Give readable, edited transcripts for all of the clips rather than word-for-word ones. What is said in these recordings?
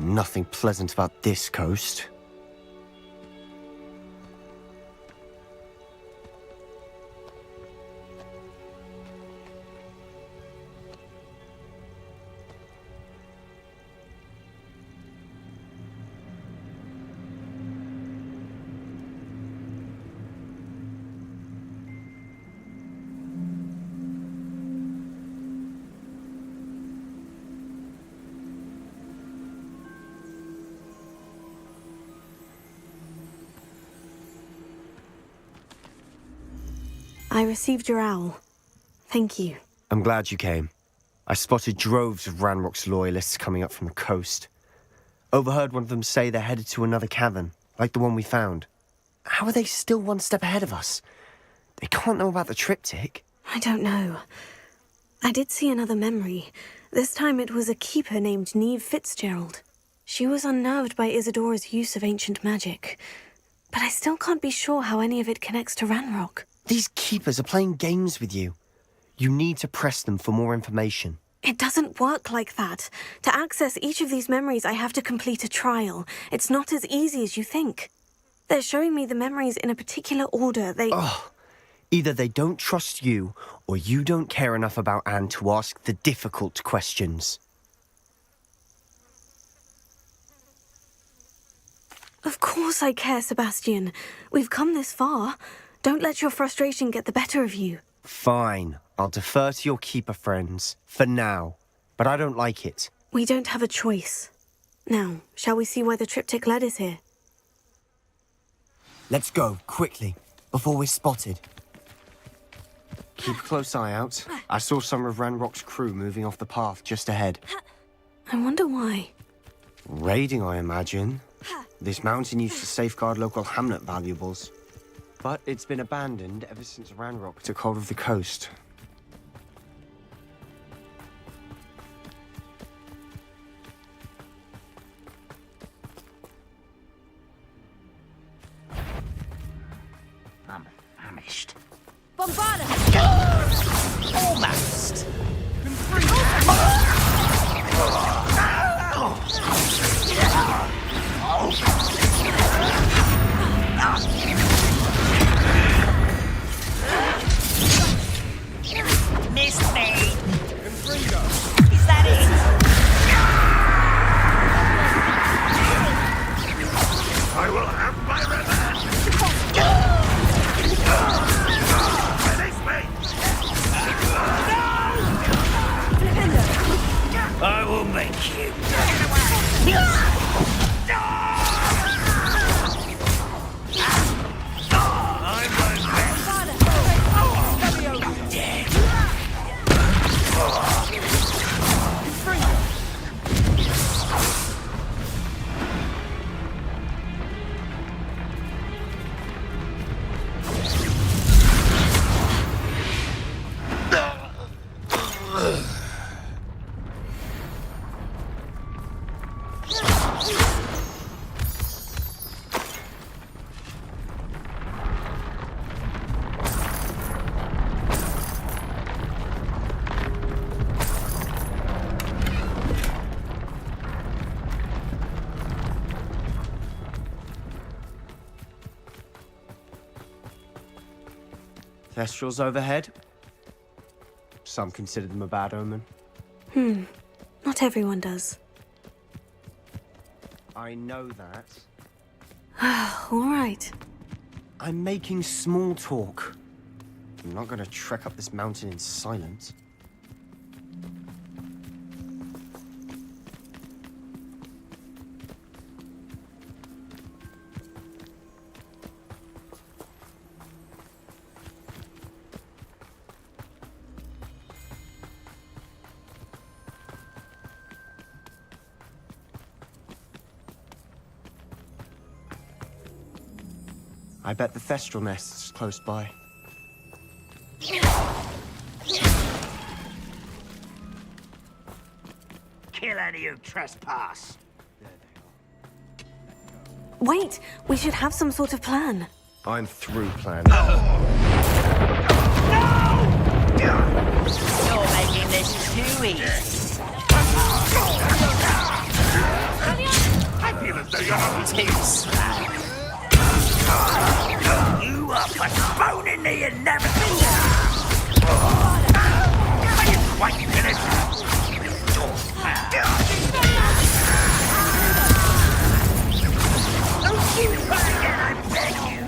Nothing pleasant about this coast. I received your owl. Thank you. I'm glad you came. I spotted droves of Ranrock's loyalists coming up from the coast. Overheard one of them say they're headed to another cavern, like the one we found. How are they still one step ahead of us? They can't know about the triptych. I don't know. I did see another memory. This time it was a keeper named Neve Fitzgerald. She was unnerved by Isadora's use of ancient magic. But I still can't be sure how any of it connects to Ranrock. These keepers are playing games with you. You need to press them for more information. It doesn't work like that. To access each of these memories, I have to complete a trial. It's not as easy as you think. They're showing me the memories in a particular order. Either they don't trust you, or you don't care enough about Anne to ask the difficult questions. Of course I care, Sebastian. We've come this far. Don't let your frustration get the better of you. Fine. I'll defer to your keeper friends, for now. But I don't like it. We don't have a choice. Now, shall we see where the triptych led us here? Let's go, quickly, before we're spotted. Keep a close eye out. I saw some of Ranrock's crew moving off the path just ahead. I wonder why. Raiding, I imagine. This mountain used to safeguard local hamlet valuables. But it's been abandoned ever since Ranrock took hold of the coast. I'm famished. Bombard us! Almost. Missed me. Is that it? I will have my revenge! Release me! I will make you. Thestrals overhead. Some consider them a bad omen. Not everyone does. I know that. All right. I'm making small talk. I'm not gonna trek up this mountain in silence. I bet the Thestral nest is close by. Kill any who trespass. Wait, we should have some sort of plan. I'm through planning. You're making this too easy. Even though you're not Too slow. You are postponing the inevitable. Are you quite finished? Don't you try again, I beg you.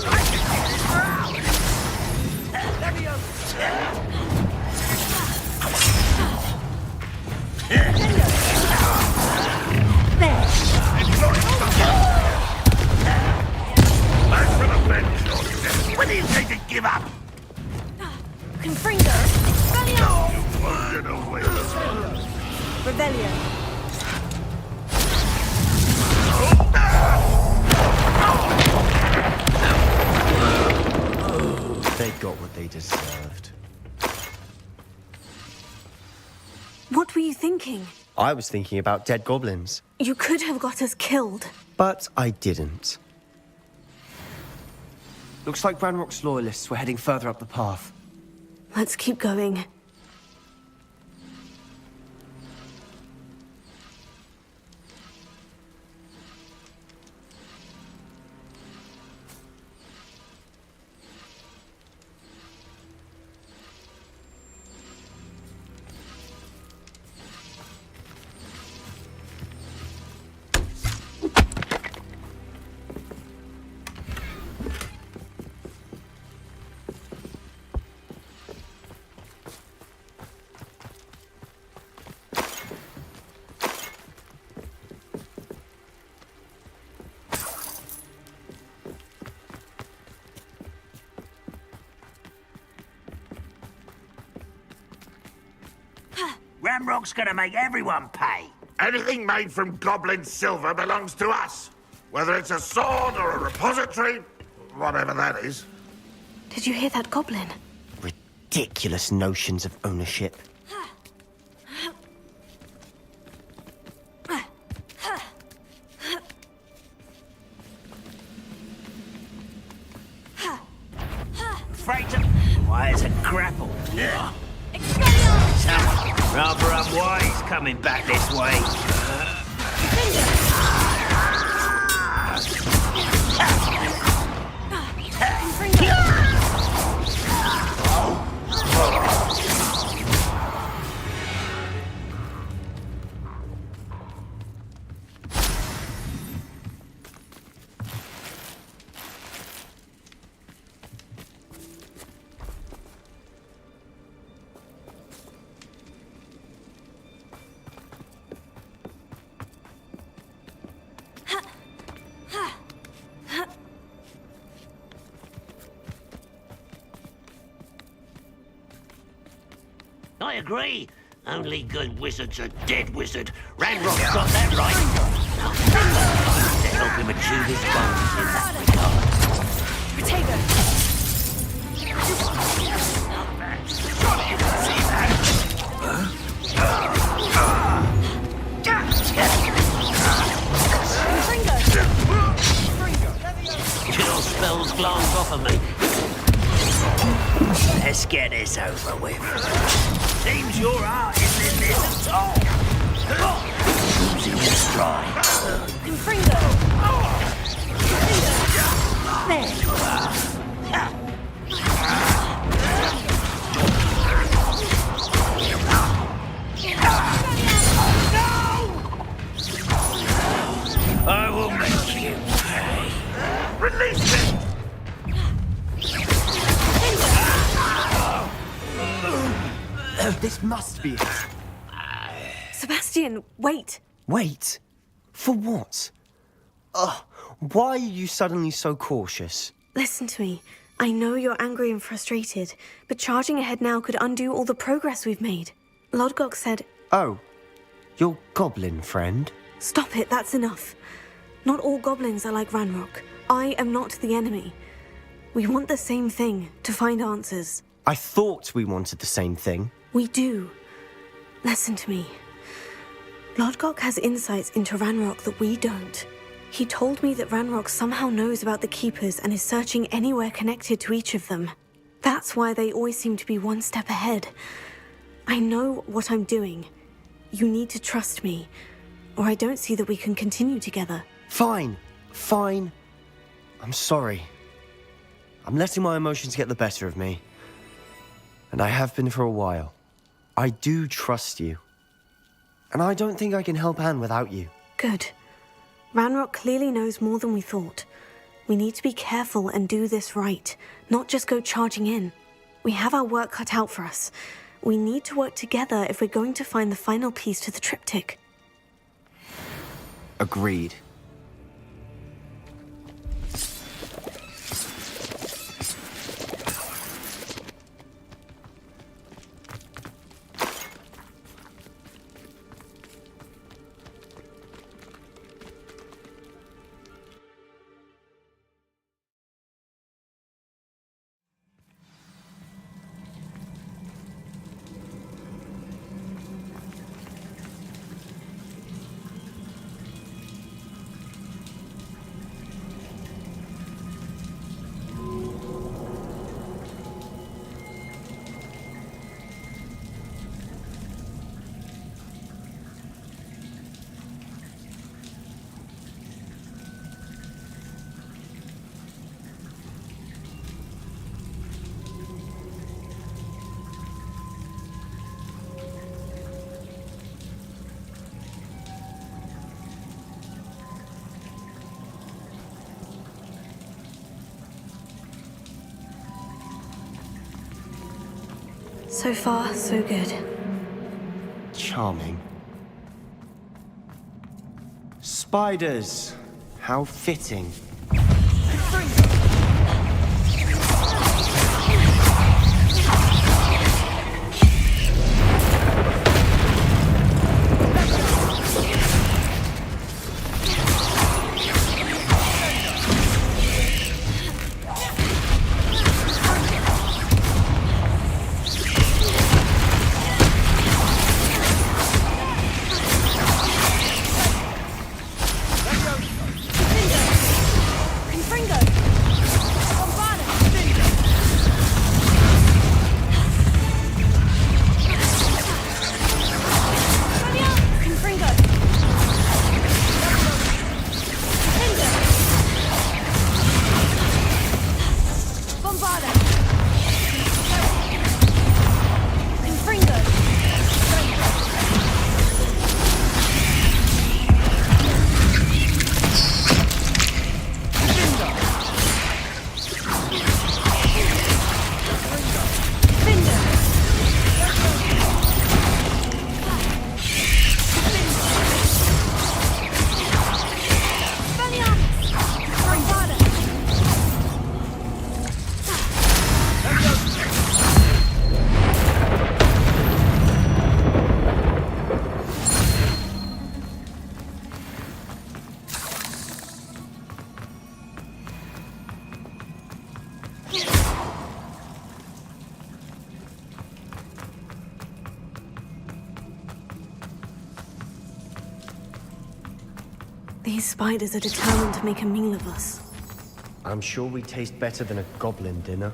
I can do this for hours. Let me over. Back to the bench, Lord. When do you think to give up? Confringo. Rebellion. Word away. Rebellion. They got what they deserved. What were you thinking? I was thinking about dead goblins, You could have got us killed. but I didn't. Looks like Ranrock's loyalists were heading further up the path. Let's keep going. Ramrock's gonna make everyone pay. Anything made from goblin silver belongs to us. Whether it's a sword or a repository, whatever that is. Did you hear that goblin? Ridiculous notions of ownership. Afraid to... Why, it's a grapple. Rather unwise coming back this way. I agree. Only good wizard's a dead wizard. Ranrock's got that right. To help him achieve his goals in that regard. Your spells glance off of me. Let's get this over with. Seems your art isn't in this at all. Losing your stride. Confringo. There you are. I will make you pay. Release it! This must be it. Sebastian, wait. Wait. For what? Ugh. Why are you suddenly so cautious? Listen to me. I know you're angry and frustrated, but charging ahead now could undo all the progress we've made. Lodgok said... Oh. Your goblin friend? Stop it, that's enough. Not all goblins are like Ranrock. I am not the enemy. We want the same thing, to find answers. I thought we wanted the same thing. We do. Listen to me. Lodgok has insights into Ranrock that we don't. He told me that Ranrock somehow knows about the Keepers and is searching anywhere connected to each of them. That's why they always seem to be one step ahead. I know what I'm doing. You need to trust me. or I don't see that we can continue together. Fine. Fine. I'm sorry. I'm letting my emotions get the better of me. And I have been for a while. I do trust you. And I don't think I can help Anne without you. Good. Ranrock clearly knows more than we thought. We need to be careful and do this right, not just go charging in. We have our work cut out for us. We need to work together if we're going to find the final piece to the triptych. Agreed. So far, so good. Charming. Spiders! How fitting. These spiders are determined to make a meal of us. I'm sure we taste better than a goblin dinner.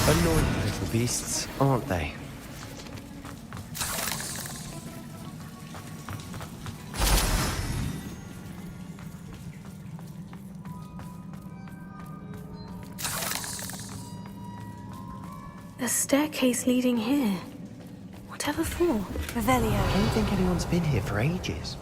Annoying little beasts, aren't they? A staircase leading here. Whatever for? Revelio. I don't think anyone's been here for ages.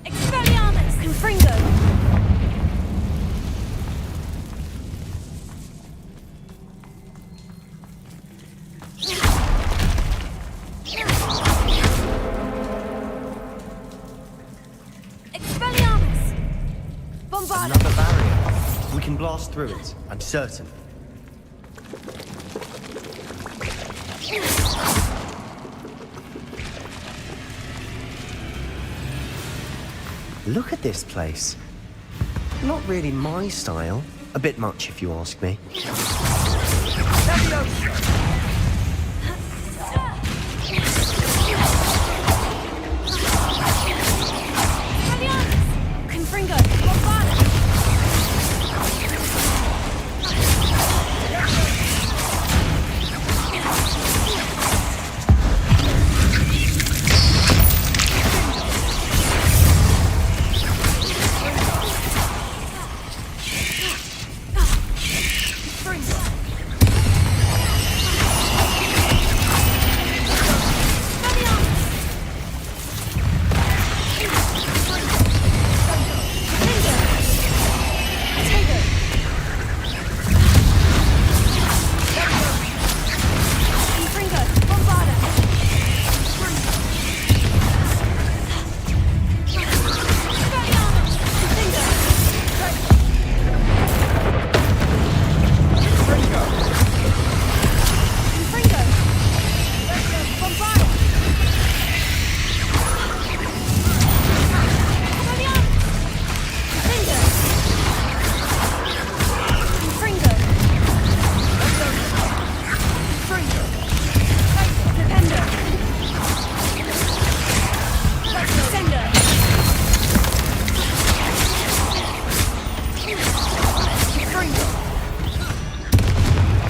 Expelliarmus! Confringo! Bombarda! Another barrier. We can blast through it, I'm certain. Look at this place. Not really my style. A bit much, if you ask me. Confringo! Bombarda!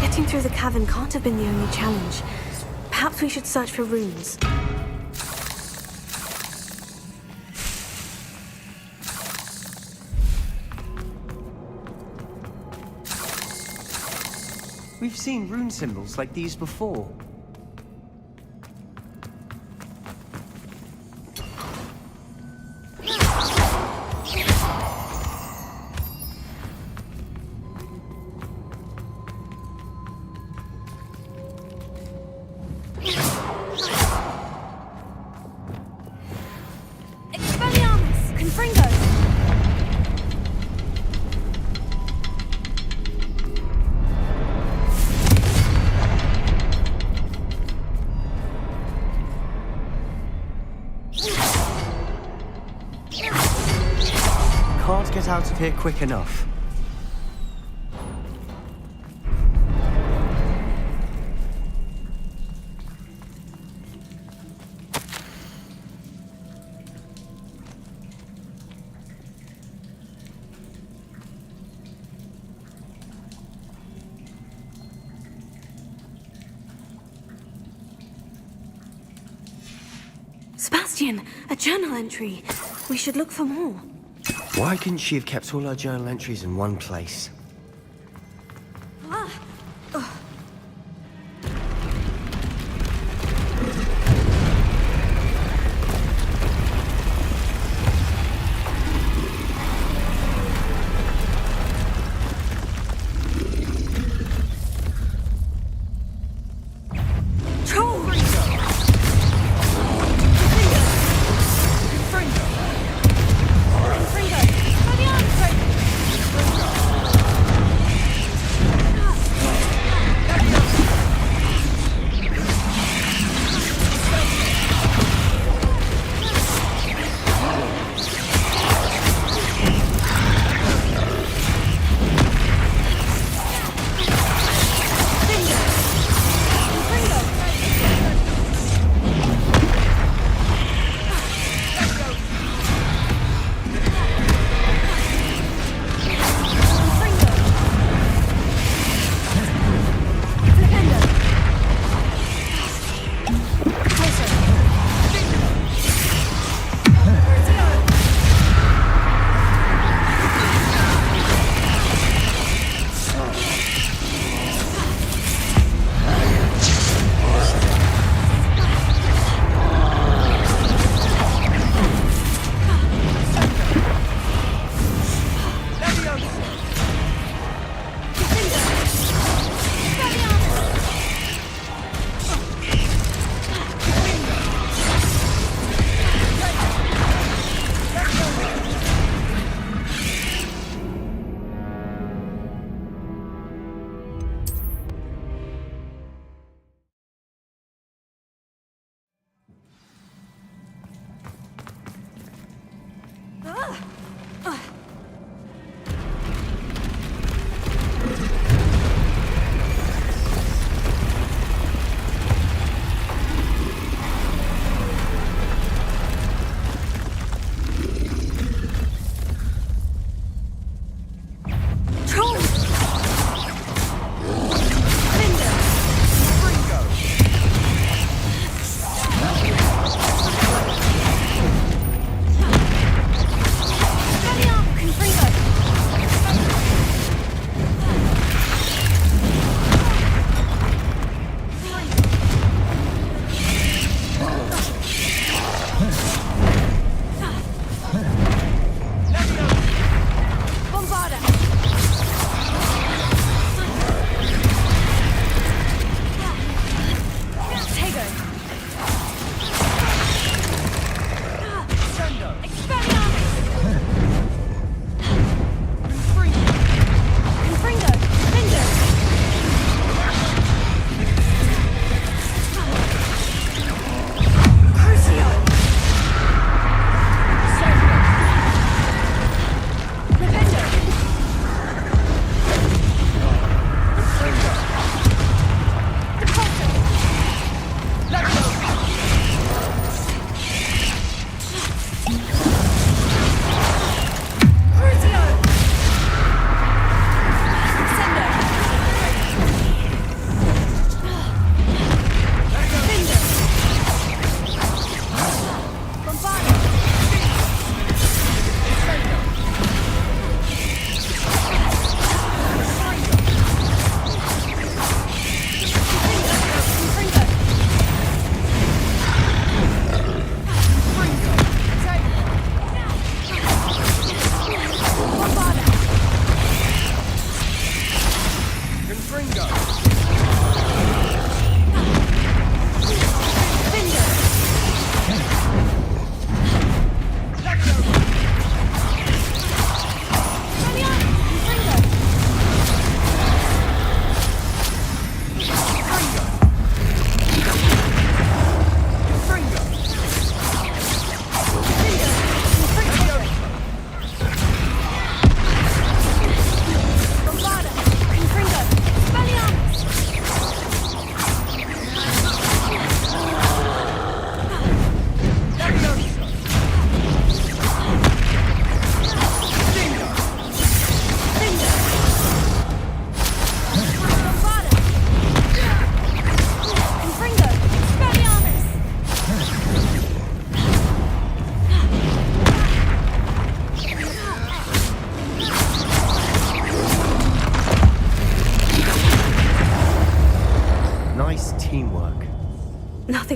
Getting through the cavern can't have been the only challenge. Perhaps we should search for runes. We've seen rune symbols like these before. Expelliarmus! Confringo! Can't get out of here quick enough. Sebastian, a journal entry. We should look for more. Why couldn't she have kept all her journal entries in one place?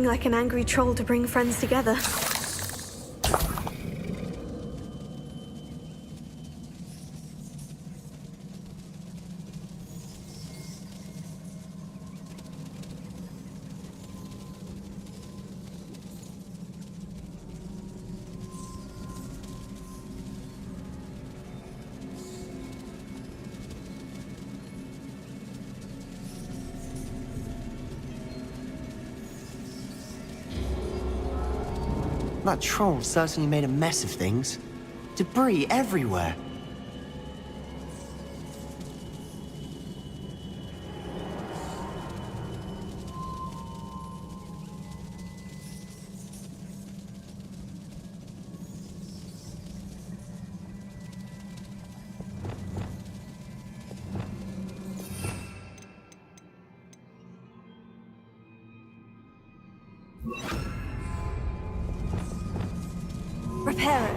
like an angry troll to bring friends together. That troll certainly made a mess of things. Debris everywhere. Reparo.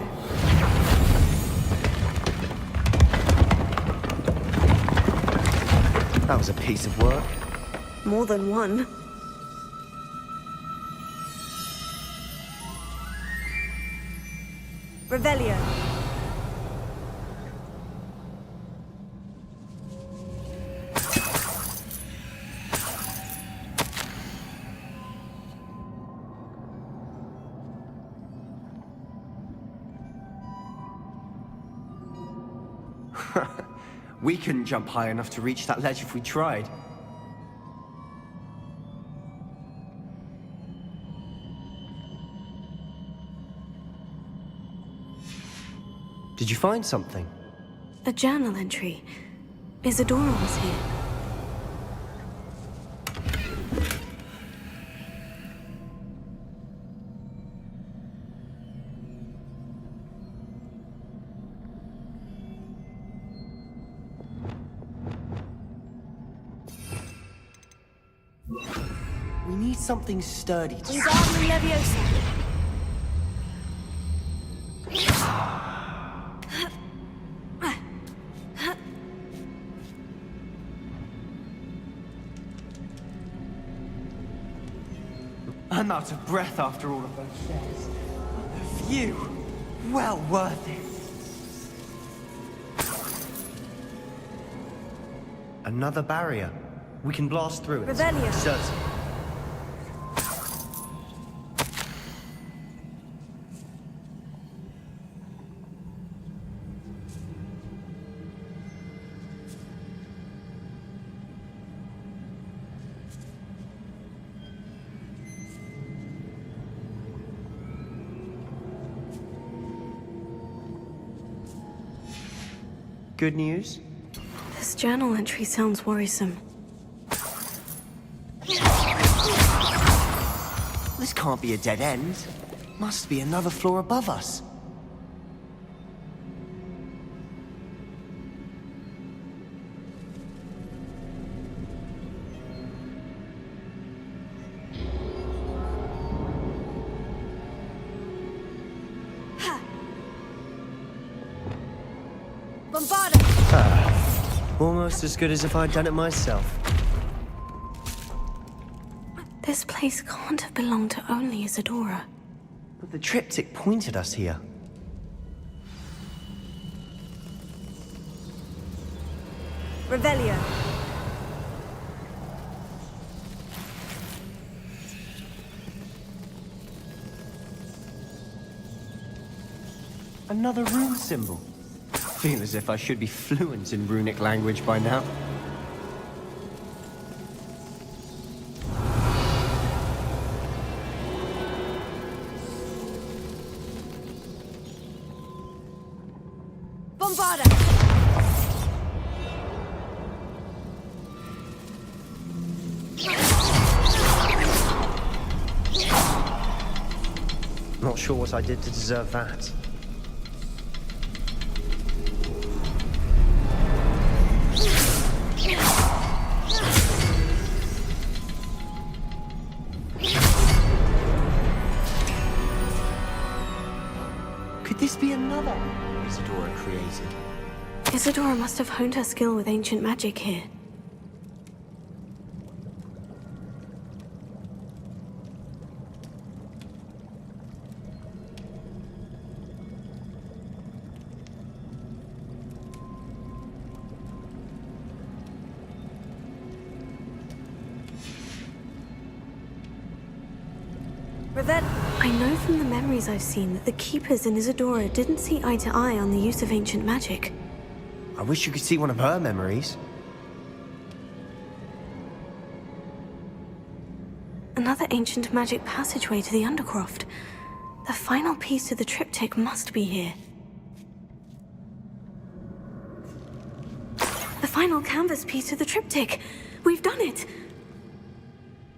That was a piece of work. More than one. Revelio. We couldn't jump high enough to reach that ledge if we tried. Did you find something? A journal entry. Isadora was here. We need something sturdy to... Wingardium Leviosa. I'm out of breath after all of those stairs. The view, well worth it. Another barrier. We can blast through it. Revelio. Certain. Good news? This journal entry sounds worrisome. This can't be a dead end. Must be another floor above us. Bombarda. Almost as good as if I'd done it myself. This place can't have belonged to only Isadora. But the triptych pointed us here. Revelio. Another rune symbol. Feel as if I should be fluent in runic language by now. Bombarda. Not sure what I did to deserve that. Could this be another Isadora created? Isadora must have honed her skill with ancient magic here. Revenge. I know from the memories I've seen that the keepers in Isadora didn't see eye to eye on the use of ancient magic. I wish you could see one of her memories. Another ancient magic passageway to the Undercroft. The final piece to the triptych must be here. The final canvas piece to the triptych. We've done it!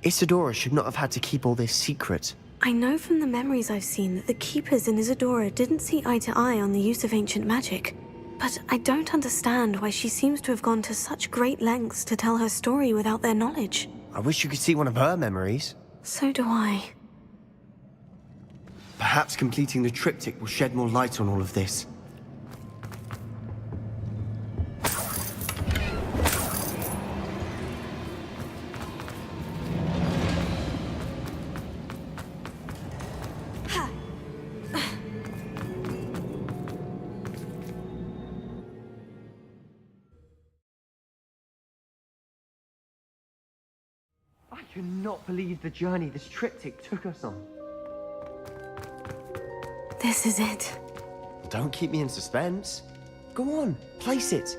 Isadora should not have had to keep all this secret. I know from the memories I've seen that the keepers in Isadora didn't see eye to eye on the use of ancient magic. But I don't understand why she seems to have gone to such great lengths to tell her story without their knowledge. I wish you could see one of her memories. So do I. Perhaps completing the triptych will shed more light on all of this. I cannot believe the journey this triptych took us on. This is it. Don't keep me in suspense. Go on, place it.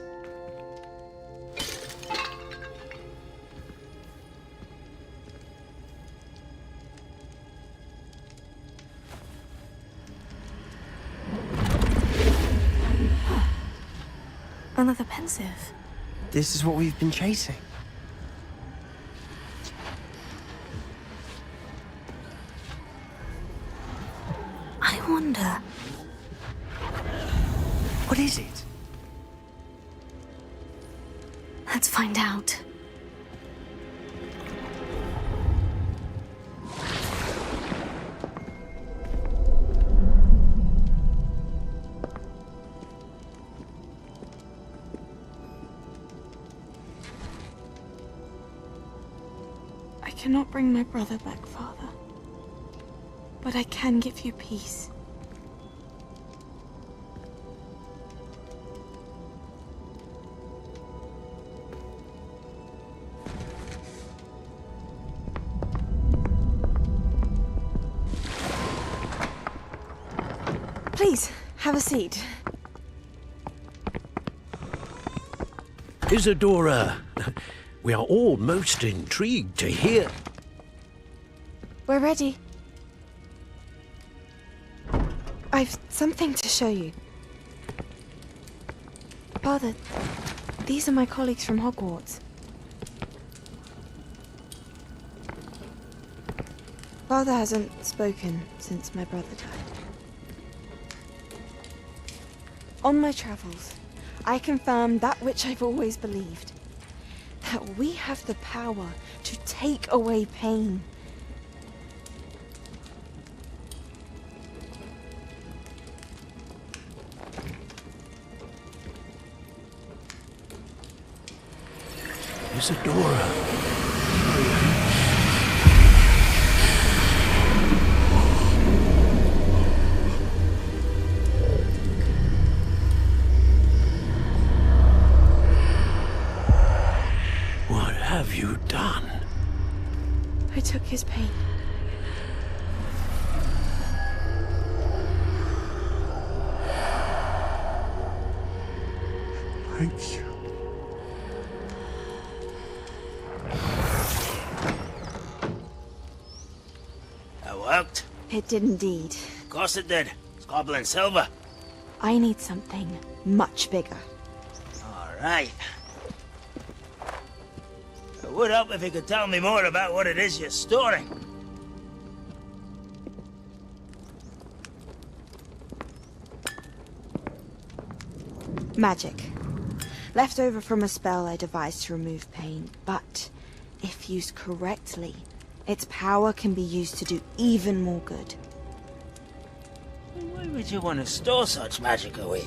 Another pensive. This is what we've been chasing. I wonder. What is it? Let's find out. I cannot bring my brother back, Father. But I can give you peace. Please, have a seat. Isadora, we are all most intrigued to hear. We're ready. I've something to show you. Father, these are my colleagues from Hogwarts. Father hasn't spoken since my brother died. On my travels, I confirmed that which I've always believed. That we have the power to take away pain. Isadora. What have you done? I took his pain. Thank you. That worked. It did indeed. Of course it did. It's goblin silver. I need something much bigger. All right. It would help if you could tell me more about what it is you're storing. Magic. Left over from a spell I devised to remove pain, but if used correctly, its power can be used to do even more good. Why would you want to store such magic away?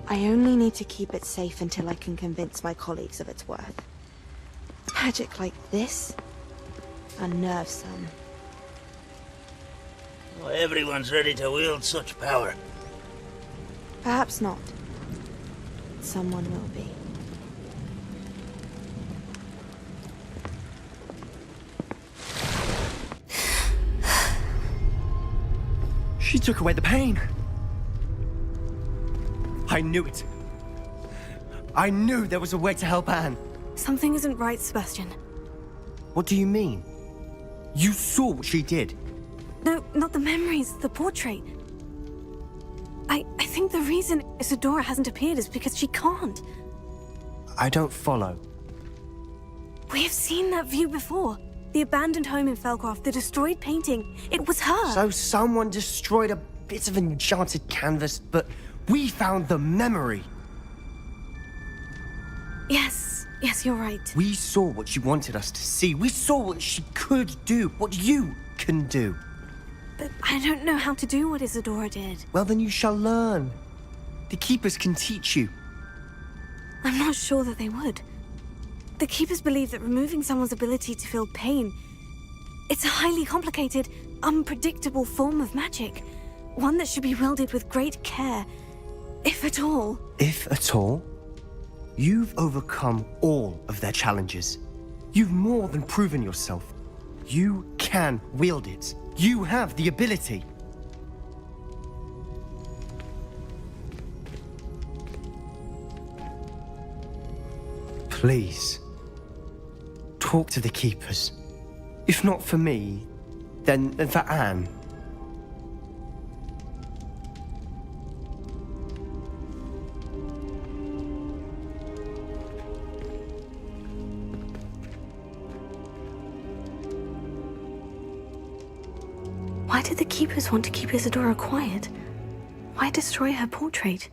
I only need to keep it safe until I can convince my colleagues of its worth. Magic like this unnerves some. Well, everyone's ready to wield such power. Perhaps not. Someone will be. She took away the pain. I knew it. I knew there was a way to help Anne. Something isn't right, Sebastian. What do you mean? You saw what she did. No, not the memories, the portrait. I think the reason Isadora hasn't appeared is because she can't. I don't follow. We have seen that view before. The abandoned home in Felcroft, the destroyed painting. It was her. So someone destroyed a bit of enchanted canvas, but we found the memory. Yes, you're right. We saw what she wanted us to see. We saw what she could do, what you can do. But I don't know how to do what Isadora did. Well, then you shall learn. The Keepers can teach you. I'm not sure that they would. The Keepers believe that removing someone's ability to feel pain, it's a highly complicated, unpredictable form of magic. One that should be wielded with great care, if at all. If at all? You've overcome all of their challenges. You've more than proven yourself. You can wield it. You have the ability. Please, talk to the Keepers. If not for me, then for Anne. Why did the Keepers want to keep Isadora quiet? Why destroy her portrait?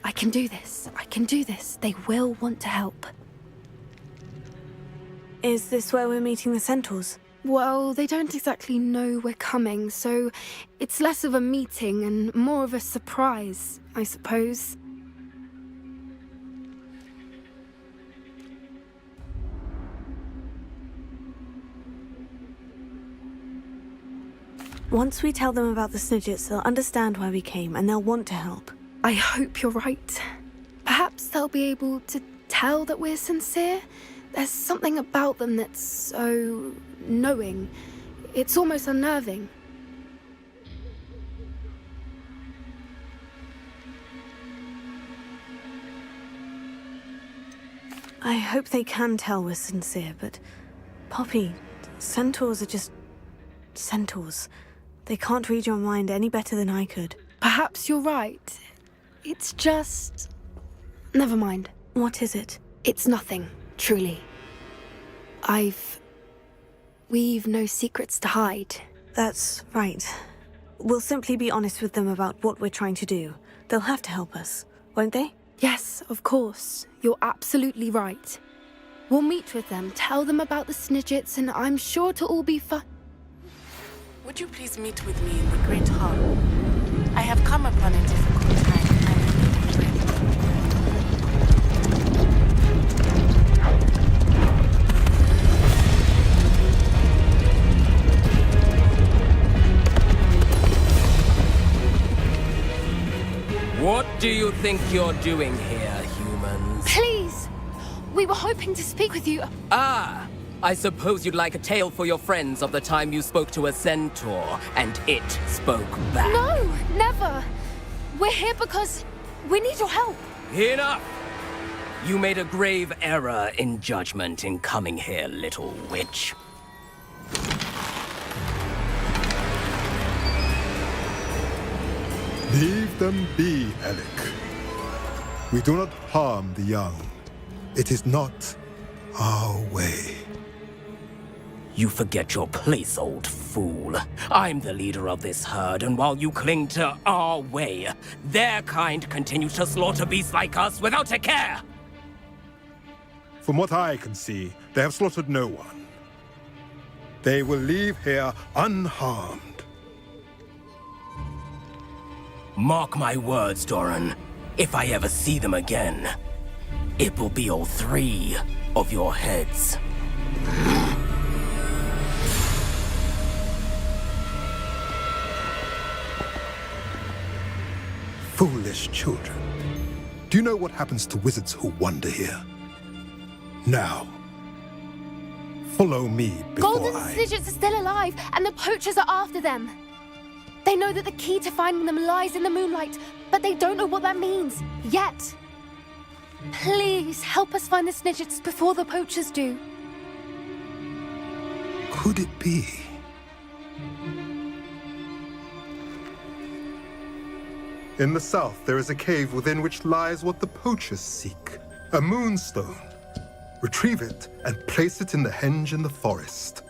I can do this. I can do this. They will want to help. Is this where we're meeting the centaurs? Well, they don't exactly know we're coming, so it's less of a meeting and more of a surprise, I suppose. Once we tell them about the Snidgets, they'll understand why we came and they'll want to help. I hope you're right. Perhaps they'll be able to tell that we're sincere. There's something about them that's so knowing. It's almost unnerving. I hope they can tell we're sincere, but Poppy, centaurs are just centaurs. They can't read your mind any better than I could. Perhaps you're right. It's just... Never mind. What is it? It's nothing, truly. We've no secrets to hide. That's right. We'll simply be honest with them about what we're trying to do. They'll have to help us, won't they? Yes, of course. You're absolutely right. We'll meet with them, tell them about the Snidgets, and I'm sure it'll all be fun. Would you please meet with me in the Great Hall? I have come upon a difficult time and I need your help. do you think you're doing here, humans? Please! We were hoping to speak with you. Ah! I suppose you'd like a tale for your friends of the time you spoke to a centaur, and it spoke back. No, never. We're here because we need your help. Enough! You made a grave error in judgment in coming here, little witch. Leave them be, Alec. We do not harm the young. It is not our way. You forget your place, old fool. I'm the leader of this herd, and while you cling to our way, their kind continue to slaughter beasts like us without a care! From what I can see, they have slaughtered no one. They will leave here unharmed. Mark my words, Doran. If I ever see them again, it will be all 3 of your heads. Foolish children. Do you know what happens to wizards who wander here? Now, follow me before Golden Snidgets are still alive, and the poachers are after them. They know that the key to finding them lies in the moonlight, but they don't know what that means, yet. Please, help us find the Snidgets before the poachers do. Could it be? In the south, there is a cave within which lies what the poachers seek. A moonstone. Retrieve it and place it in the henge in the forest.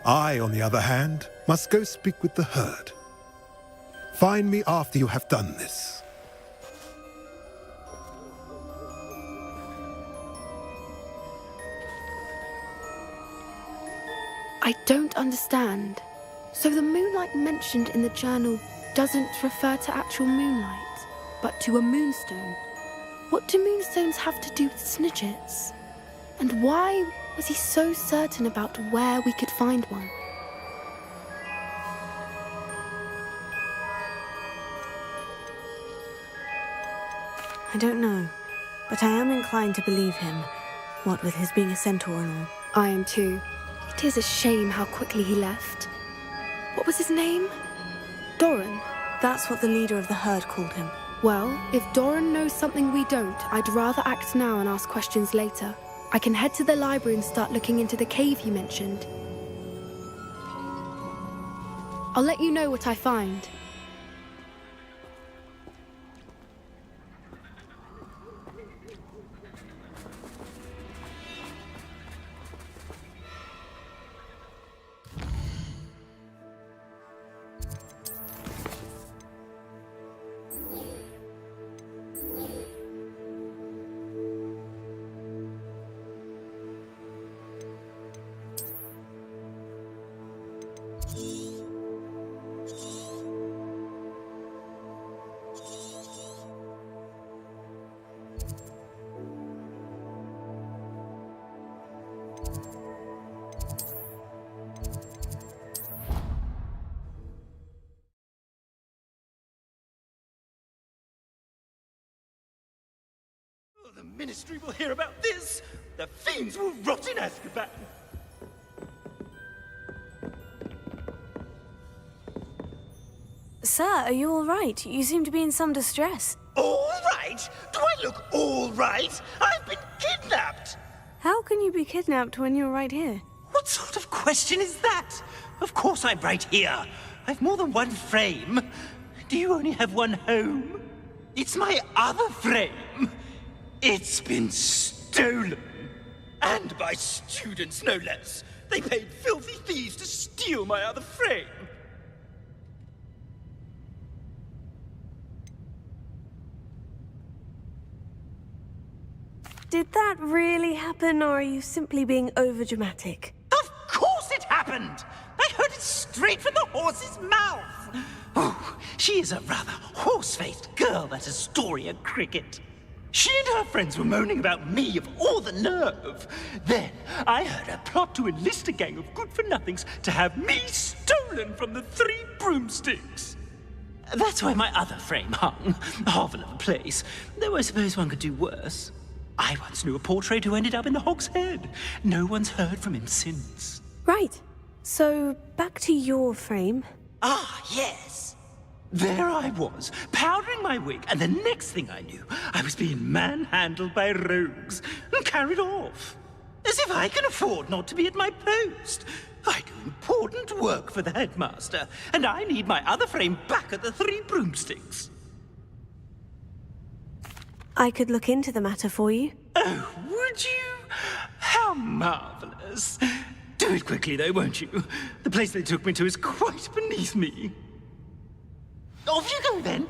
I, on the other hand, must go speak with the herd. Find me after you have done this. I don't understand. So the moonlight mentioned in the journal doesn't refer to actual moonlight, but to a moonstone. What do moonstones have to do with Snidgets? And why was he so certain about where we could find one? I don't know, but I am inclined to believe him, what with his being a centaur and all. I am too. It is a shame how quickly he left. What was his name? Doran? That's what the leader of the herd called him. Well, if Doran knows something we don't, I'd rather act now and ask questions later. I can head to the library and start looking into the cave you mentioned. I'll let you know what I find. The Ministry will hear about this. The fiends will rot in Azkaban. Sir, are you all right? You seem to be in some distress. All right? Do I look all right? I've been kidnapped. How can you be kidnapped when you're right here? What sort of question is that? Of course I'm right here. I've more than one frame. Do you only have one home? It's my other frame. It's been stolen. And by students, no less. They paid filthy thieves to steal my other frame. Did that really happen, or are you simply being overdramatic? Of course it happened! I heard it straight from the horse's mouth! Oh, she is a rather horse-faced girl, that Astoria Cricket. She and her friends were moaning about me of all the nerve. Then I heard her plot to enlist a gang of good-for-nothings to have me stolen from the 3 broomsticks. That's where my other frame hung. Half another place. Though I suppose one could do worse. I once knew a portrait who ended up in the Hog's Head. No one's heard from him since. Right. So, back to your frame. Ah, yes. There I was, powdering my wig, and the next thing I knew, I was being manhandled by rogues and carried off. As if I can afford not to be at my post. I do important work for the headmaster, and I need my other frame back at the Three Broomsticks. I could look into the matter for you. Oh, would you? How marvelous. Do it quickly, though, won't you? The place they took me to is quite beneath me. Off you go, then.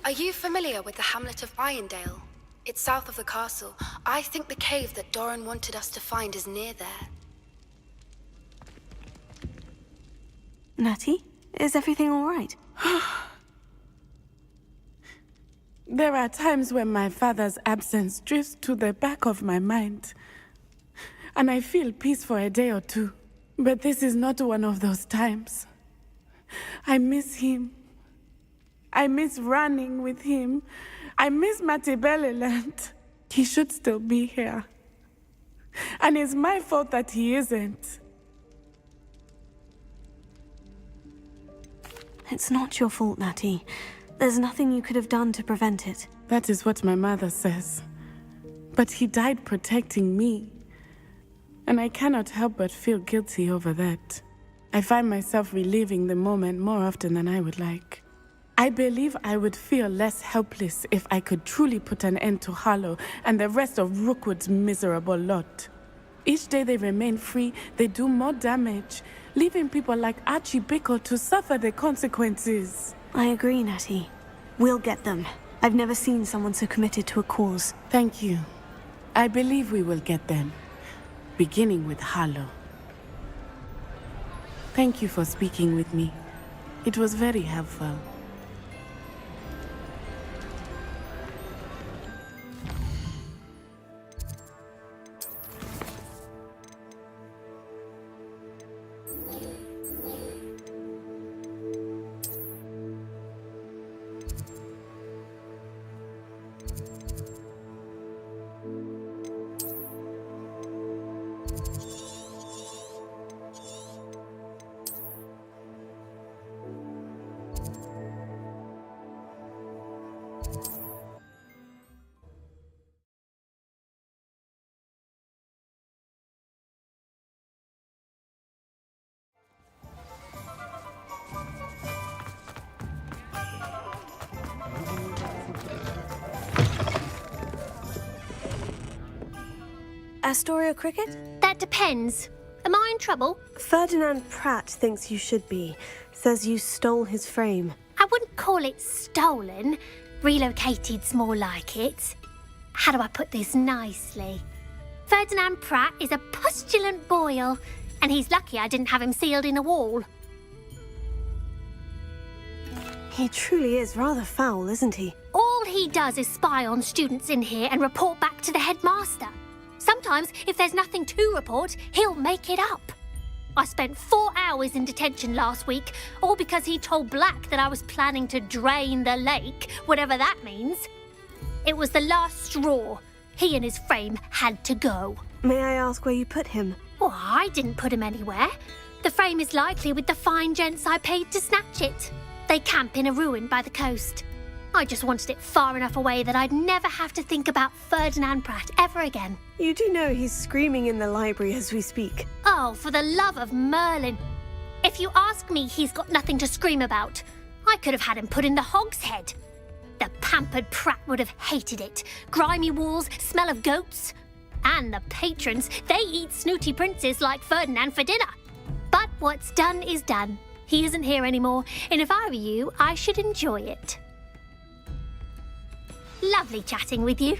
Are you familiar with the hamlet of Irondale? It's south of the castle. I think the cave that Doran wanted us to find is near there. Natty, is everything all right? There are times when my father's absence drifts to the back of my mind, and I feel peace for a day or two. But this is not one of those times. I miss him. I miss running with him. I miss Mattibeleland. He should still be here. And it's my fault that he isn't. It's not your fault, Natty. There's nothing you could have done to prevent it. That is what my mother says. But he died protecting me. And I cannot help but feel guilty over that. I find myself reliving the moment more often than I would like. I believe I would feel less helpless if I could truly put an end to Harlow and the rest of Rookwood's miserable lot. Each day they remain free, they do more damage, leaving people like Archie Bickle to suffer the consequences. I agree, Natty. We'll get them. I've never seen someone so committed to a cause. Thank you. I believe we will get them, beginning with Harlow. Thank you for speaking with me. It was very helpful. Astoria Cricket? That depends. Am I in trouble? Ferdinand Pratt thinks you should be. Says you stole his frame. I wouldn't call it stolen. Relocated's more like it. How do I put this nicely? Ferdinand Pratt is a postulant boil. And he's lucky I didn't have him sealed in a wall. He truly is rather foul, isn't he? All he does is spy on students in here and report back to the headmaster. Sometimes, if there's nothing to report, he'll make it up. I spent 4 hours in detention last week, all because he told Black that I was planning to drain the lake, whatever that means. It was the last straw. He and his frame had to go. May I ask where you put him? Well, I didn't put him anywhere. The frame is likely with the fine gents I paid to snatch it. They camp in a ruin by the coast. I just wanted it far enough away that I'd never have to think about Ferdinand Pratt ever again. You do know he's screaming in the library as we speak. Oh, for the love of Merlin. If you ask me, he's got nothing to scream about. I could have had him put in the hogshead. The pampered Pratt would have hated it. Grimy walls, smell of goats. And the patrons, they eat snooty princes like Ferdinand for dinner. But what's done is done. He isn't here anymore, and if I were you, I should enjoy it. Lovely chatting with you.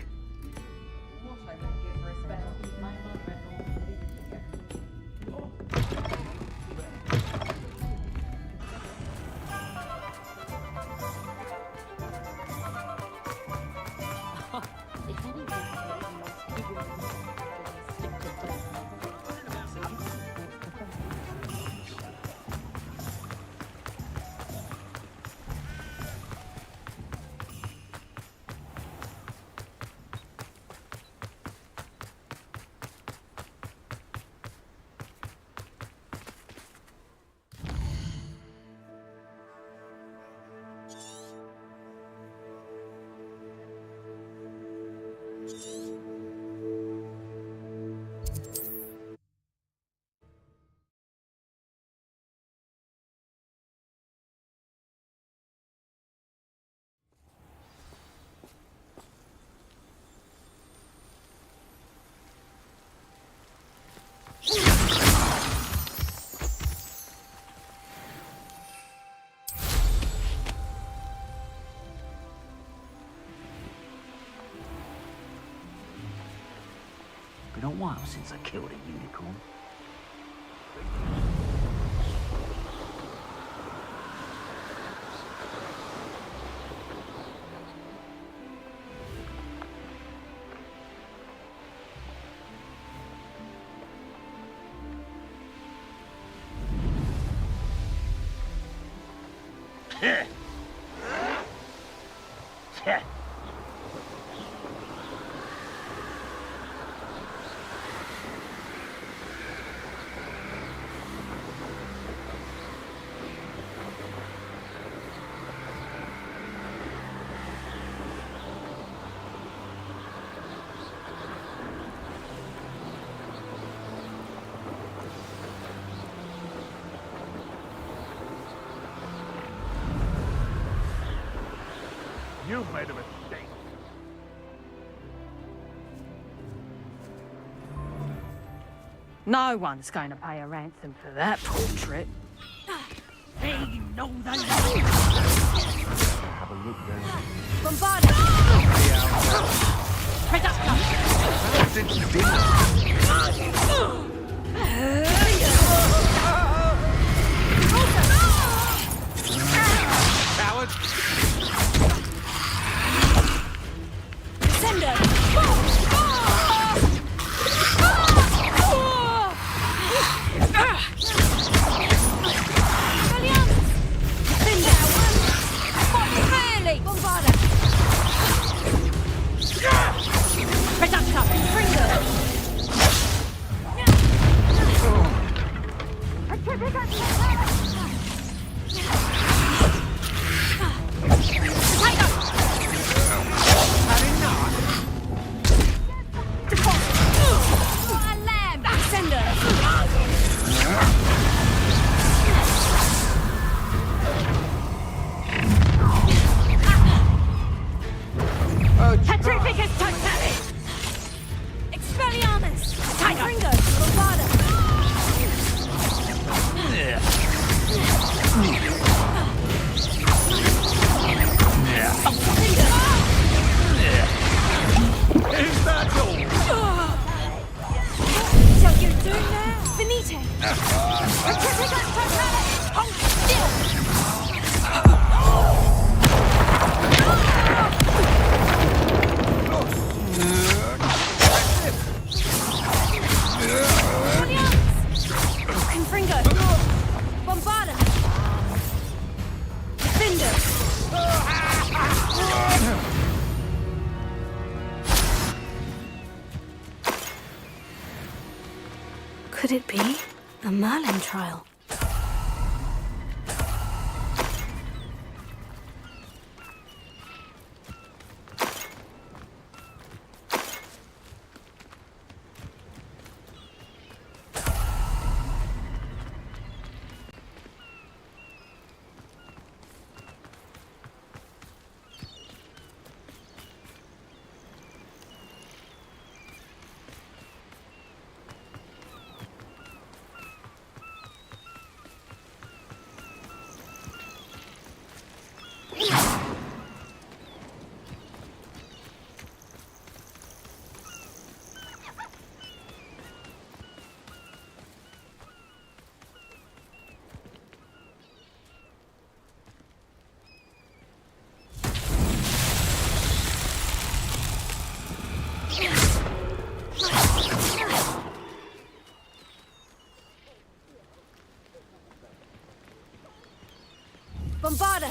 Been a while since I killed a unicorn. You've made a mistake. No one's going to pay a ransom for that portrait. They know the law. Have a look then. Bombarda! Coward! Could it be a Merlin trial? Bombarda!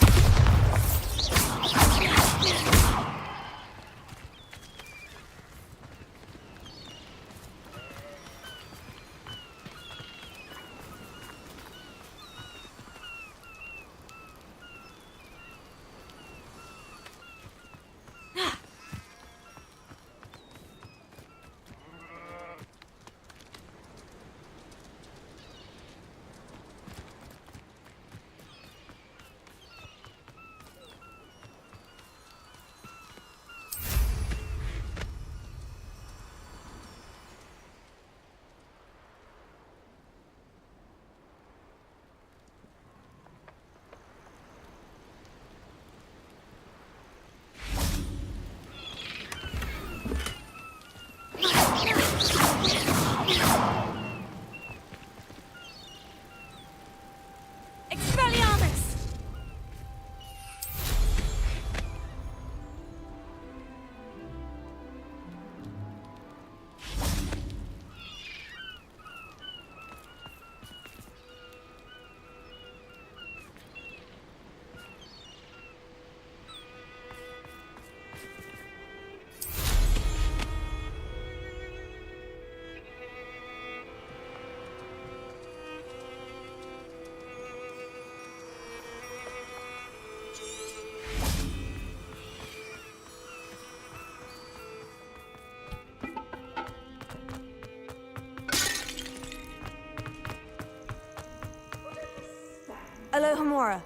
Alohomora.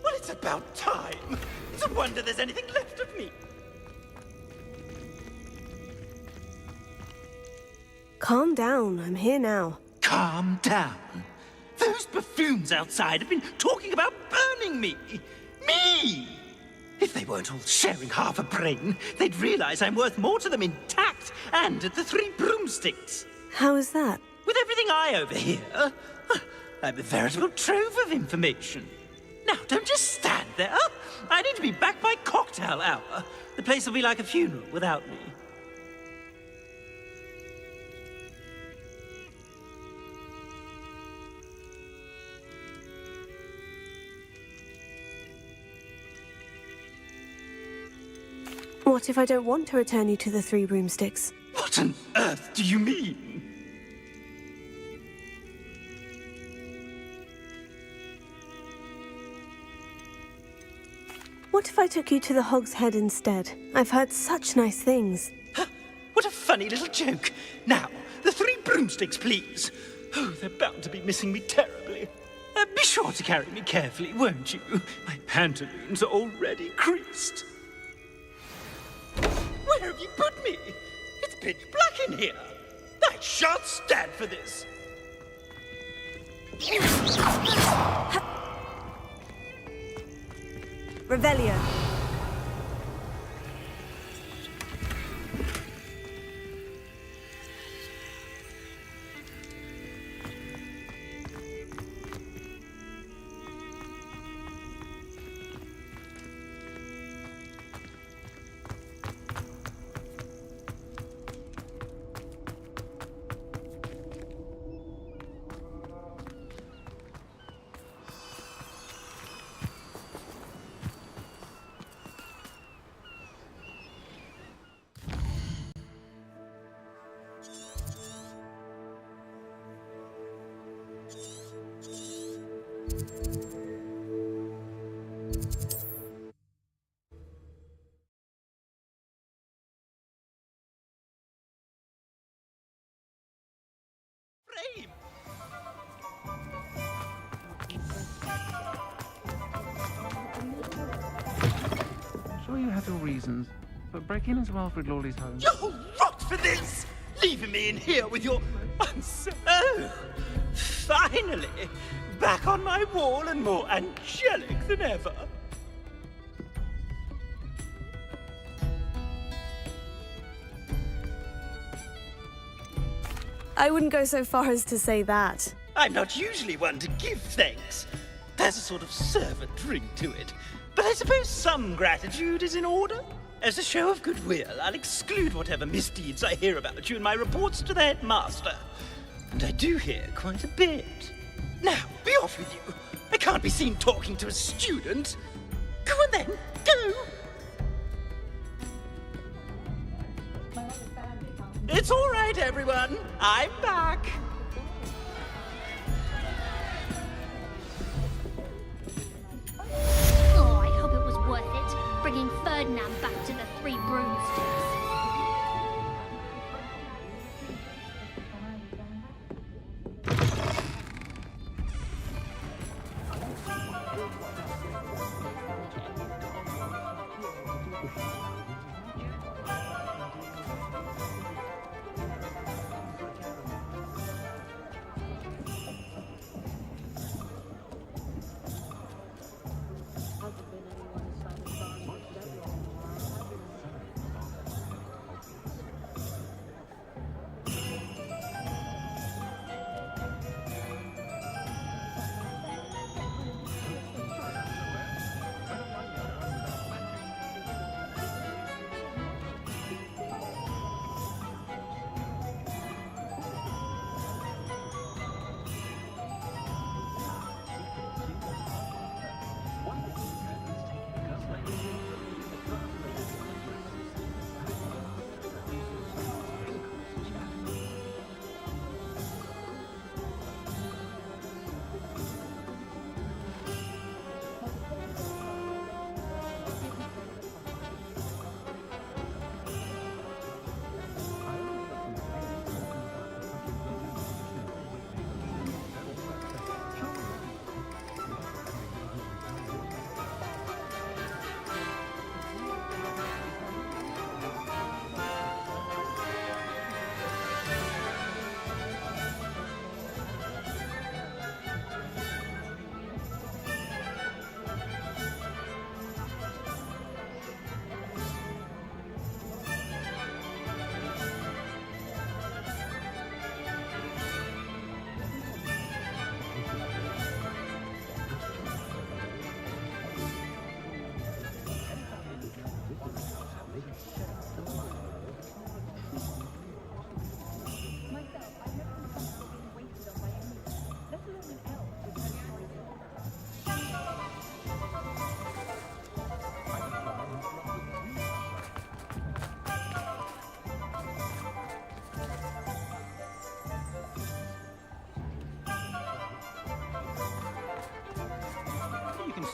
Well, it's about time. It's a wonder there's anything left of me. Calm down, I'm here now. Calm down. Those buffoons outside have been talking about burning me. Me! If they weren't all sharing half a brain, they'd realize I'm worth more to them intact and at the 3 broomsticks. How is that? With everything I overhear, I'm a veritable trove of information. Now, don't just stand there. I need to be back by cocktail hour. The place will be like a funeral without me. What if I don't want to return you to the 3 broomsticks? What on earth do you mean? What if I took you to the Hog's Head instead? I've heard such nice things. What a funny little joke. Now, the 3 broomsticks, please. Oh, they're bound to be missing me terribly. Be sure to carry me carefully, won't you? My pantaloons are already creased. Where have you put me? It's pitch black in here. I shan't stand for this. Revelio. Sure you had your reasons, but breaking into Alfred Lawley's home... You're rot for this! Leaving me in here with your... Oh, finally! Back on my wall and more angelic than ever. I wouldn't go so far as to say that. I'm not usually one to give thanks. There's a sort of servant ring to it. But I suppose some gratitude is in order. As a show of goodwill, I'll exclude whatever misdeeds I hear about you in my reports to the headmaster. And I do hear quite a bit. Now, be off with you. I can't be seen talking to a student. Go on then, go! It's all right, everyone. I'm back. Oh, I hope it was worth it, bringing Ferdinand back to the Three Broomsticks.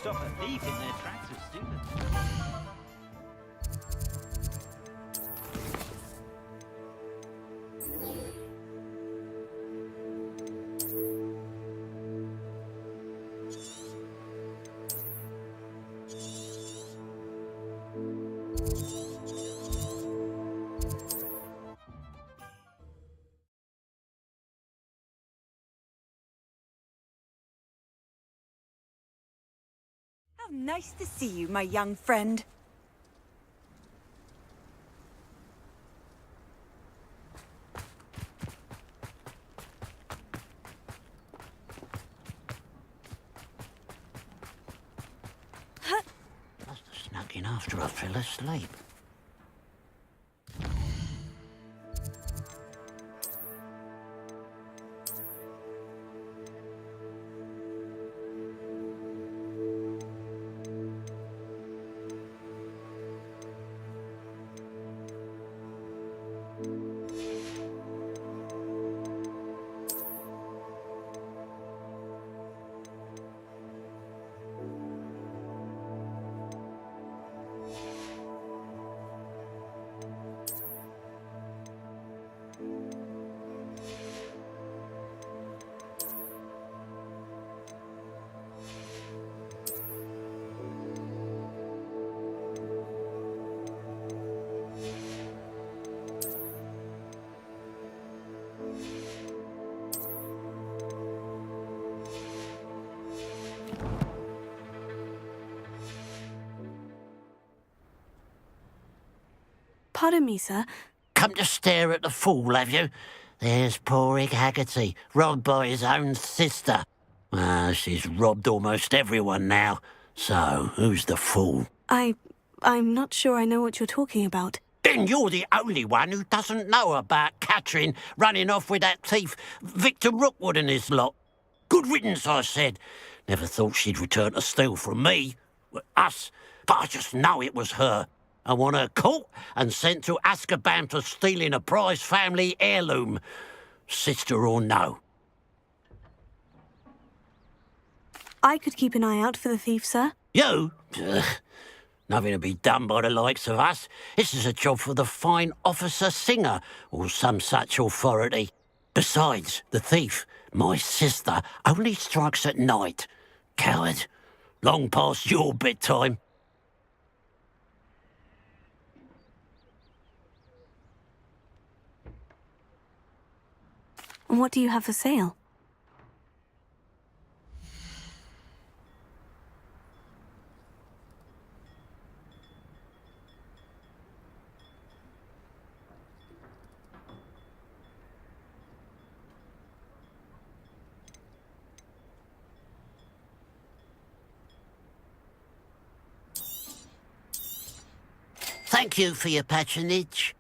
Stop a thief in their tracks of stupid. How nice to see you, my young friend. Must have snuck in after I fell asleep. Pardon me, sir. Come to stare at the fool, have you? There's poor Ig Haggerty, robbed by his own sister. She's robbed almost everyone now. So, who's the fool? I'm not sure I know what you're talking about. Then you're the only one who doesn't know about Catherine running off with that thief, Victor Rookwood and his lot. Good riddance, I said. Never thought she'd return to steal from me. Us. But I just know it was her. I want her caught and sent to Azkaban for stealing a prize family heirloom. Sister or no. I could keep an eye out for the thief, sir. You? Ugh. Nothing to be done by the likes of us. This is a job for the fine officer Singer, or some such authority. Besides, the thief, my sister, only strikes at night. Coward. Long past your bedtime. And what do you have for sale? Thank you for your patronage.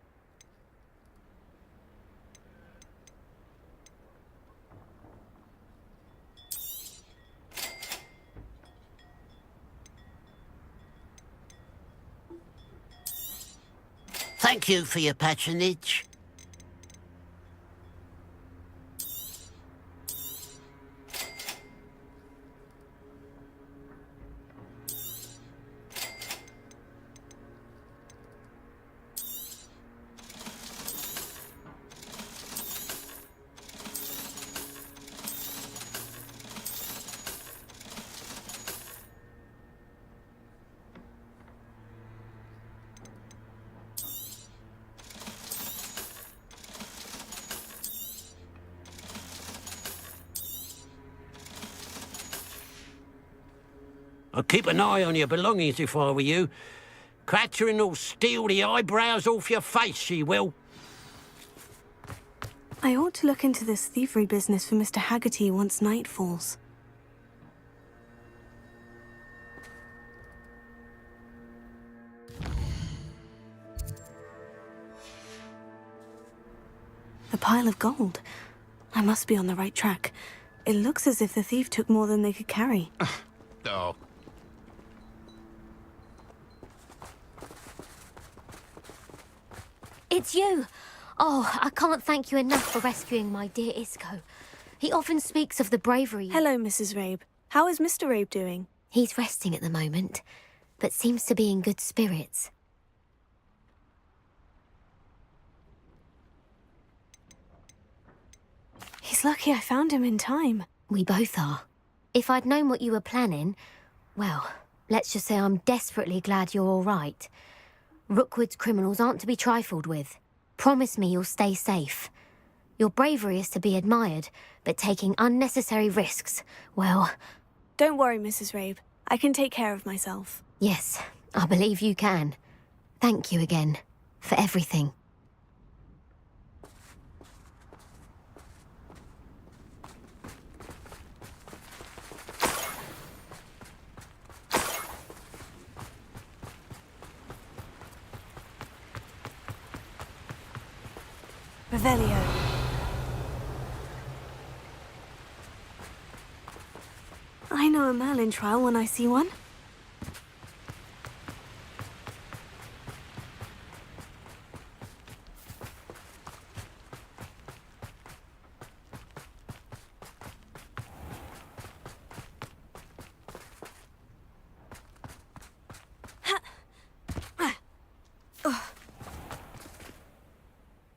Thank you for your patronage. I'd keep an eye on your belongings if I were you. Catherine will steal the eyebrows off your face, she will. I ought to look into this thievery business for Mr. Haggerty once night falls. The pile of gold. I must be on the right track. It looks as if the thief took more than they could carry. Oh. It's you! Oh, I can't thank you enough for rescuing my dear Isco. He often speaks of the bravery... Hello, Mrs. Rabe. How is Mr. Rabe doing? He's resting at the moment, but seems to be in good spirits. He's lucky I found him in time. We both are. If I'd known what you were planning, well, let's just say I'm desperately glad you're all right. Rookwood's criminals aren't to be trifled with. Promise me you'll stay safe. Your bravery is to be admired, but taking unnecessary risks, well... Don't worry, Mrs. Rabe. I can take care of myself. Yes, I believe you can. Thank you again, for everything. Revelio. I know a Merlin trial when I see one.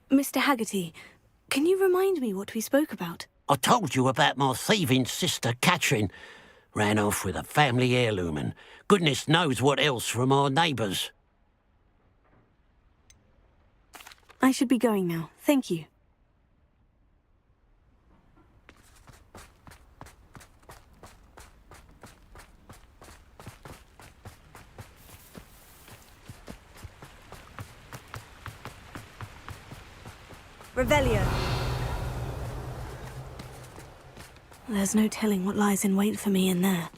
Mr. Haggerty, can you remind me what we spoke about? I told you about my thieving sister Catherine. Ran off with a family heirloom and goodness knows what else from our neighbours. I should be going now. Thank you. Revelio. There's no telling what lies in wait for me in there.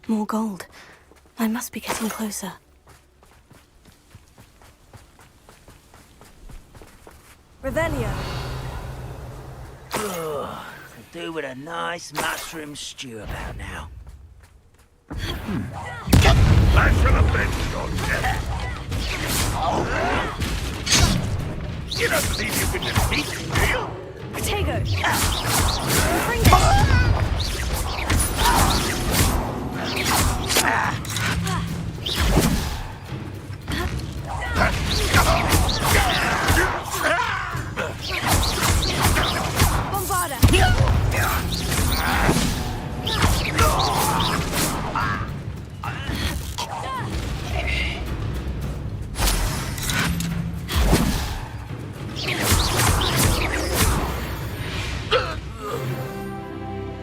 More gold. I must be getting closer. Revelio. Oh, could do with a nice mushroom stew about now. I shall avenge your death. You don't believe you can defeat me, do you? Potato.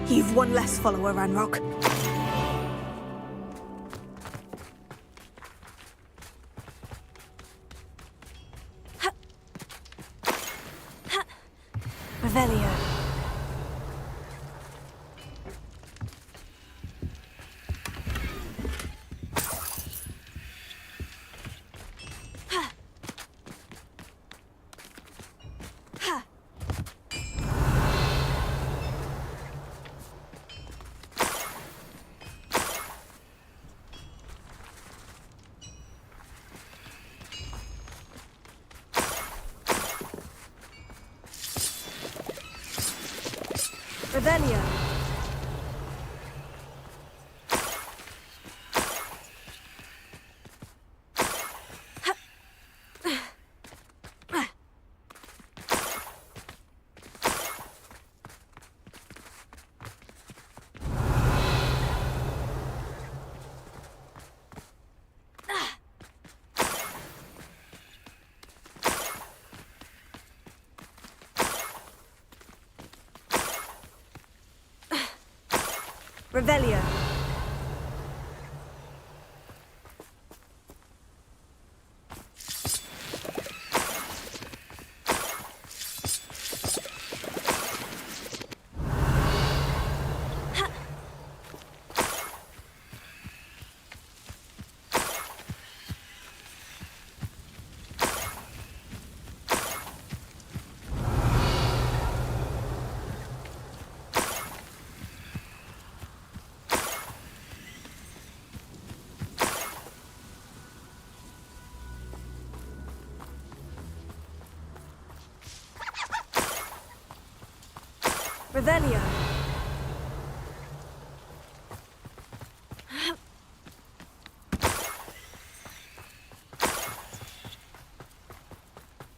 You've one less follower, Ranrock. Revelio. Revelio. Revelio. Revelio.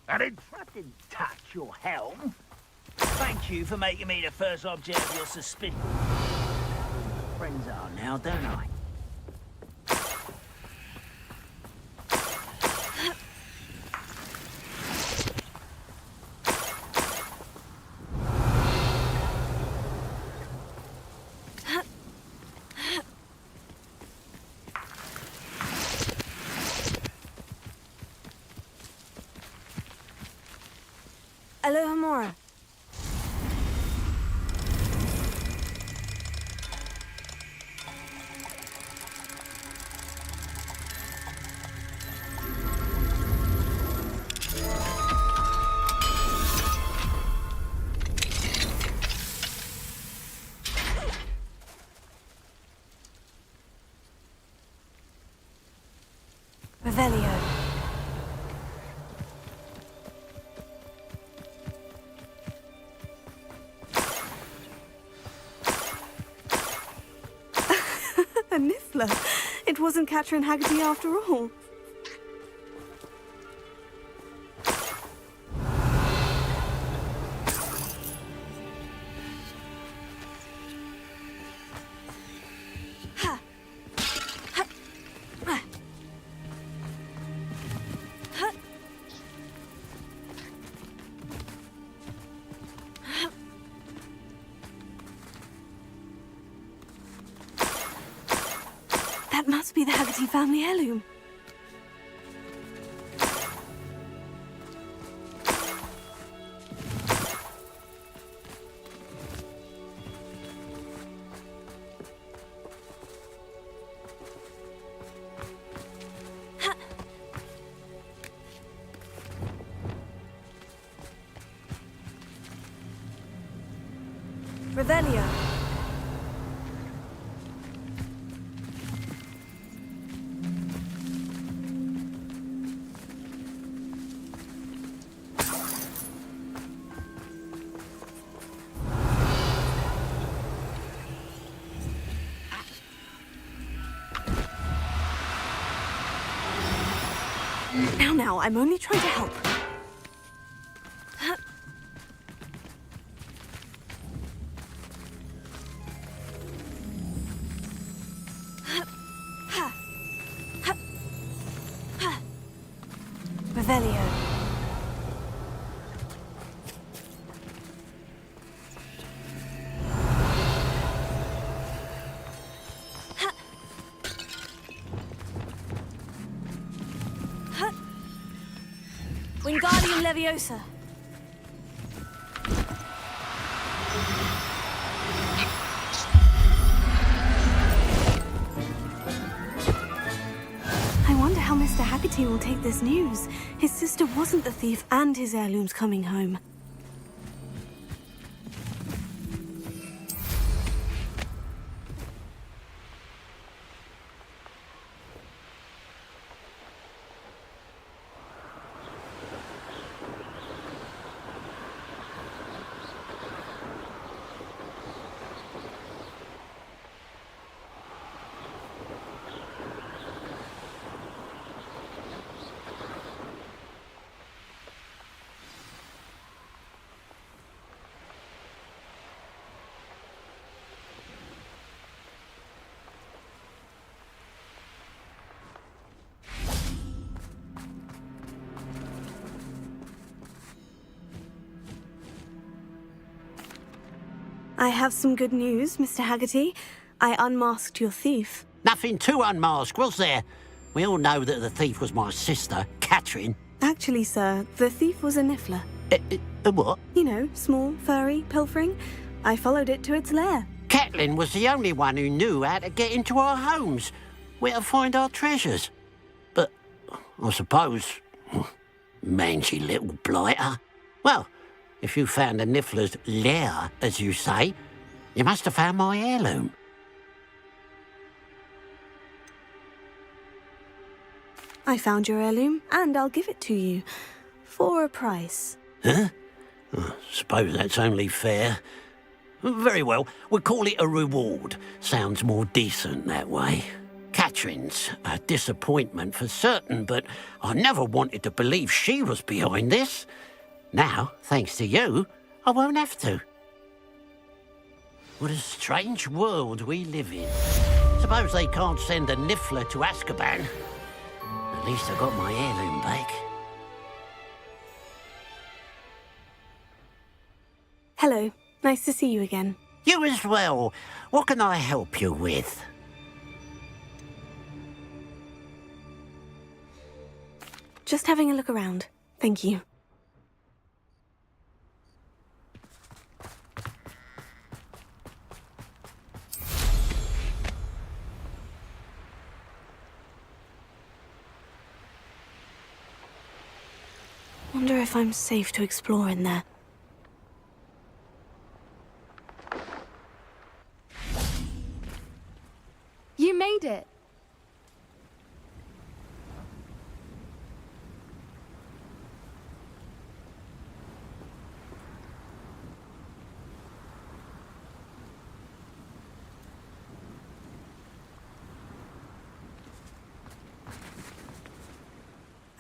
I didn't touch your helm. Thank you for making me the first object of your suspicion. Friends are now, don't I? Alohomora. Revelio. A Niffler. It wasn't Catherine Haggerty after all. That must be the Haggerty family heirloom. Revelio. Now, I'm only trying to help. Revelio. Wingardium Leviosa. I wonder how Mr. Haggerty will take this news. His sister wasn't the thief and his heirloom's coming home. I have some good news, Mr. Haggerty. I unmasked your thief. Nothing to unmask, was there? We all know that the thief was my sister, Catherine. Actually, sir, the thief was a niffler. A what? You know, small, furry, pilfering. I followed it to its lair. Catelyn was the only one who knew how to get into our homes, where to find our treasures. But I suppose, mangy little blighter. Well, if you found the niffler's lair, as you say, you must have found my heirloom. I found your heirloom, and I'll give it to you. For a price. Huh? I suppose that's only fair. Very well, we'll call it a reward. Sounds more decent that way. Catherine's a disappointment for certain, but I never wanted to believe she was behind this. Now, thanks to you, I won't have to. What a strange world we live in. Suppose they can't send a niffler to Azkaban. At least I got my heirloom back. Hello. Nice to see you again. You as well. What can I help you with? Just having a look around. Thank you. Wonder if I'm safe to explore in there. You made it.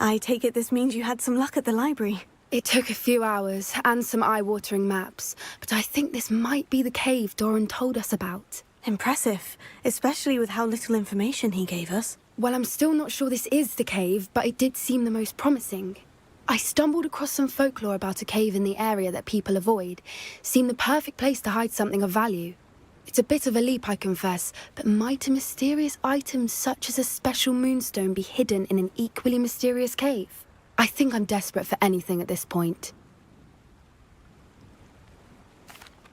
I take it this means you had some luck at the library. It took a few hours and some eye-watering maps, but I think this might be the cave Doran told us about. Impressive, especially with how little information he gave us. Well, I'm still not sure this is the cave, but it did seem the most promising. I stumbled across some folklore about a cave in the area that people avoid. Seemed the perfect place to hide something of value. It's a bit of a leap, I confess, but might a mysterious item such as a special moonstone be hidden in an equally mysterious cave? I think I'm desperate for anything at this point.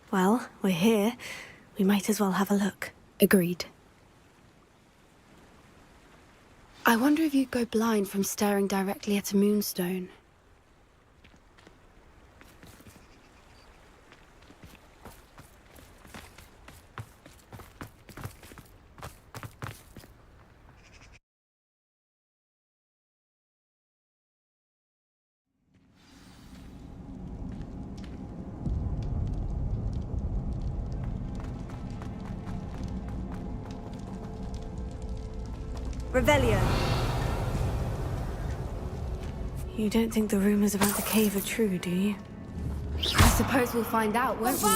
Well, we're here. We might as well have a look. Agreed. I wonder if you'd go blind from staring directly at a moonstone. Revelio. You don't think the rumors about the cave are true, do you? I suppose we'll find out, won't we?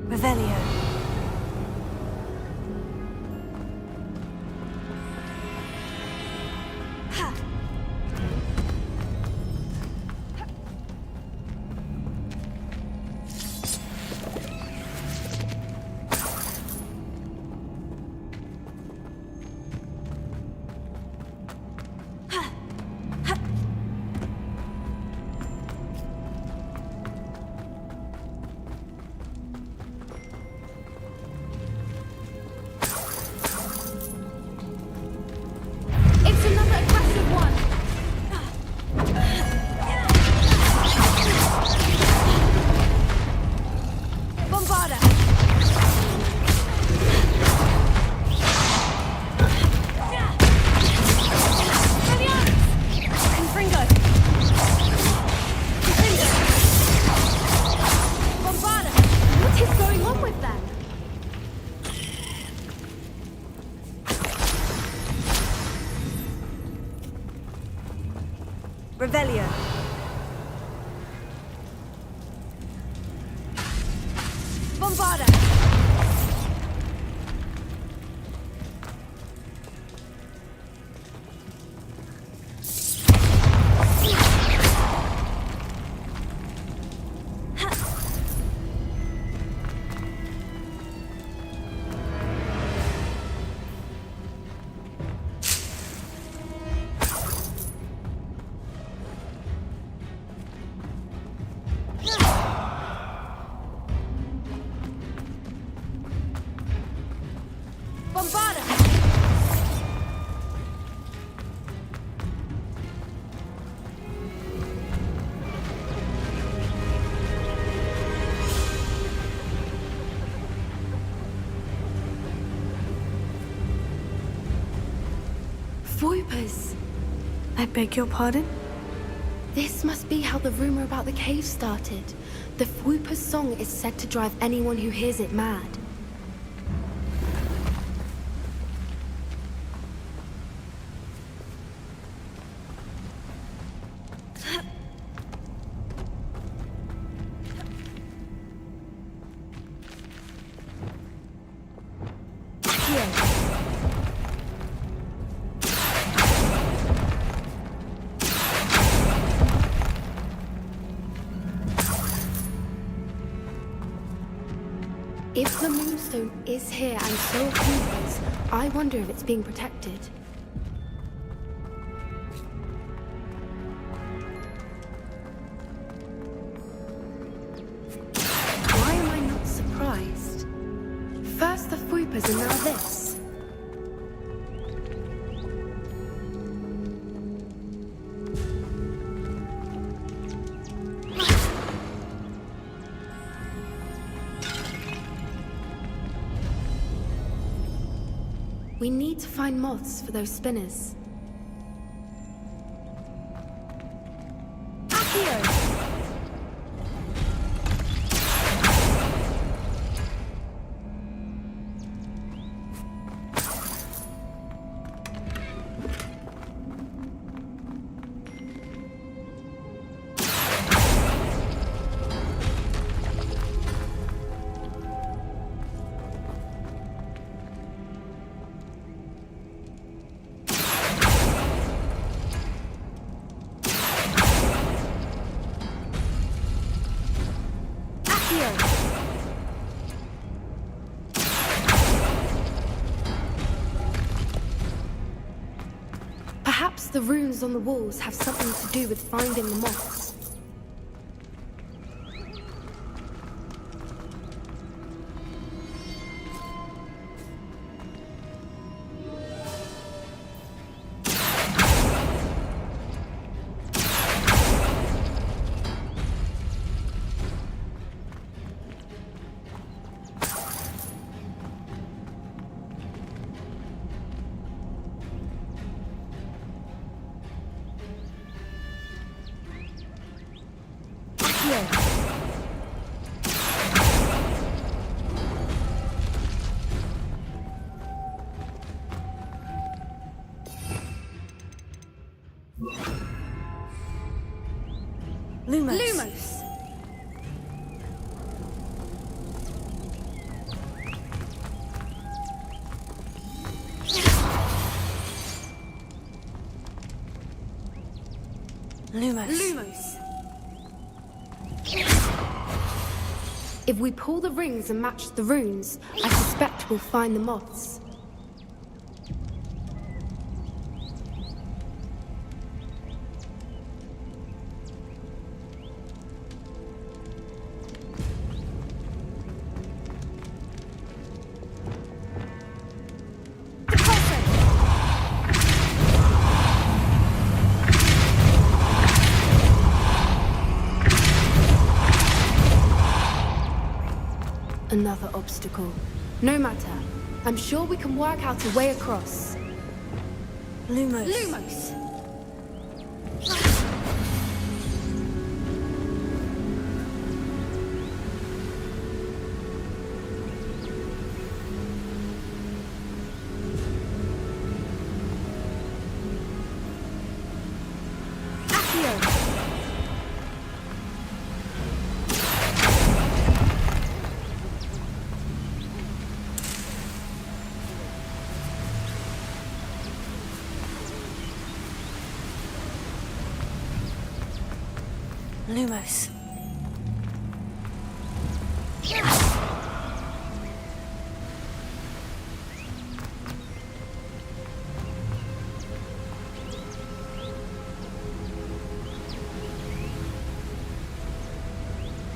Revelio. Bombarda! Voipers! I beg your pardon? This must be how the rumor about the cave started. The Voipers' song is said to drive anyone who hears it mad. If the moonstone is here and so are Voipers, I wonder if it's being protected. Why am I not surprised? First the Voipers and now this. We need to find moths for those spinners. Perhaps the runes on the walls have something to do with finding the moths. Lumos. Lumos! Lumos. Lumos! If we pull the rings and match the runes, I suspect we'll find the moths. Another obstacle. No matter. I'm sure we can work out a way across. Lumos. Lumos! Lumos.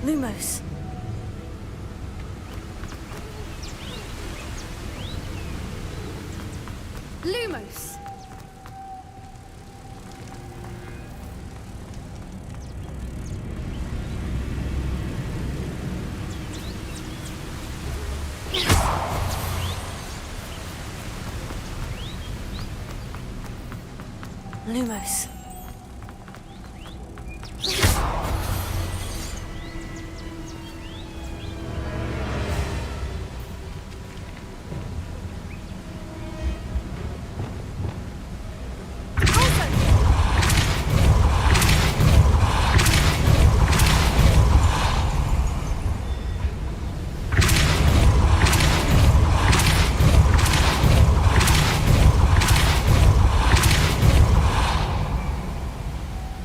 Lumos. Lumos! Lumos.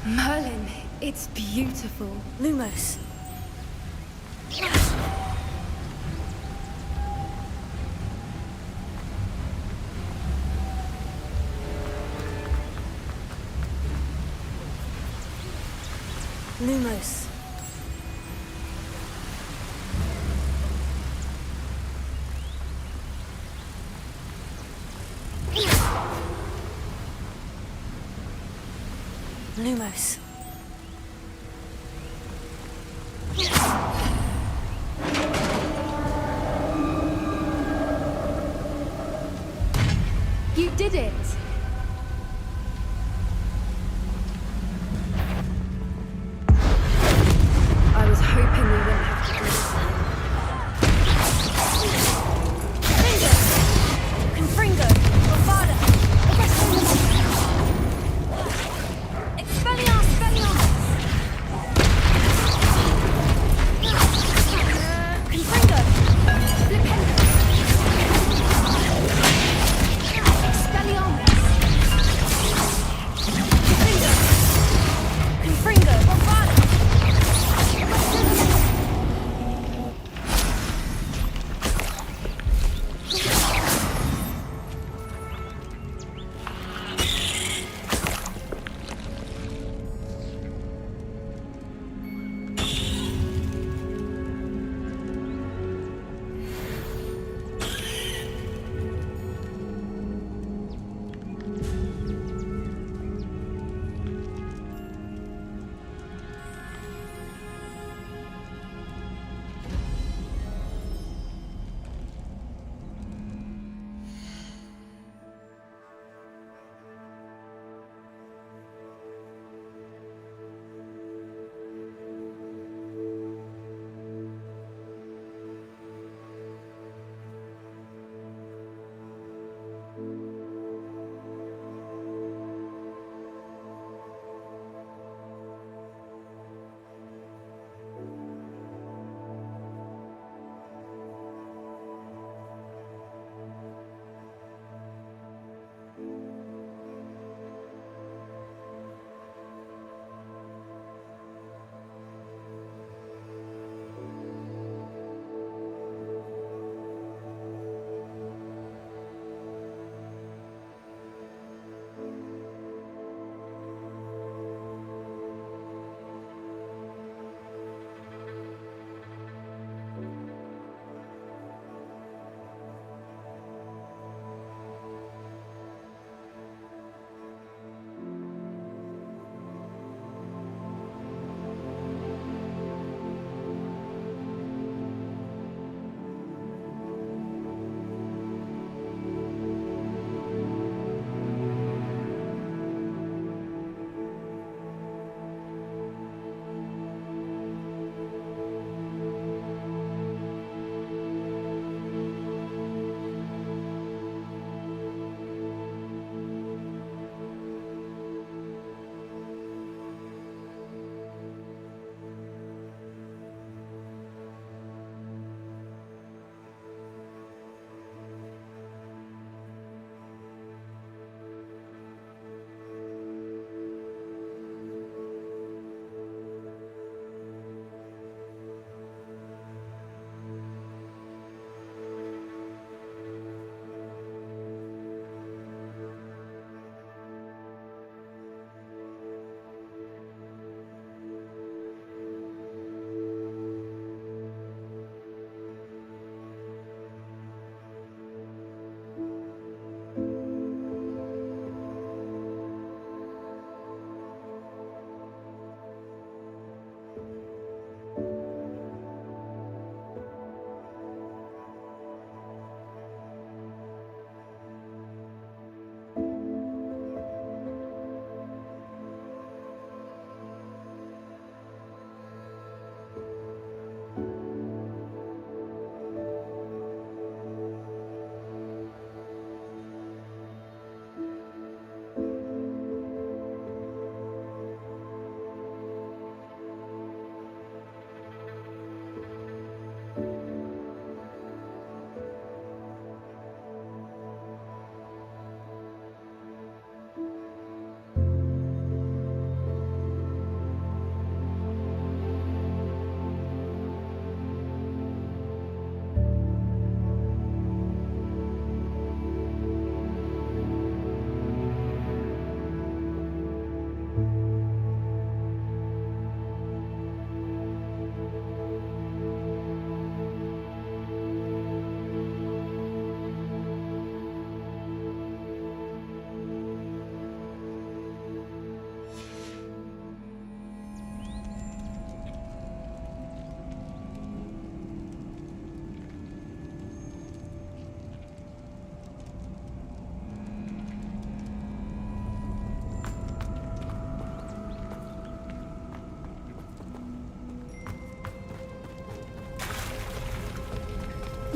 Merlin, it's beautiful. Lumos. Lumos. Lumos. You did it! I was hoping we wouldn't have to do this. Confringo. Bombada. Expelliarmus. Confringo. Expelliarmus!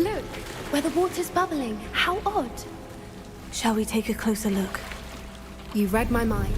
Look, where the water's bubbling. How odd. Shall we take a closer look? You read my mind.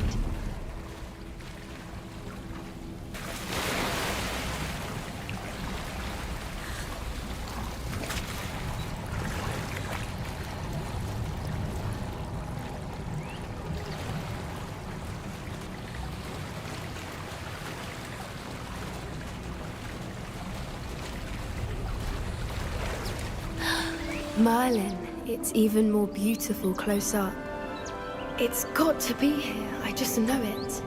Merlin, it's even more beautiful close up. It's got to be here, I just know it.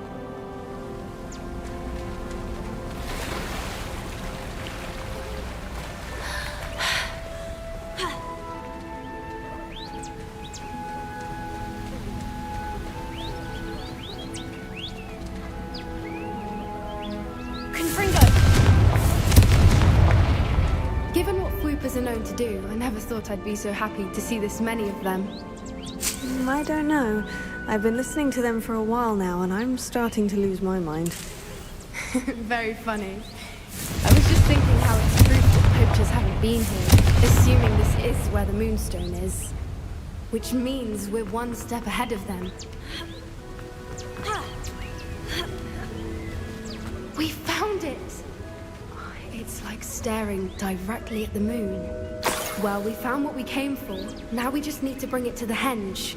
Given what swoopers are known to do, I never thought I'd be so happy to see this many of them. I don't know. I've been listening to them for a while now, and I'm starting to lose my mind. Very funny. I was just thinking how it's proof that poachers haven't been here, assuming this is where the moonstone is. Which means we're one step ahead of them. We found it! It's like staring directly at the moon. Well, we found what we came for. Now we just need to bring it to the henge.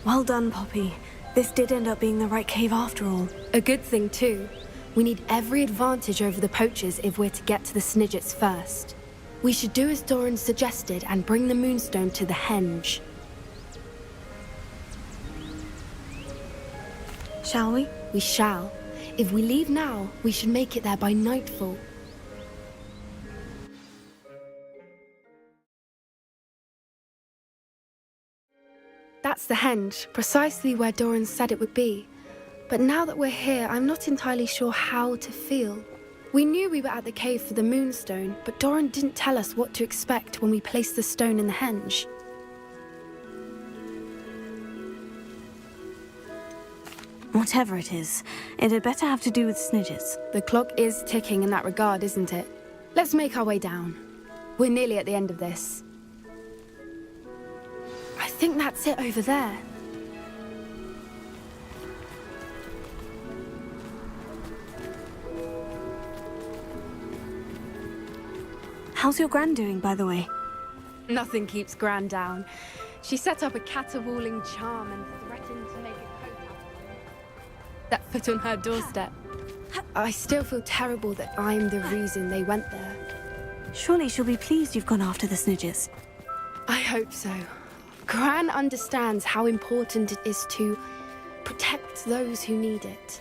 Well done, Poppy. This did end up being the right cave after all. A good thing, too. We need every advantage over the poachers if we're to get to the Snidgets first. We should do as Doran suggested and bring the moonstone to the henge. Shall we? We shall. If we leave now, we should make it there by nightfall. That's the henge, precisely where Doran said it would be. But now that we're here, I'm not entirely sure how to feel. We knew we were at the cave for the moonstone, but Doran didn't tell us what to expect when we placed the stone in the henge. Whatever it is, it had better have to do with Snidgets. The clock is ticking in that regard, isn't it? Let's make our way down. We're nearly at the end of this. I think that's it over there. How's your Gran doing, by the way? Nothing keeps Gran down. She set up a caterwauling charm and threatened to make a coat out of me. That put on her doorstep. I still feel terrible that I'm the reason they went there. Surely she'll be pleased you've gone after the Snidgets. I hope so. Gran understands how important it is to protect those who need it.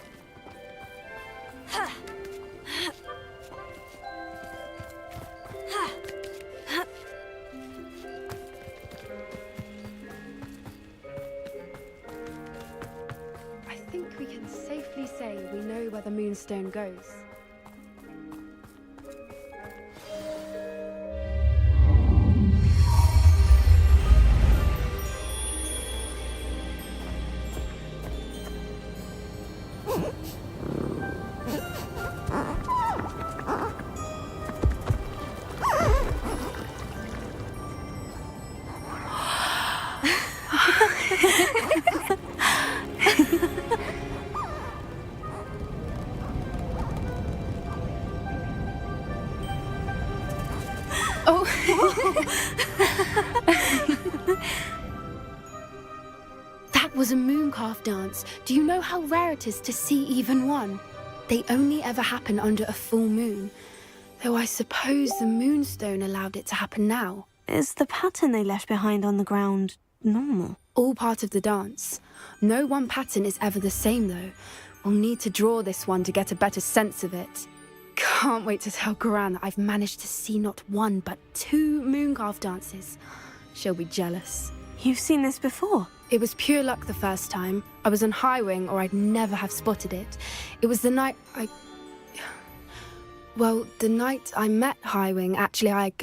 I think we can safely say we know where the moonstone goes. That was a mooncalf dance. Do you know how rare it is to see even one? They only ever happen under a full moon. Though I suppose the moonstone allowed it to happen now. Is the pattern they left behind on the ground normal. All part of the dance. No one pattern is ever the same, though. We'll need to draw this one to get a better sense of it. Can't wait to tell Gran that I've managed to see not one, but 2 mooncalf dances. She'll be jealous. You've seen this before? It was pure luck the first time. I was on Highwing, or I'd never have spotted it. It was the night Well, the night I met Highwing, actually, I'd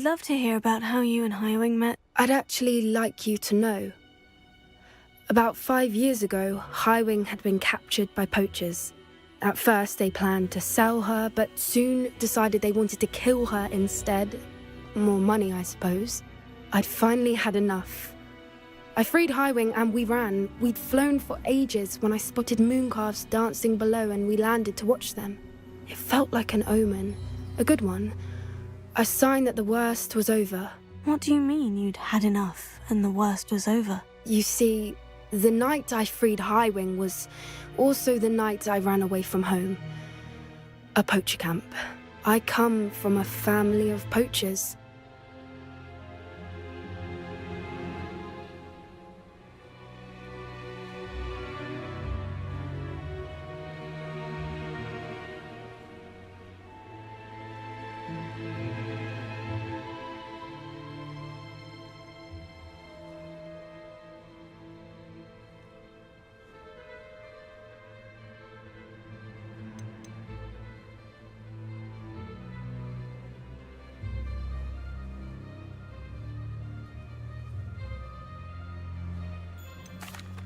love to hear about how you and Highwing met. I'd actually like you to know. About 5 years ago, Highwing had been captured by poachers. At first, they planned to sell her, but soon decided they wanted to kill her instead. More money, I suppose. I'd finally had enough. I freed Highwing and we ran. We'd flown for ages when I spotted mooncalves dancing below and we landed to watch them. It felt like an omen. A good one. A sign that the worst was over. What do you mean you'd had enough and the worst was over? You see, the night I freed Highwing was also the night I ran away from home. A poacher camp. I come from a family of poachers.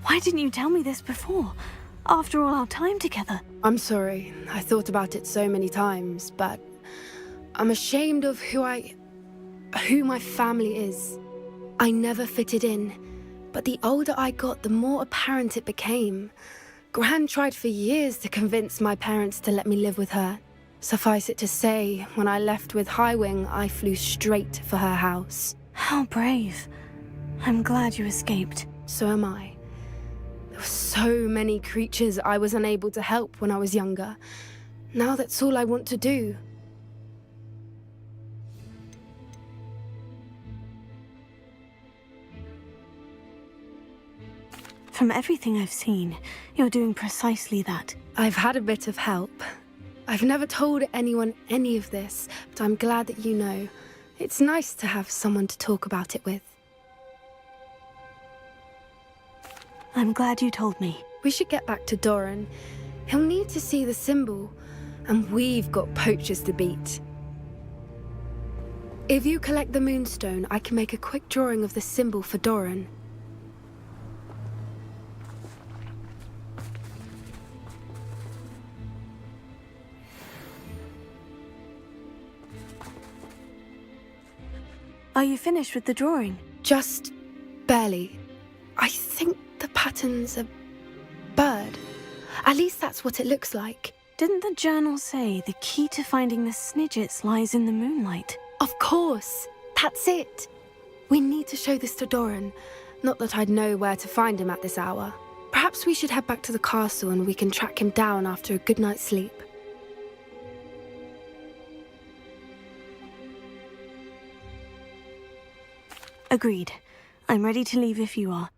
Why didn't you tell me this before? After all our time together. I'm sorry. I thought about it so many times, but I'm ashamed of who my family is. I never fitted in, but the older I got, the more apparent it became. Gran tried for years to convince my parents to let me live with her. Suffice it to say, when I left with Highwing, I flew straight for her house. How brave. I'm glad you escaped. So am I. There were so many creatures I was unable to help when I was younger. Now that's all I want to do. From everything I've seen, you're doing precisely that. I've had a bit of help. I've never told anyone any of this, but I'm glad that you know. It's nice to have someone to talk about it with. I'm glad you told me. We should get back to Doran. He'll need to see the symbol, and we've got poachers to beat. If you collect the moonstone, I can make a quick drawing of the symbol for Doran. Are you finished with the drawing? Just barely. I think the pattern's a bird. At least that's what it looks like. Didn't the journal say the key to finding the Snidgets lies in the moonlight? Of course. That's it. We need to show this to Doran. Not that I'd know where to find him at this hour. Perhaps we should head back to the castle and we can track him down after a good night's sleep. Agreed. I'm ready to leave if you are.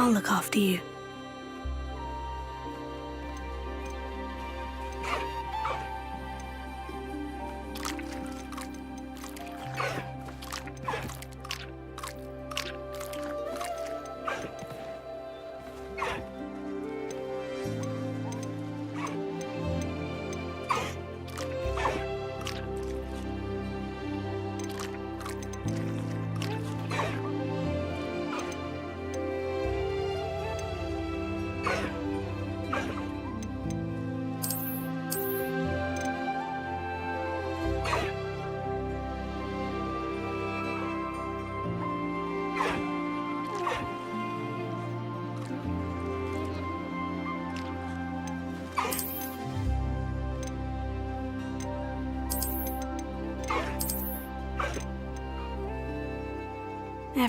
I'll look after you.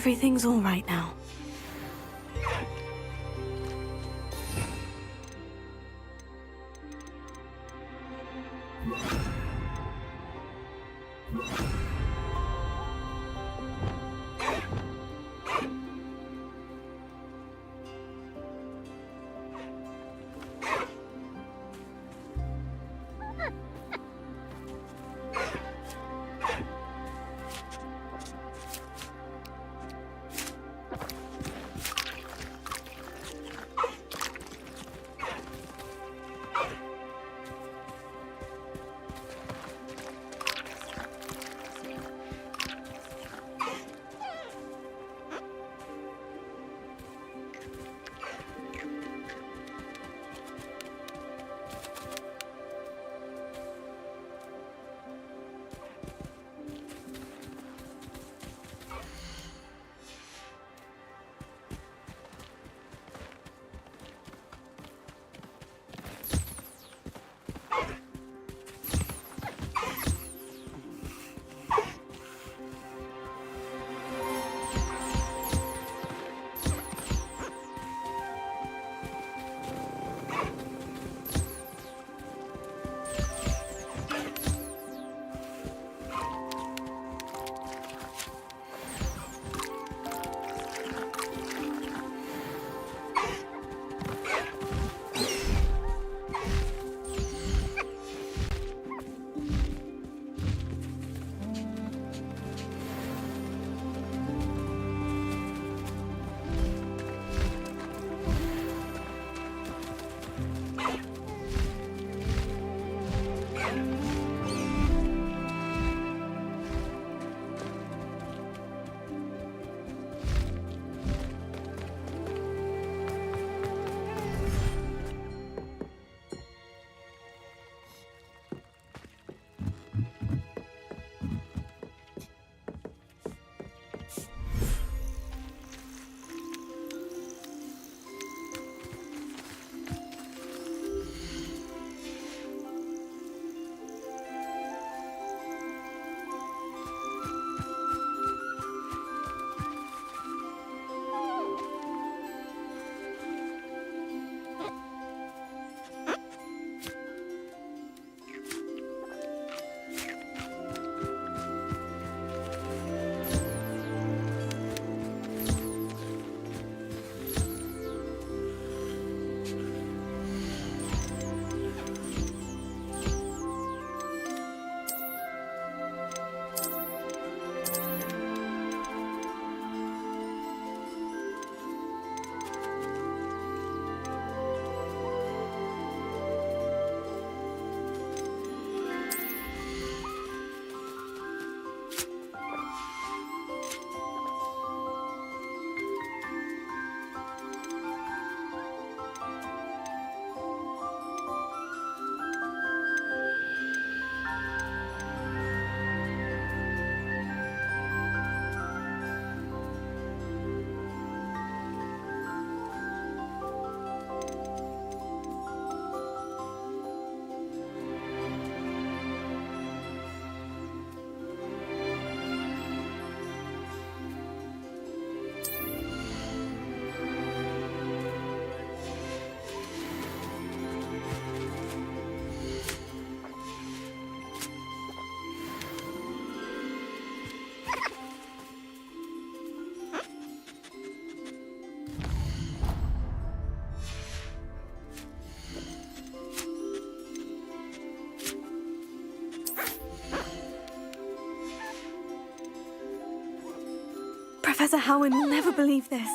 Everything's all right now. Professor Howin will never believe this.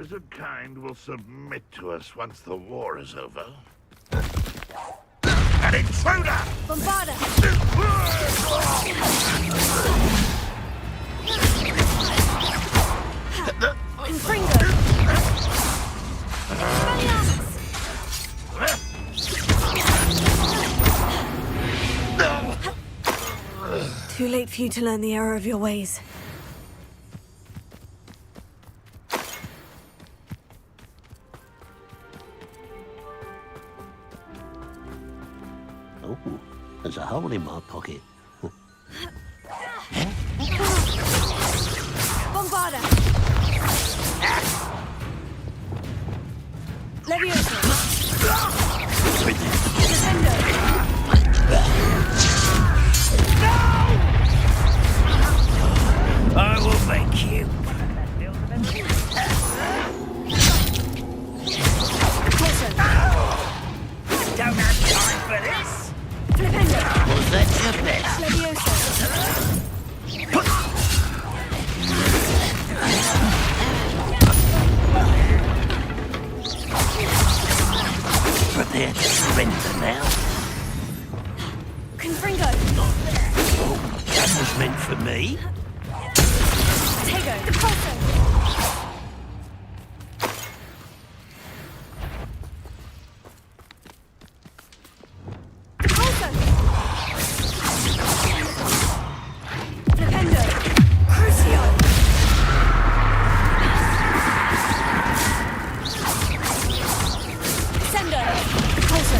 wizard kind will submit to us once the war is over. An intruder! Bombarda! Confringo! Too late for you to learn the error of your ways. Oh, there's a hole in my pocket. Bombarda! Leviosa! Defendo! I will make you. Don't have time for this. Flipendo! Was that your best? Leviosa! Prepare to surrender now. Confringo! Oh, that was meant for me. Tego! Depulso! Depulso! Flipendo! Crucio! Sendo! Depulso!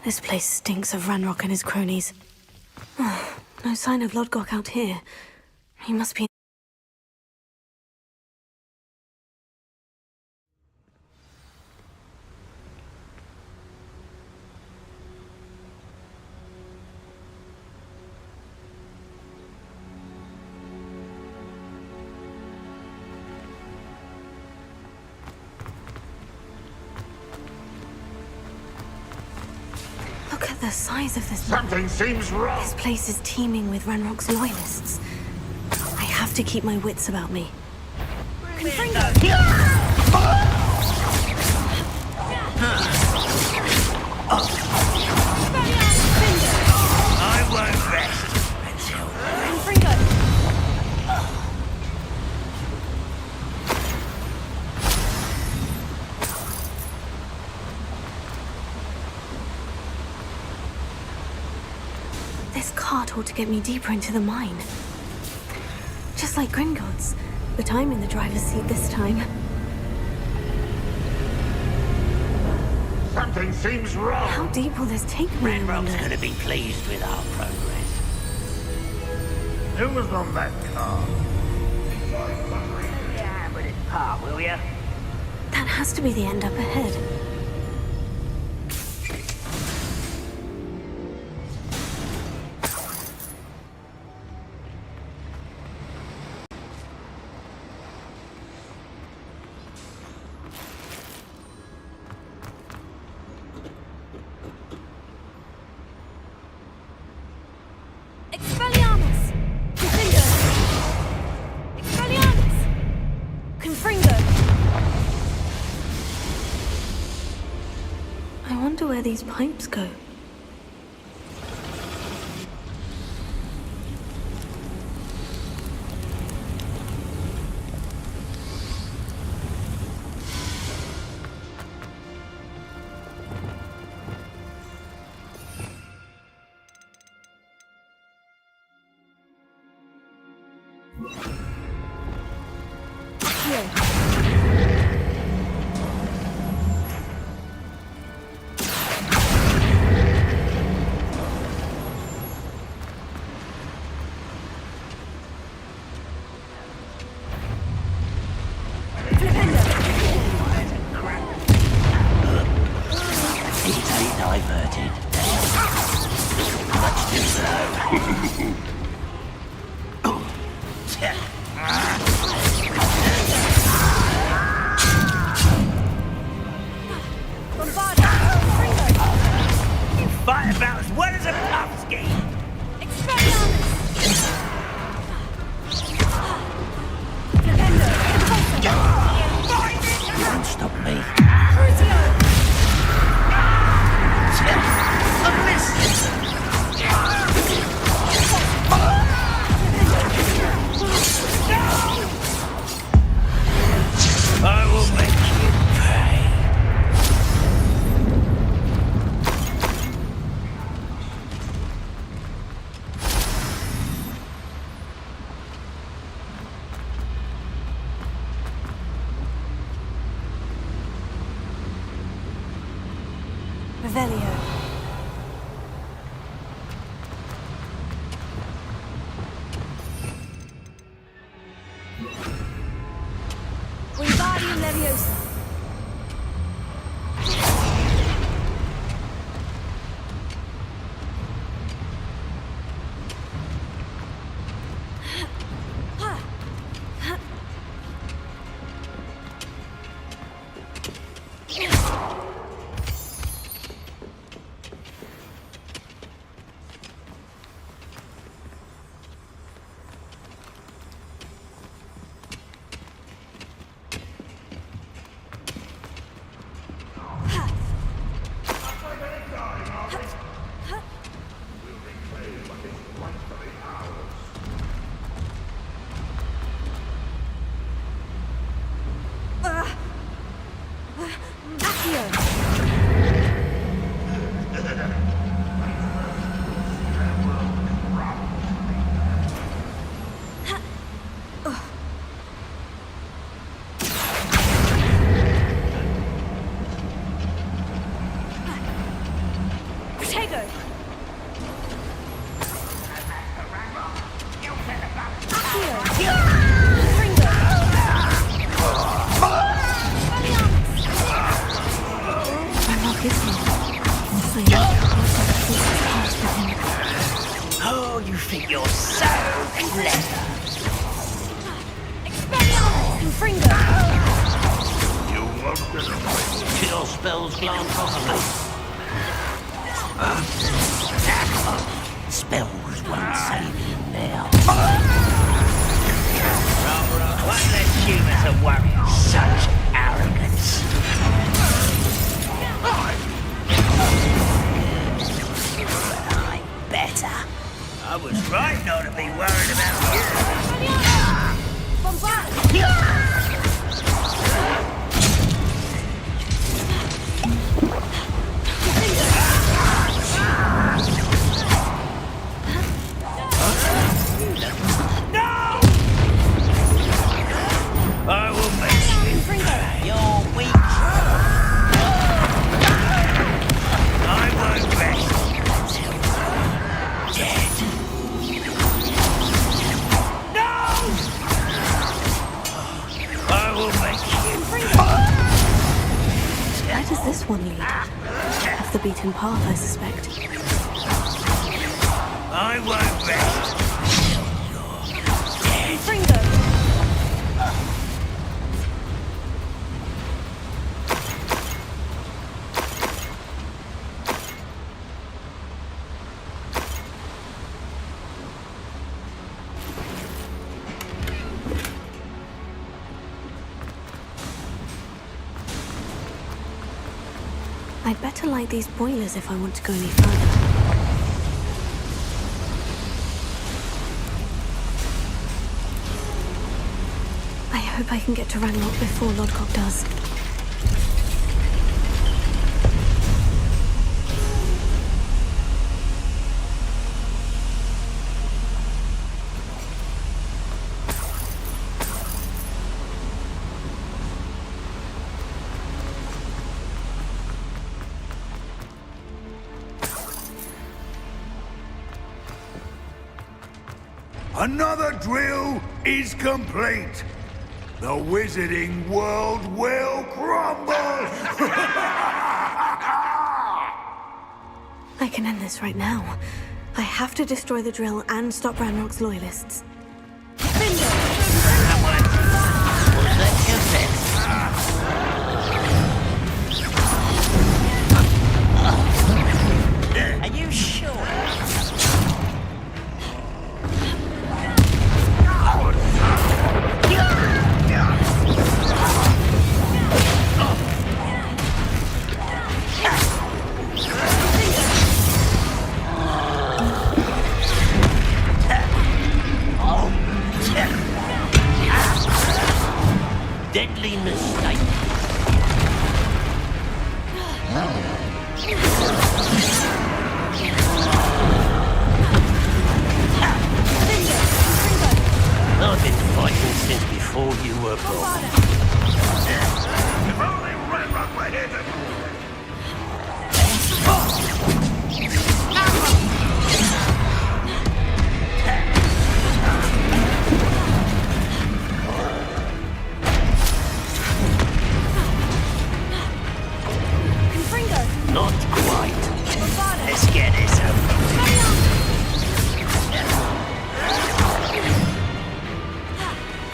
This place stinks of Ranrock and his cronies. No sign of Lodgok out here. He must be... Look at the size of this... Something seems wrong. This place is teeming with Ranrock's loyalists. I have to keep my wits about me. I won't rest until... This cart ought to get me deeper into the mine. Just like Gringotts, but I'm in the driver's seat this time. Something seems wrong. How deep will this take me, I Ranrock's wonder? gonna be pleased with our progress. Who was on that car? Yeah, but it's part, will ya? That has to be the end up ahead. Expelliarmus! Confringo! Expelliarmus! Confringo! I wonder where these pipes go. Easily diverted. Much too slow. You fight about as well as a puffsky. You won't stop me. I will make you pay. Revelio. Wingardium Leviosa! Accio! you think you're so clever. Confringo! You won't get away. Till your spells glance off of me. Spells won't save you now. One less human to worry. Such arrogance. I'm better. I was right not to be worried about you. I will make you pay. You're weak. I won't rest until you're dead. No! I will make you pay. Where does this one lead? Off the beaten path, I suspect. I won't rest until you're dead. Confringo! I'd better light these boilers if I want to go any further. I hope I can get to Ranrock before Lodgok does. Another drill is complete. The wizarding world will crumble! I can end this right now. I have to destroy the drill and stop Ranrock's loyalists. Are you sure? Deadly mistake. I've been fighting since before you were born. If only Ranrock were here to... Not quite. Let's get this over.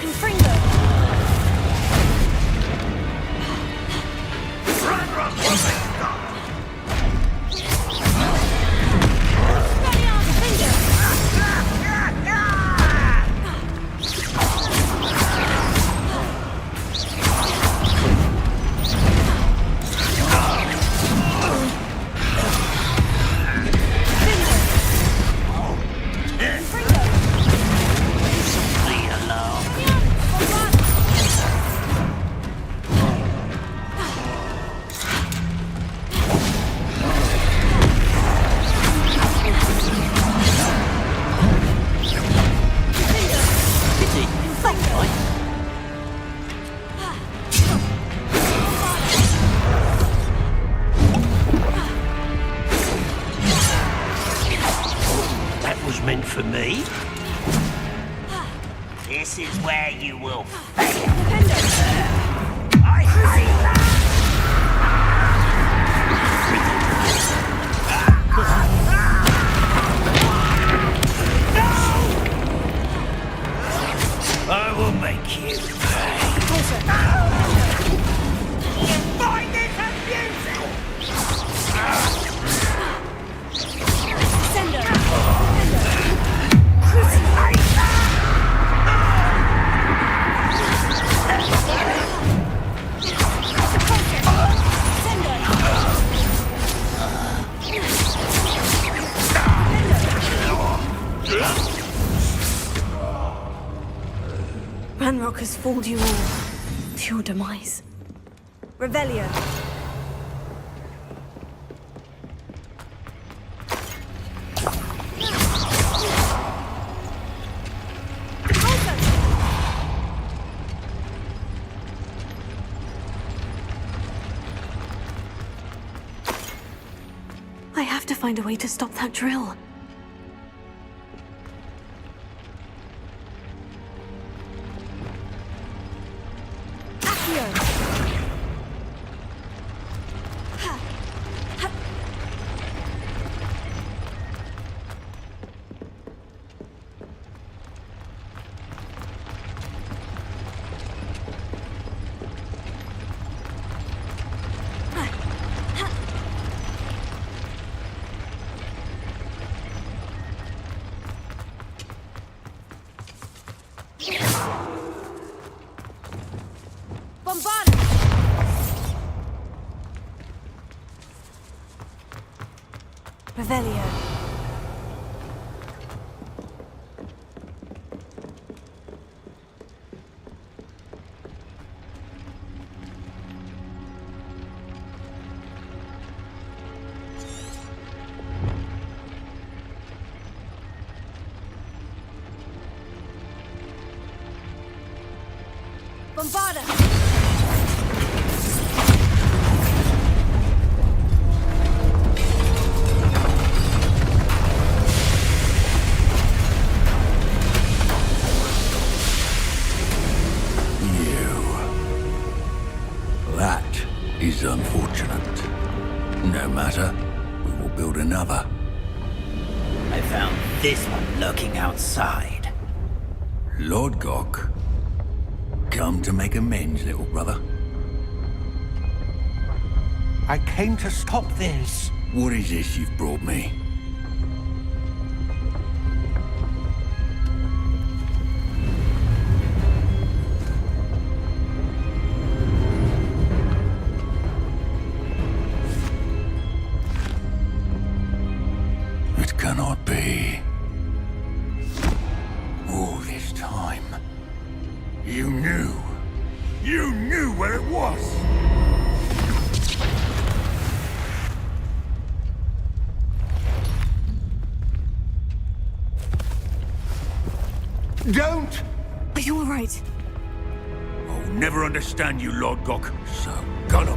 Confringo! Ranrock will be stopped! Meant for me. This is where you will fail. I hate that. has fooled you all to your demise. Revelio. I have to find a way to stop that drill. Revelio. Bombarda. Is unfortunate. No matter, we will build another. I found this one lurking outside. Lord Gok, come to make amends, little brother. I came to stop this. What is this you've brought me? Cannot be. All this time, you knew where it was. Don't! Are you all right? I'll never understand you, Lord Gok. So gullible.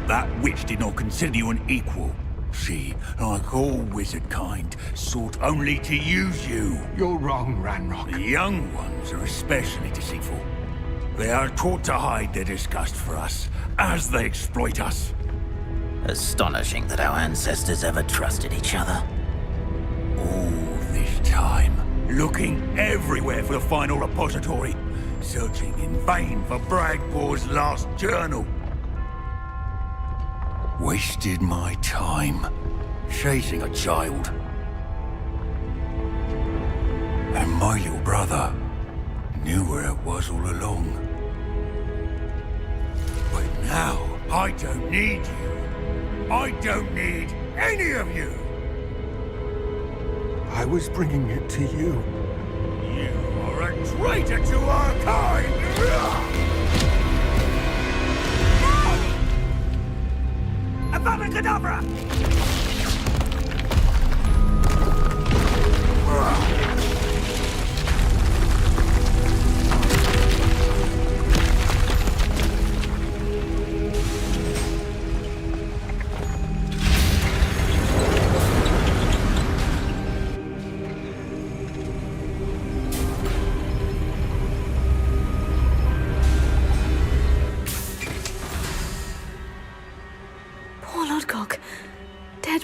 That witch did not consider you an equal. She, like all wizard kind, sought only to use you. You're wrong, Ranrock. The young ones are especially deceitful. They are taught to hide their disgust for us, as they exploit us. Astonishing that our ancestors ever trusted each other. All this time, looking everywhere for the final repository, searching in vain for Bragbor's last journal. Wasted my time chasing a child. And my little brother knew where it was all along. But now, I don't need you. I don't need any of you. I was bringing it to you. You are a traitor to our kind! Abracadabra!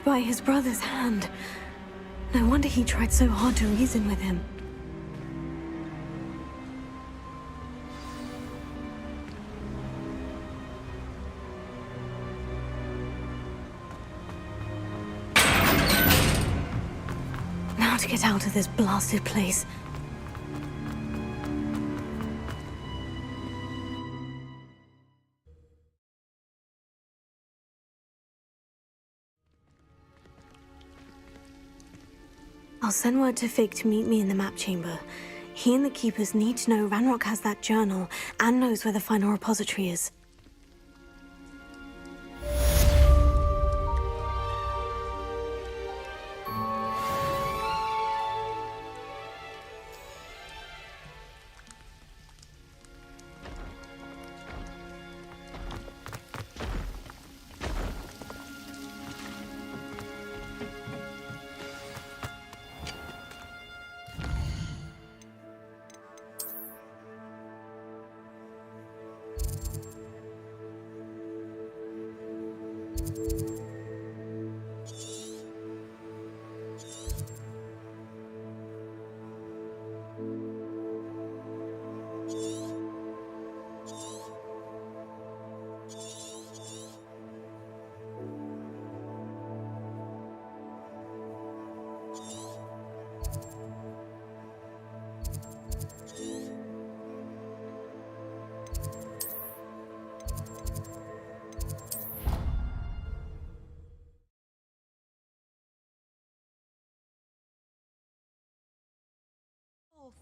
By his brother's hand. No wonder he tried so hard to reason with him. Now to get out of this blasted place. I'll send word to Fig to meet me in the map chamber. He and the keepers need to know Ranrock has that journal and knows where the final repository is.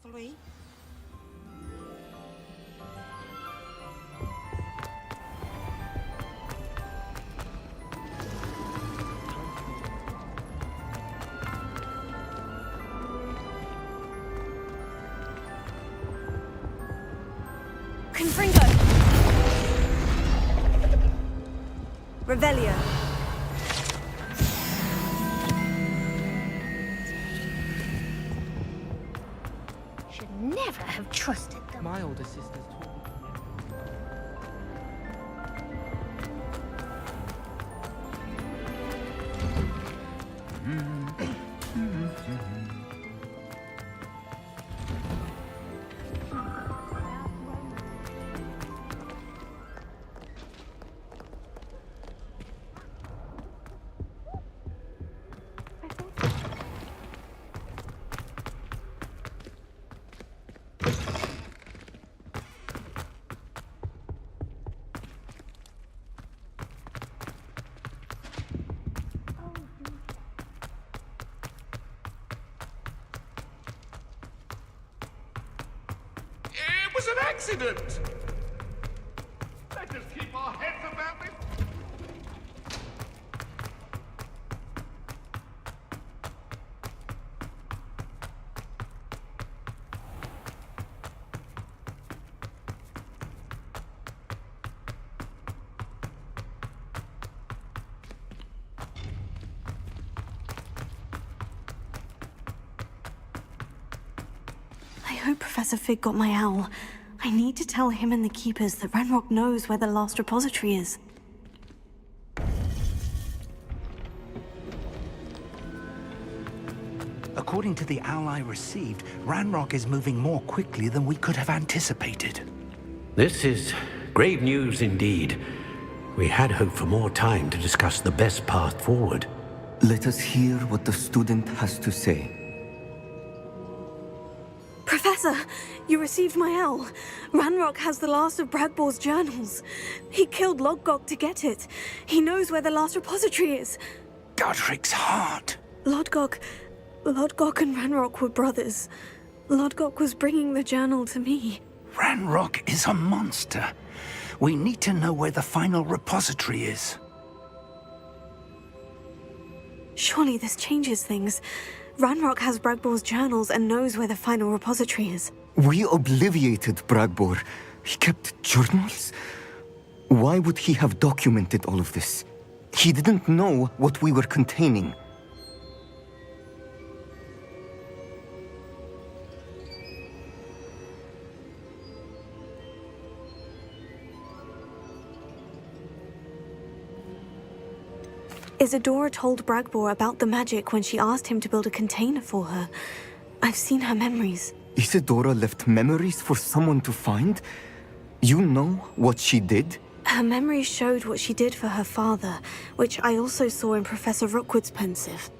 Three. Confringo. Revelio. Never have trusted them. My older sister's taught It was an accident! Let us keep our heads about it. I hope Professor Fig got my owl. I need to tell him and the keepers that Ranrock knows where the last repository is. According to the owl I received, Ranrock is moving more quickly than we could have anticipated. This is grave news indeed. We had hoped for more time to discuss the best path forward. Let us hear what the student has to say. Professor, you received my owl. Ranrock has the last of Bragbor's journals. He killed Lodgok to get it. He knows where the last repository is. Godric's heart. Lodgok and Ranrock were brothers. Lodgok was bringing the journal to me. Ranrock is a monster. We need to know where the final repository is. Surely this changes things. Ranrock has Bragbor's journals and knows where the final repository is. We obliviated Bragbor. He kept journals? Why would he have documented all of this? He didn't know what we were containing. Isadora told Bragbor about the magic when she asked him to build a container for her. I've seen her memories. Isadora left memories for someone to find? You know what she did? Her memories showed what she did for her father, which I also saw in Professor Rookwood's pensive.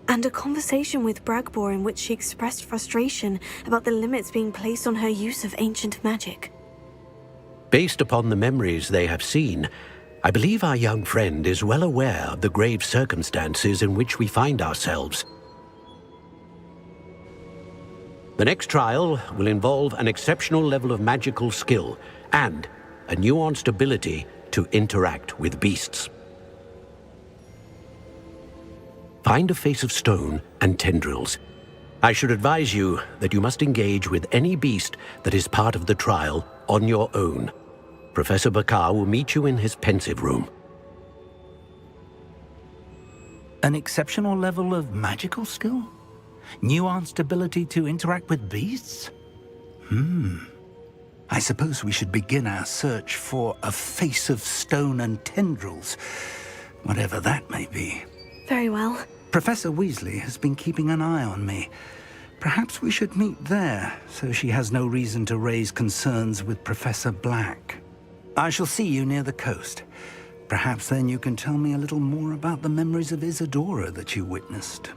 And a conversation with Bragbor in which she expressed frustration about the limits being placed on her use of ancient magic. Based upon the memories they have seen, I believe our young friend is well aware of the grave circumstances in which we find ourselves. The next trial will involve an exceptional level of magical skill and a nuanced ability to interact with beasts. Find a face of stone and tendrils. I should advise you that you must engage with any beast that is part of the trial on your own. Professor Bakar will meet you in his pensive room. An exceptional level of magical skill? Nuanced ability to interact with beasts? I suppose we should begin our search for a face of stone and tendrils, whatever that may be. Very well. Professor Weasley has been keeping an eye on me. Perhaps we should meet there, so she has no reason to raise concerns with Professor Black. I shall see you near the coast. Perhaps then you can tell me a little more about the memories of Isadora that you witnessed.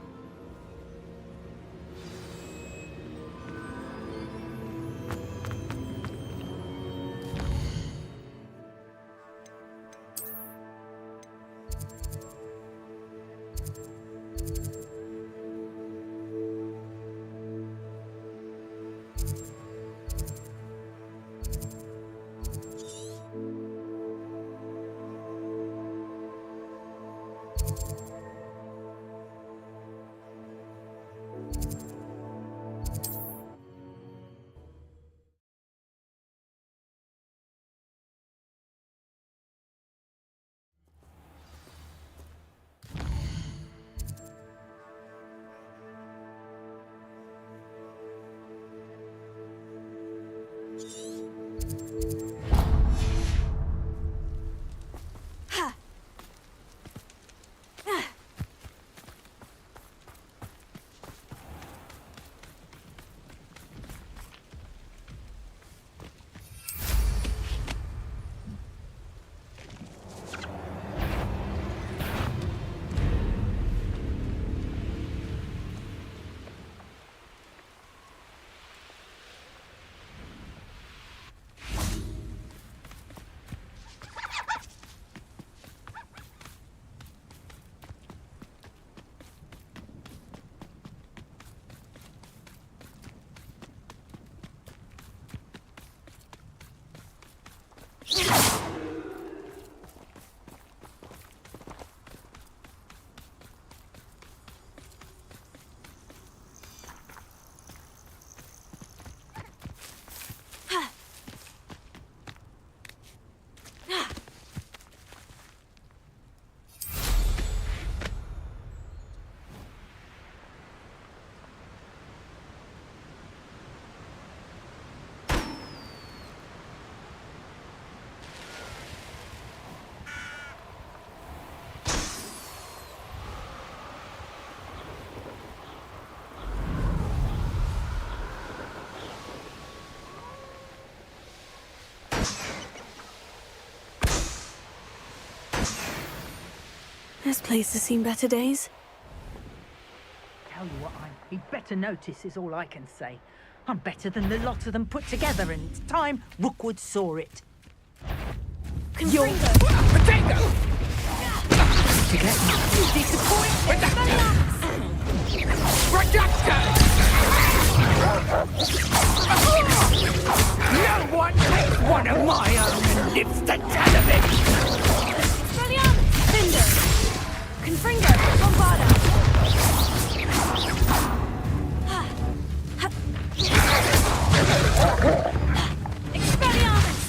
This place has seen better days. Tell you what, he'd better notice is all I can say. I'm better than the lot of them put together, and it's time Rookwood saw it. Potato! To get you disappointed. No one takes one of my own and lives to tell of it! Expelliarmus! Cinder! Confringo! Bombarda! Expelliarmus!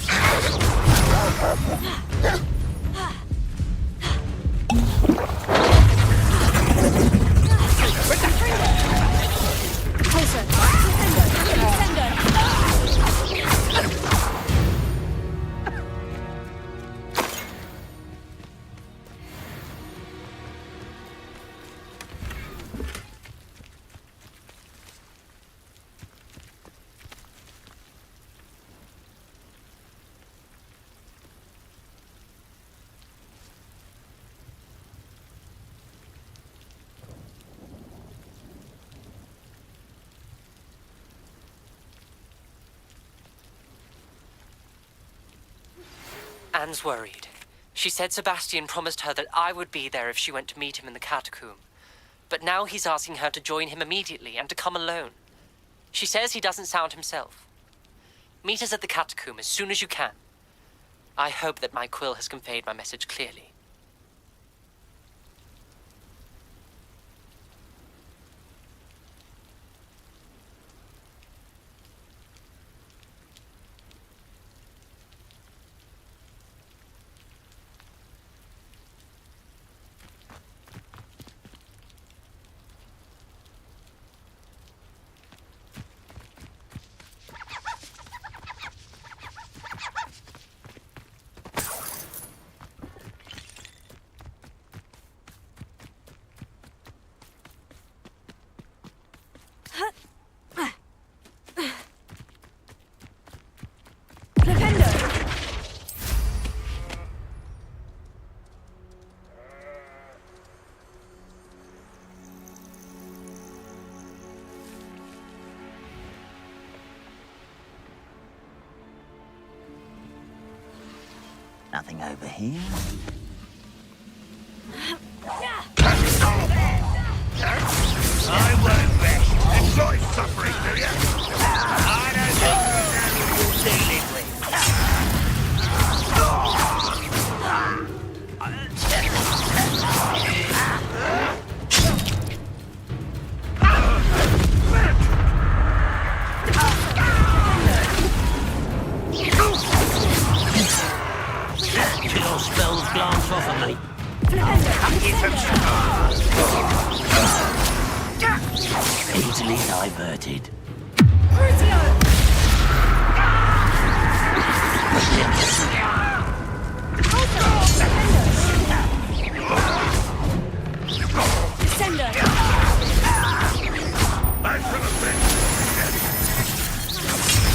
Closer! Descendo! Anne's worried. She said Sebastian promised her that I would be there if she went to meet him in the catacomb. But now he's asking her to join him immediately and to come alone. She says he doesn't sound himself. Meet us at the catacomb as soon as you can. I hope that my quill has conveyed my message clearly. Nothing over here. I won't rest. Enjoy suffering, do you? I don't think you know who you're dealing with. Your spells glance off of me. Easily diverted.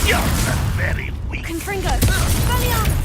You're very weak. Confringo. Expelliarmus.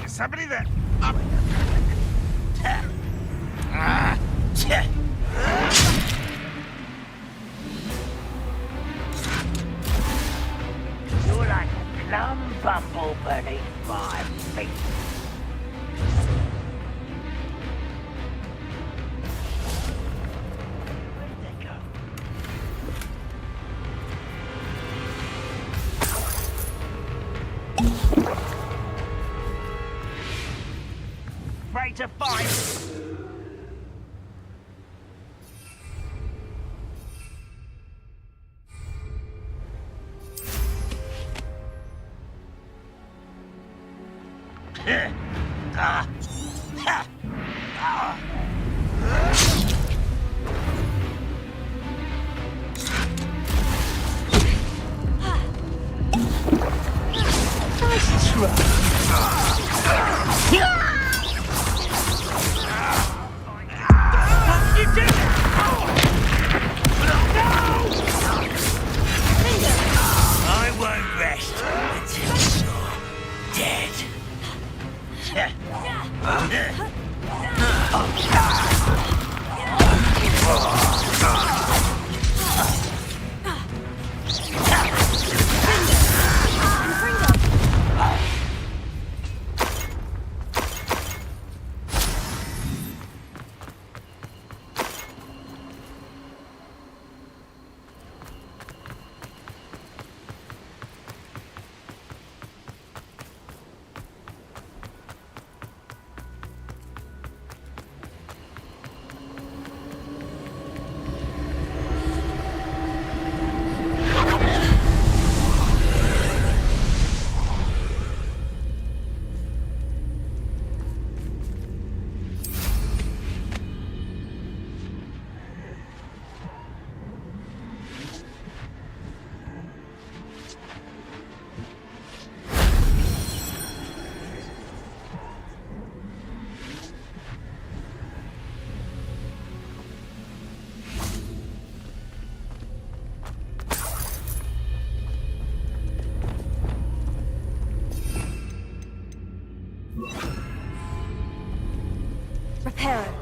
Is somebody there? You're like a plum bumble beneath my feet. Ready to fight? Nice try. I won't rest until you're dead. Prepare.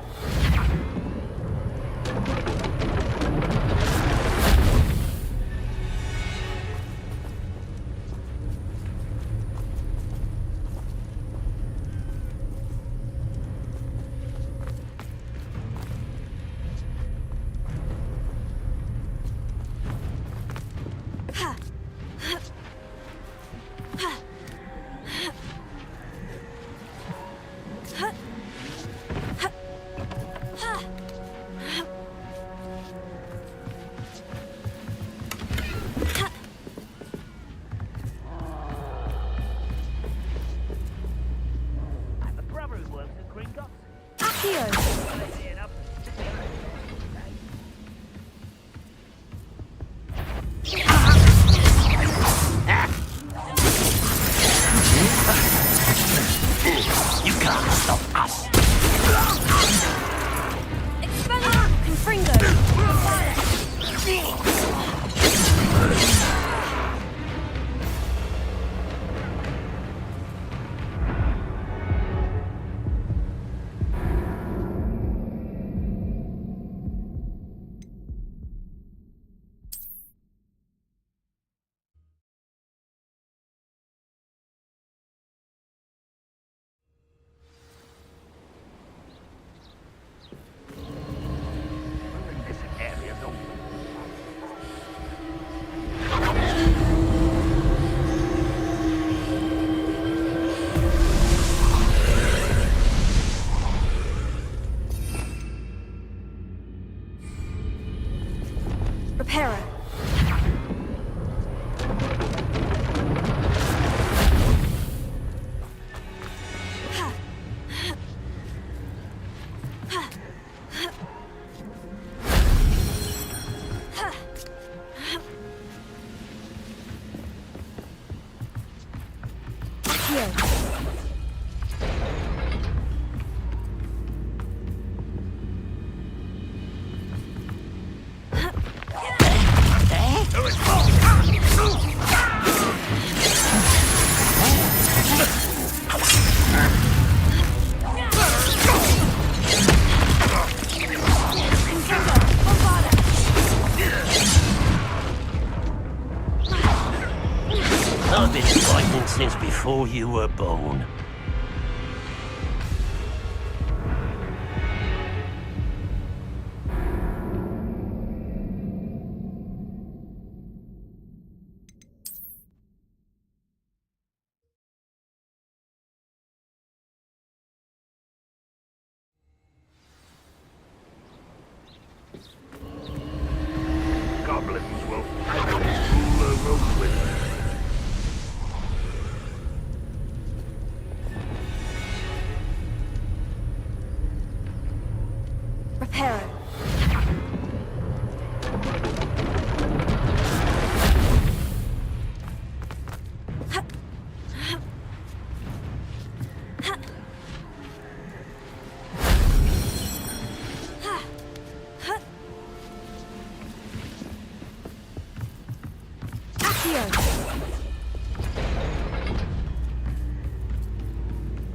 I've been fighting since before you were born. Goblins will rule over wizards. Prepare.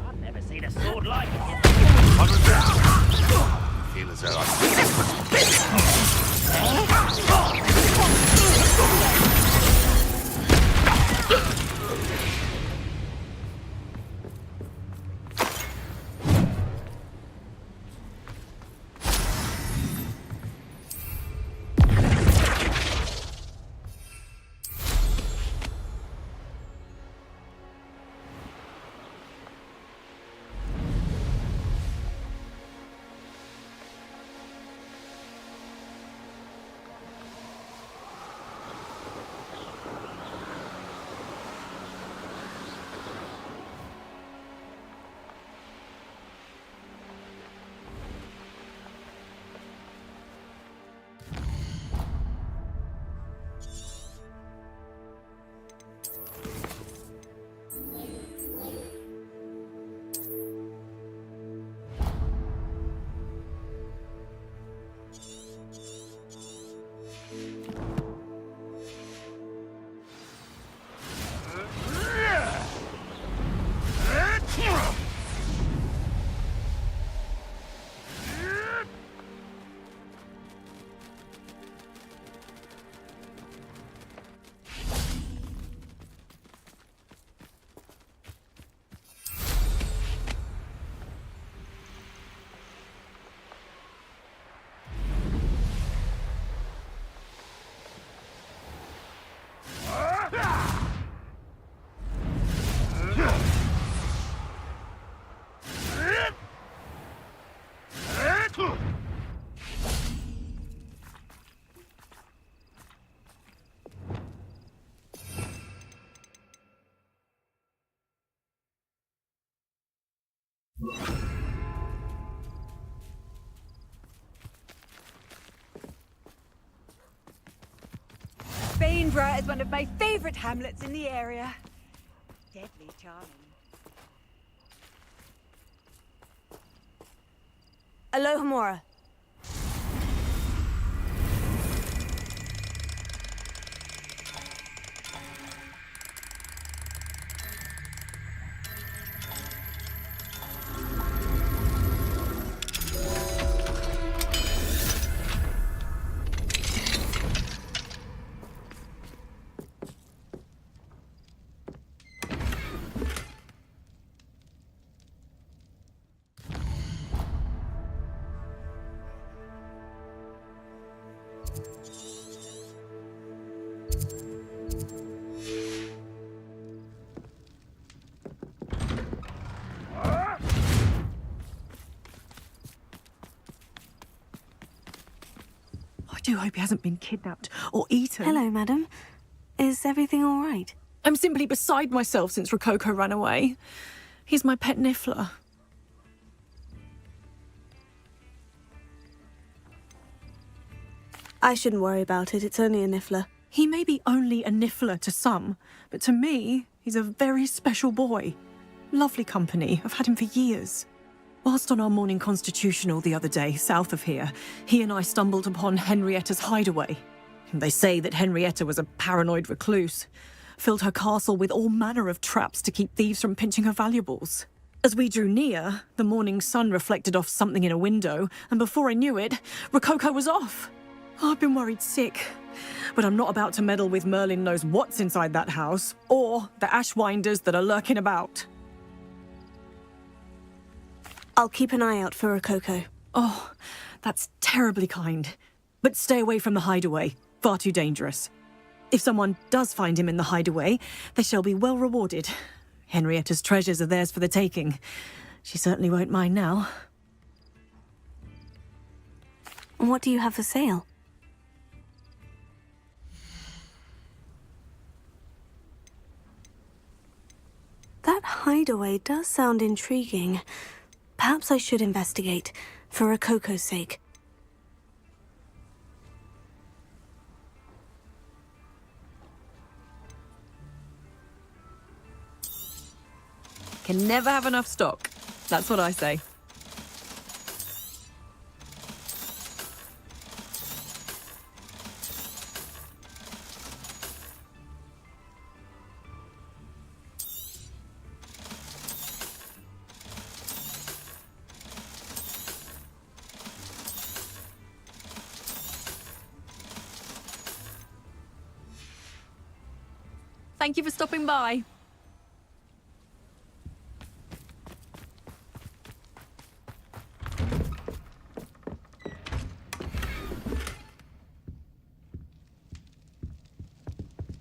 I've never seen a sword like it. Feel as though I'm Bainborough is one of my favorite hamlets in the area. Deadly charming. Alohomora. I do hope he hasn't been kidnapped or eaten. Hello, madam. Is everything all right? I'm simply beside myself since Rococo ran away. He's my pet niffler. I shouldn't worry about it. It's only a niffler. He may be only a niffler to some, but to me, he's a very special boy. Lovely company. I've had him for years. Whilst on our morning constitutional the other day, south of here, he and I stumbled upon Henrietta's hideaway. They say that Henrietta was a paranoid recluse, filled her castle with all manner of traps to keep thieves from pinching her valuables. As we drew near, the morning sun reflected off something in a window, and before I knew it, Rococo was off. I've been worried sick, but I'm not about to meddle with Merlin knows what's inside that house, or the ashwinders that are lurking about. I'll keep an eye out for Rococo. Oh, that's terribly kind. But stay away from the hideaway. Far too dangerous. If someone does find him in the hideaway, they shall be well rewarded. Henrietta's treasures are theirs for the taking. She certainly won't mind now. What do you have for sale? That hideaway does sound intriguing. Perhaps I should investigate, for Rococo's sake. Can never have enough stock. That's what I say. Thank you for stopping by.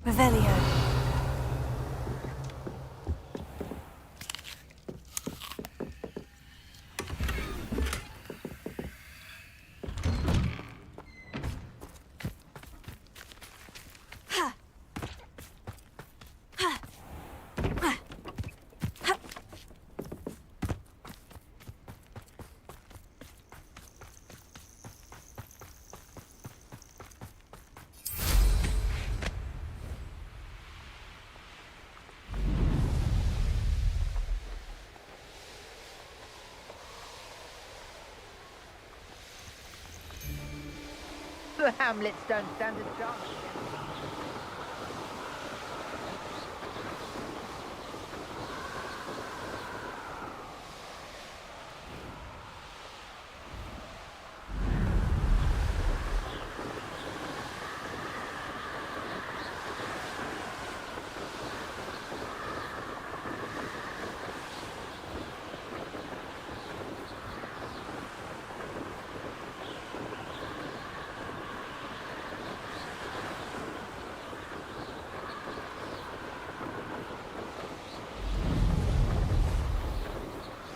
Revelio. The hamlets don't stand a chance.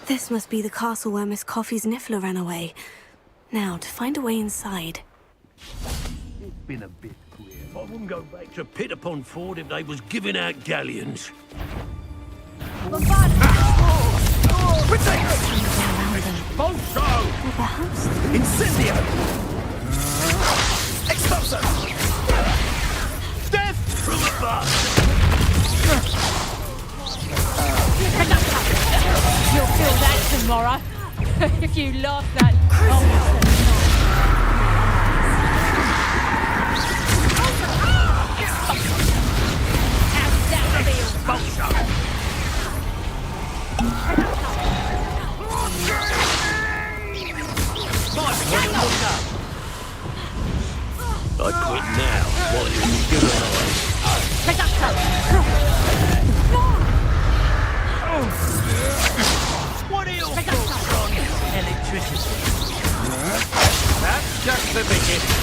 This must be the castle where Miss Coffey's niffler ran away. Now, to find a way inside. It's been a bit queer. I wouldn't go back to Pit upon Ford if they was giving out galleons. Bring Expulso! Or perhaps... Incendio! Expulso! Death from above! You'll feel that tomorrow. If you lost that... I quit now. What is good What are your thoughts on electricity? That's just the beginning.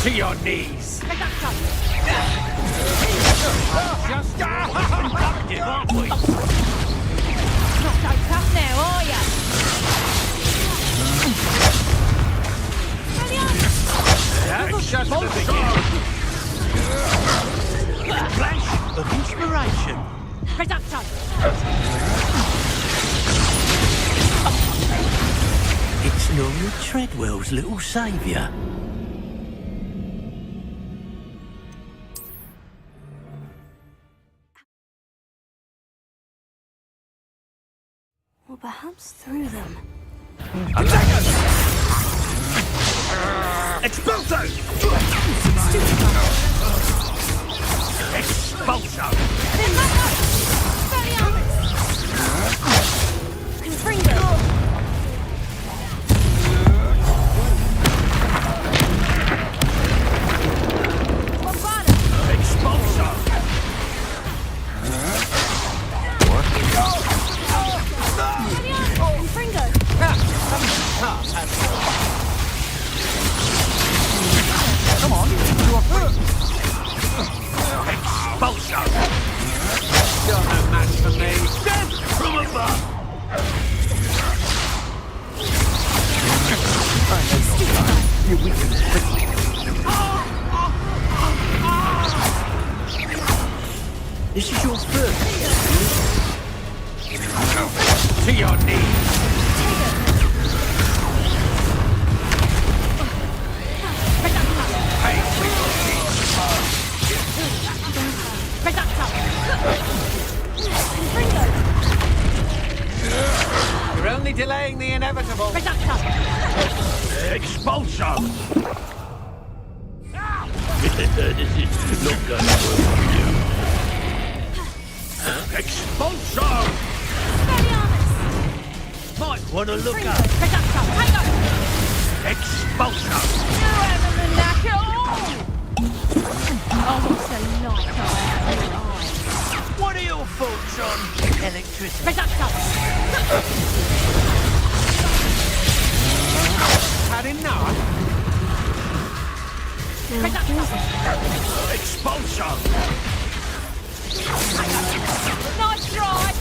To your knees. Just productive, aren't we? Not so tough now, are ya? That's just the beginning. Flash of inspiration. Reducto! It's Laura Treadwell's little saviour. Or perhaps through them. Expulso! Expulso! Come on, you are first. Expulso! You're no match for me. Death from above! You weaken quickly. This is your first. To your knees! You're only delaying the inevitable. Expulso! This is not going to work for you. Expulso! Might want to look up. Expulso! What are your thoughts on electricity? Had enough? Expulso! Nice try!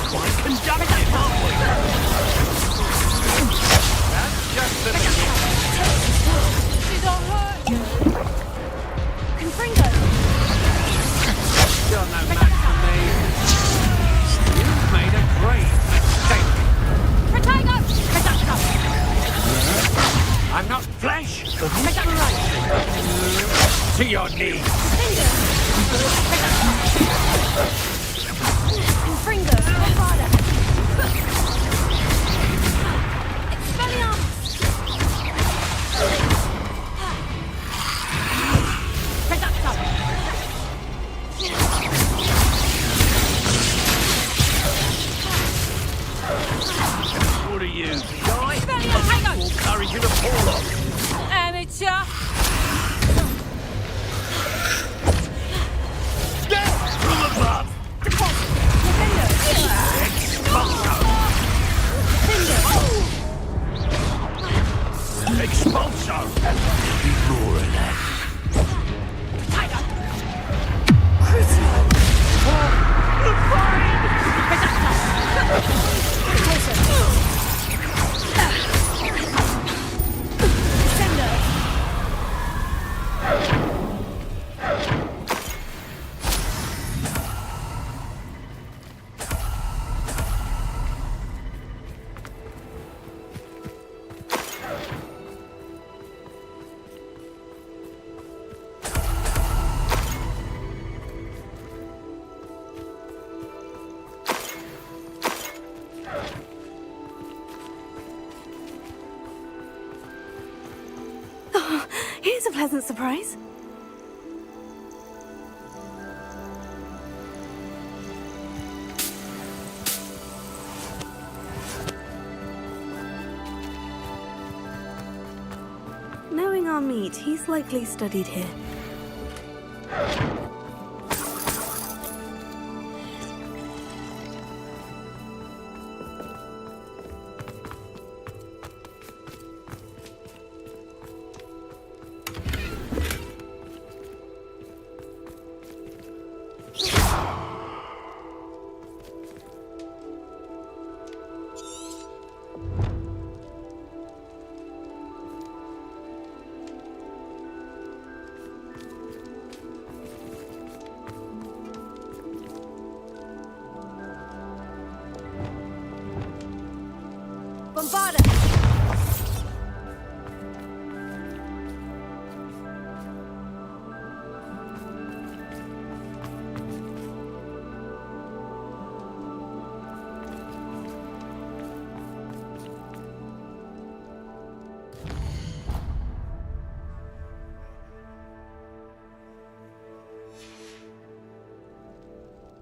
Quite conductive, aren't we? That's just the beginning. Did I hurt you? Confringo! You're no match for me. You've made a great mistake. Protego! I'm not flesh of inspiration. To your knees. Confringo! Prada! Expelliarmus! What are you, guy? More courage in a fall off. Amateur! Death from above! pleasant surprise? Knowing our meat, he's likely studied here. Bombarda!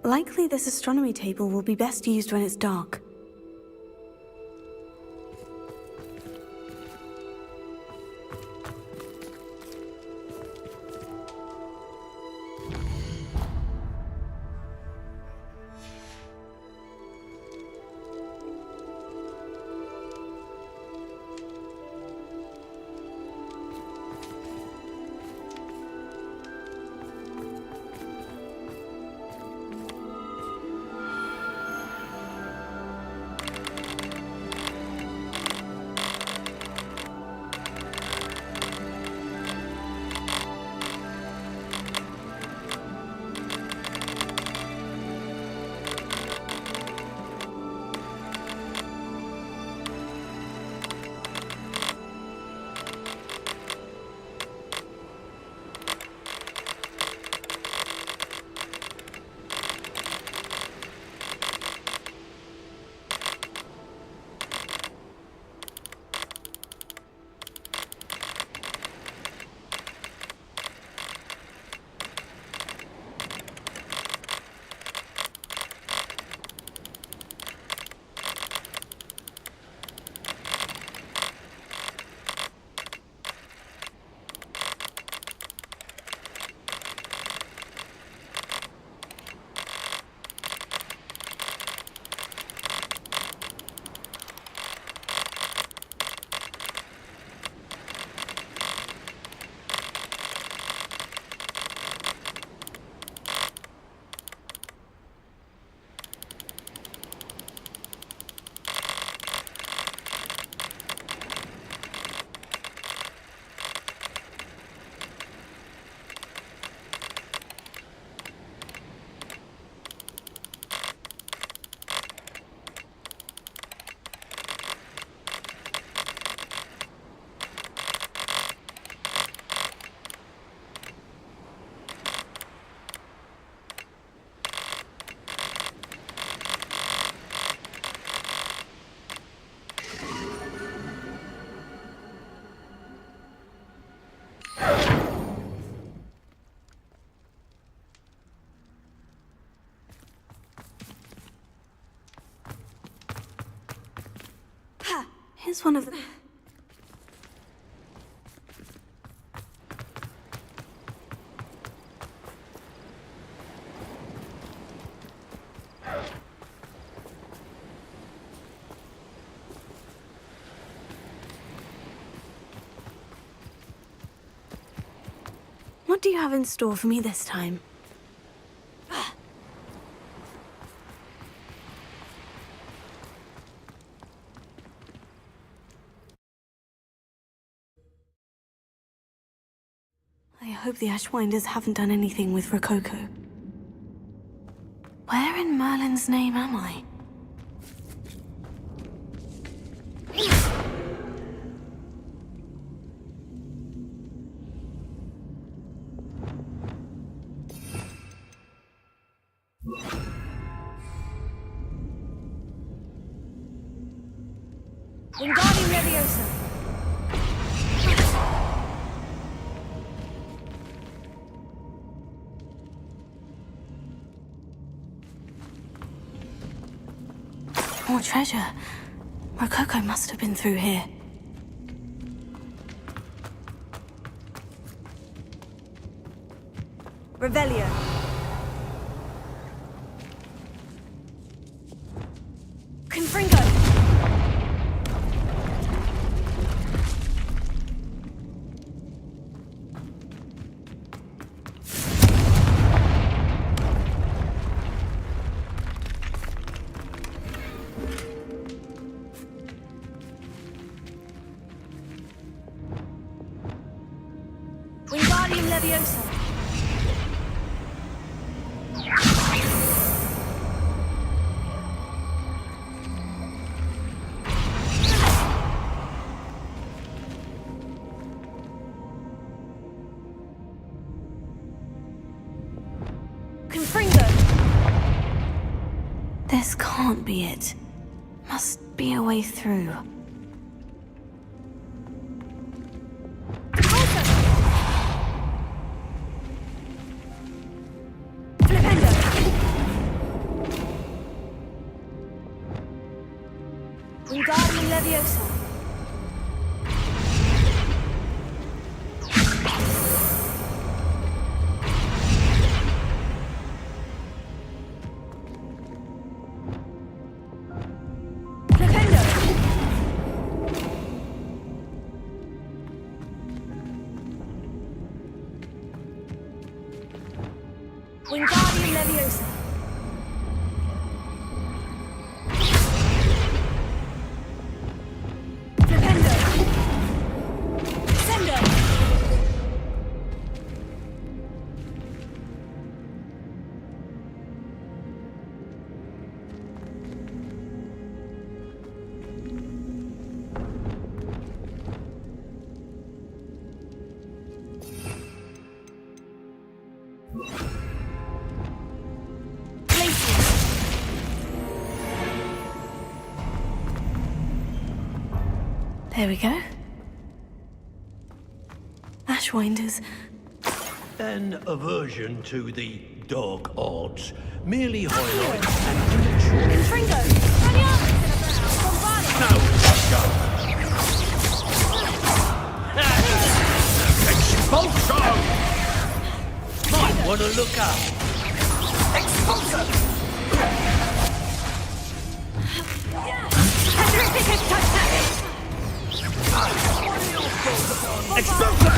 Likely this astronomy table will be best used when it's dark. Here's one of the... What do you have in store for me this time? I hope the Ashwinders haven't done anything with Rococo. Where in Merlin's name am I? Wingardium Leviosa! More treasure. Rococo must have been through here. Revelio. Confringo. Wingardium Leviosa. This can't be it. Must be a way through. Wingardium Leviosa. Wingardium Leviosa. Flipendo. Sendo. There we go. Ashwinders. An aversion to the dark arts merely highlights an immature... Confringo. No, go. Expulso! Might want to look up. Expulso! Expulso!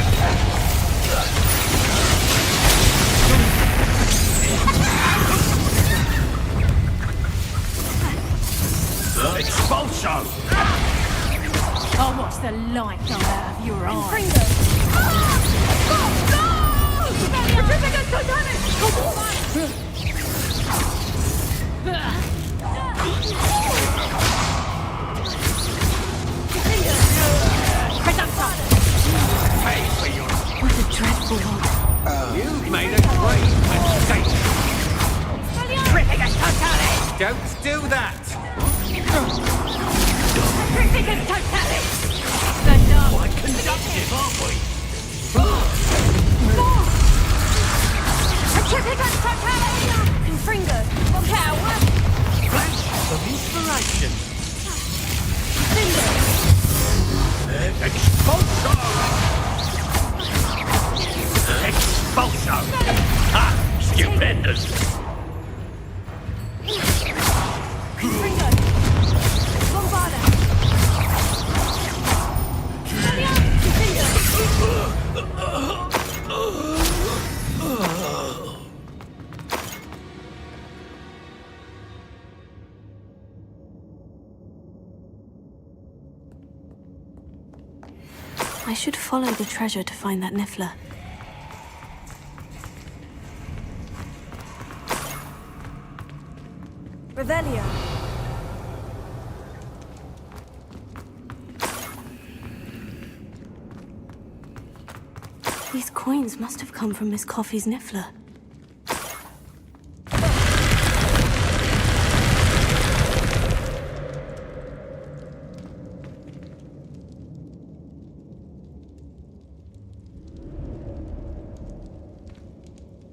Expulso! I'll watch the light go out of your eyes. Confringo. What a dreadful one. You've made a great mistake. Don't do that. Quite conductive, aren't we? Confringo. Coward. Flash of inspiration. Cinder. Expulso! Expulso! Ha! Stupendous! Confringo. Bombarda. I should follow the treasure to find that Niffler. Revelio. These coins must have come from Miss Coffey's Niffler.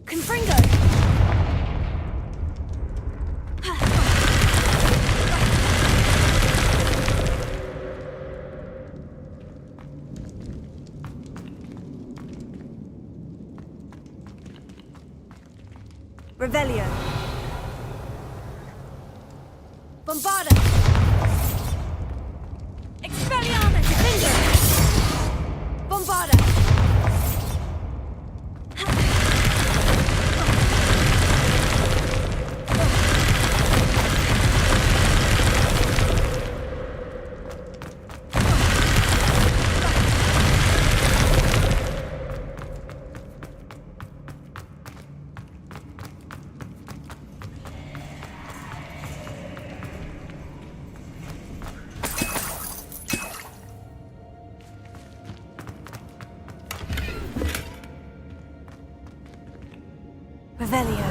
Confringo. Revelio. Bombarda. Expelliarmus. Defender. Bombarda. Revelio.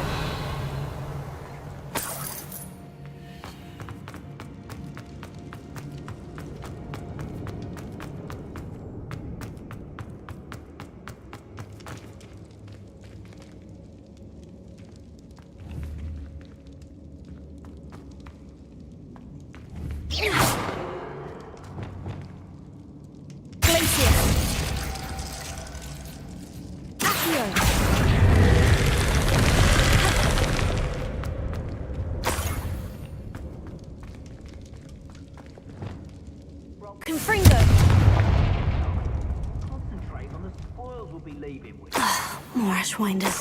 More ashwinders.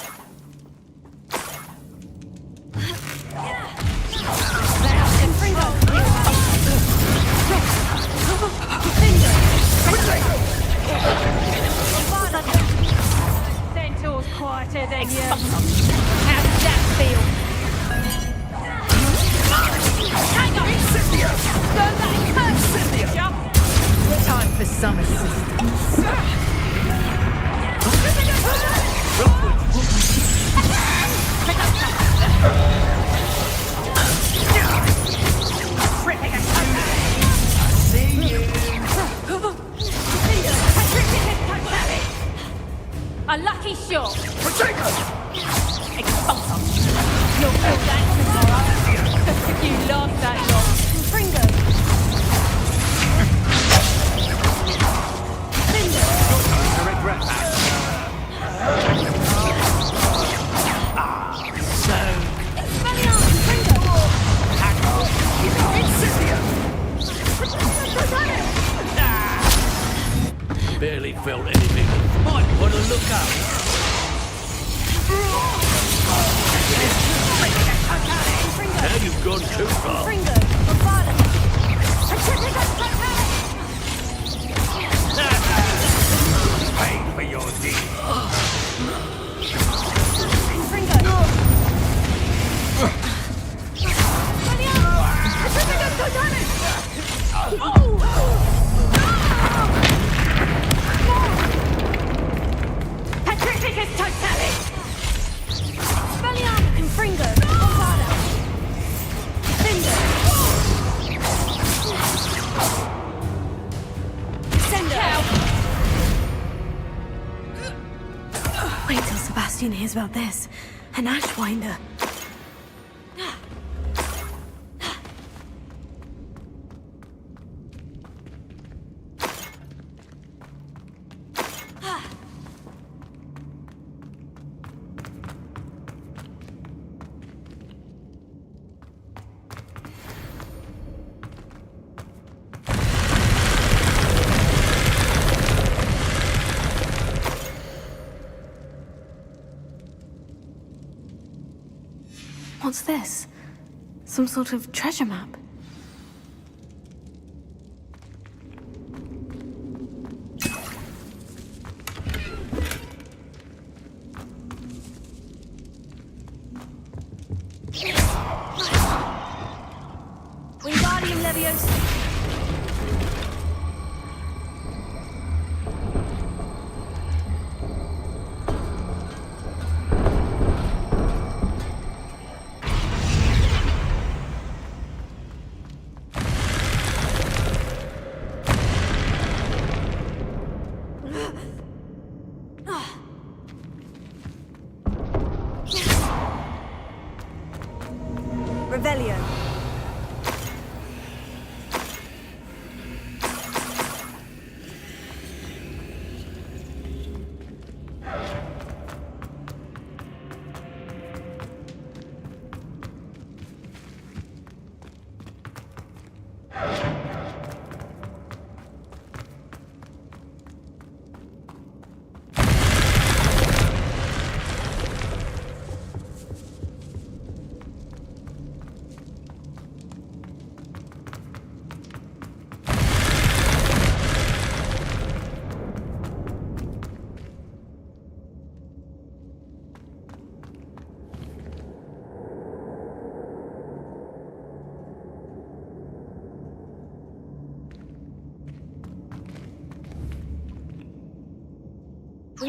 Centaur's quieter than you. How does that feel? Hang on! Go back! Jump! Time for some assistance. A lucky shot. Expulsor. You'll feel that tomorrow. If you last that long. Fringo. Barely felt anything. Might want to look up. Now you've gone too far. Pay for your deed. Patrificus totalis! Spelliarmus and Fringo! Bombarda! Cinder! Sender! Wait till Sebastian hears about this. An ashwinder. What's this? Some sort of treasure map? Wingardium Leviosa. Revelio.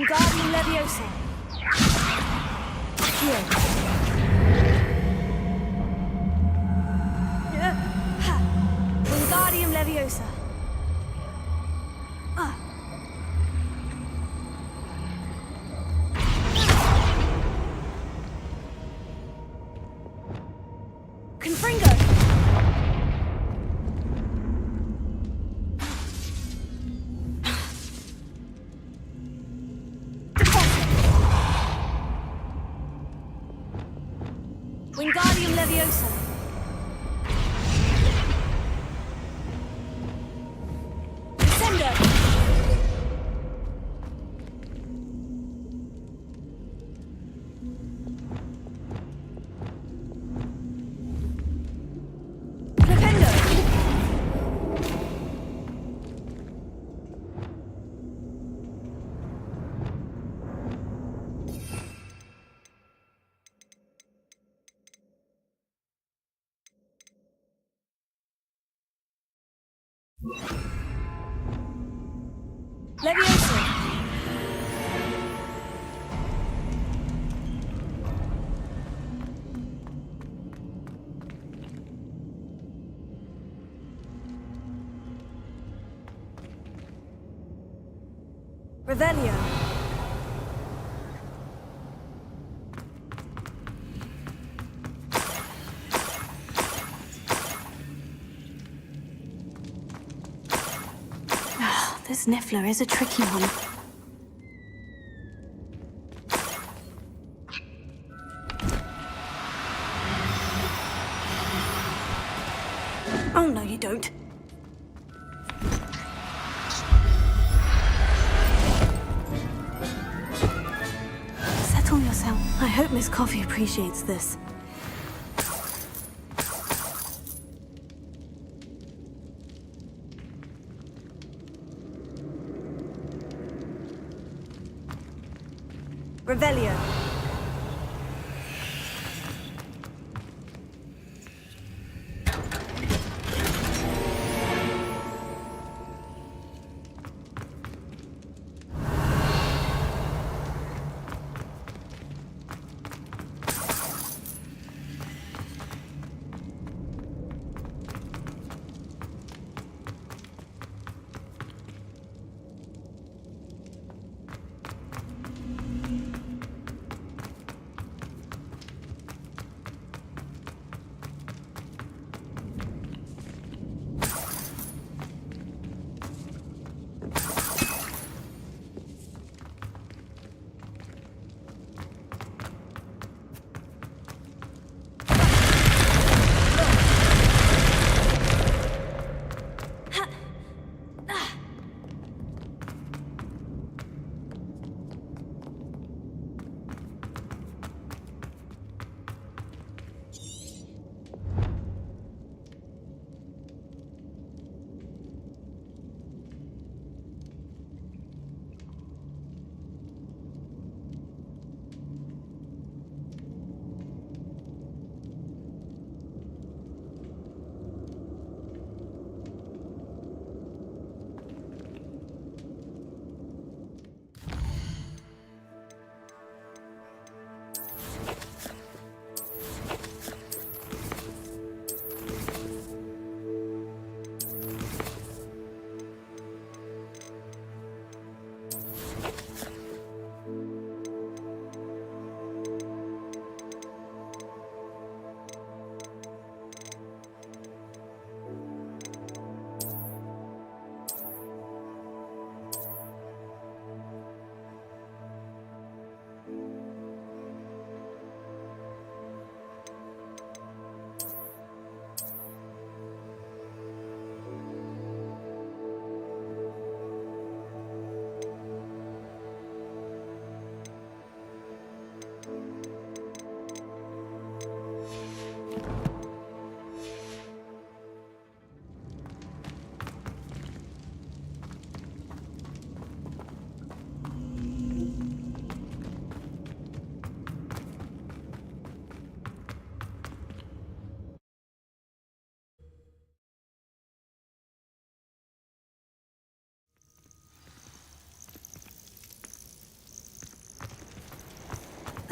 Wingardium Leviosa. Here. Wingardium Leviosa. Confringo. Wingardium Leviosa. Descendo. Flipendo. Leviosa. Revelio. This Niffler is a tricky one. Oh, no, you don't. Settle yourself. I hope Miss Coffee appreciates this. Revelio.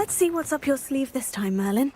Let's see what's up your sleeve this time, Merlin.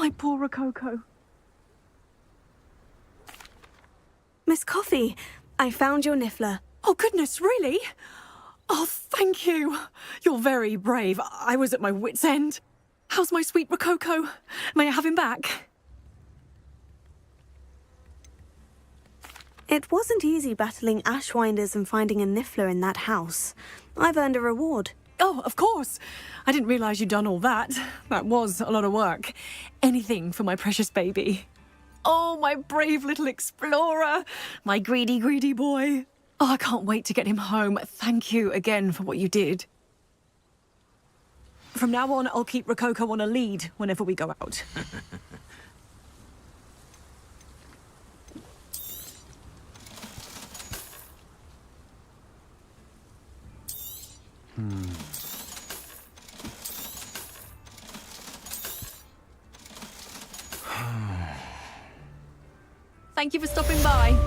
My poor Rococo. Miss Coffee, I found your niffler. Oh, goodness, really? Oh, thank you. You're very brave. I was at my wit's end. How's my sweet Rococo? May I have him back? It wasn't easy battling Ashwinders and finding a niffler in that house. I've earned a reward. Oh, of course. I didn't realise you'd done all that. That was a lot of work. Anything for my precious baby. Oh, my brave little explorer. My greedy, greedy boy. Oh, I can't wait to get him home. Thank you again for what you did. From now on, I'll keep Rococo on a lead whenever we go out. Thank you for stopping by.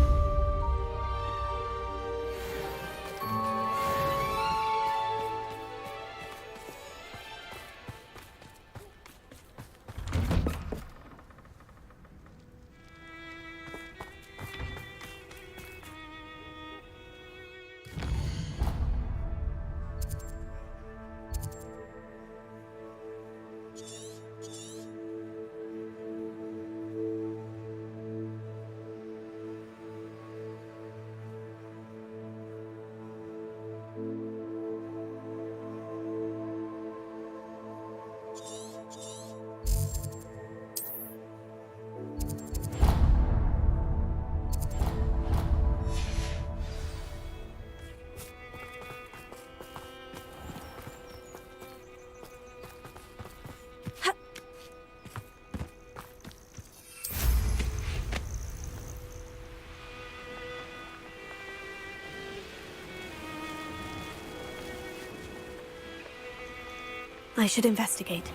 I should investigate.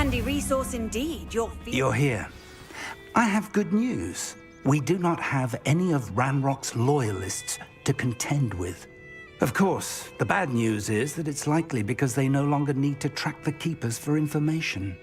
handy resource indeed, your field. You're here. I have good news. We do not have any of Ranrock's loyalists to contend with. Of course, the bad news is that it's likely because they no longer need to track the Keepers for information.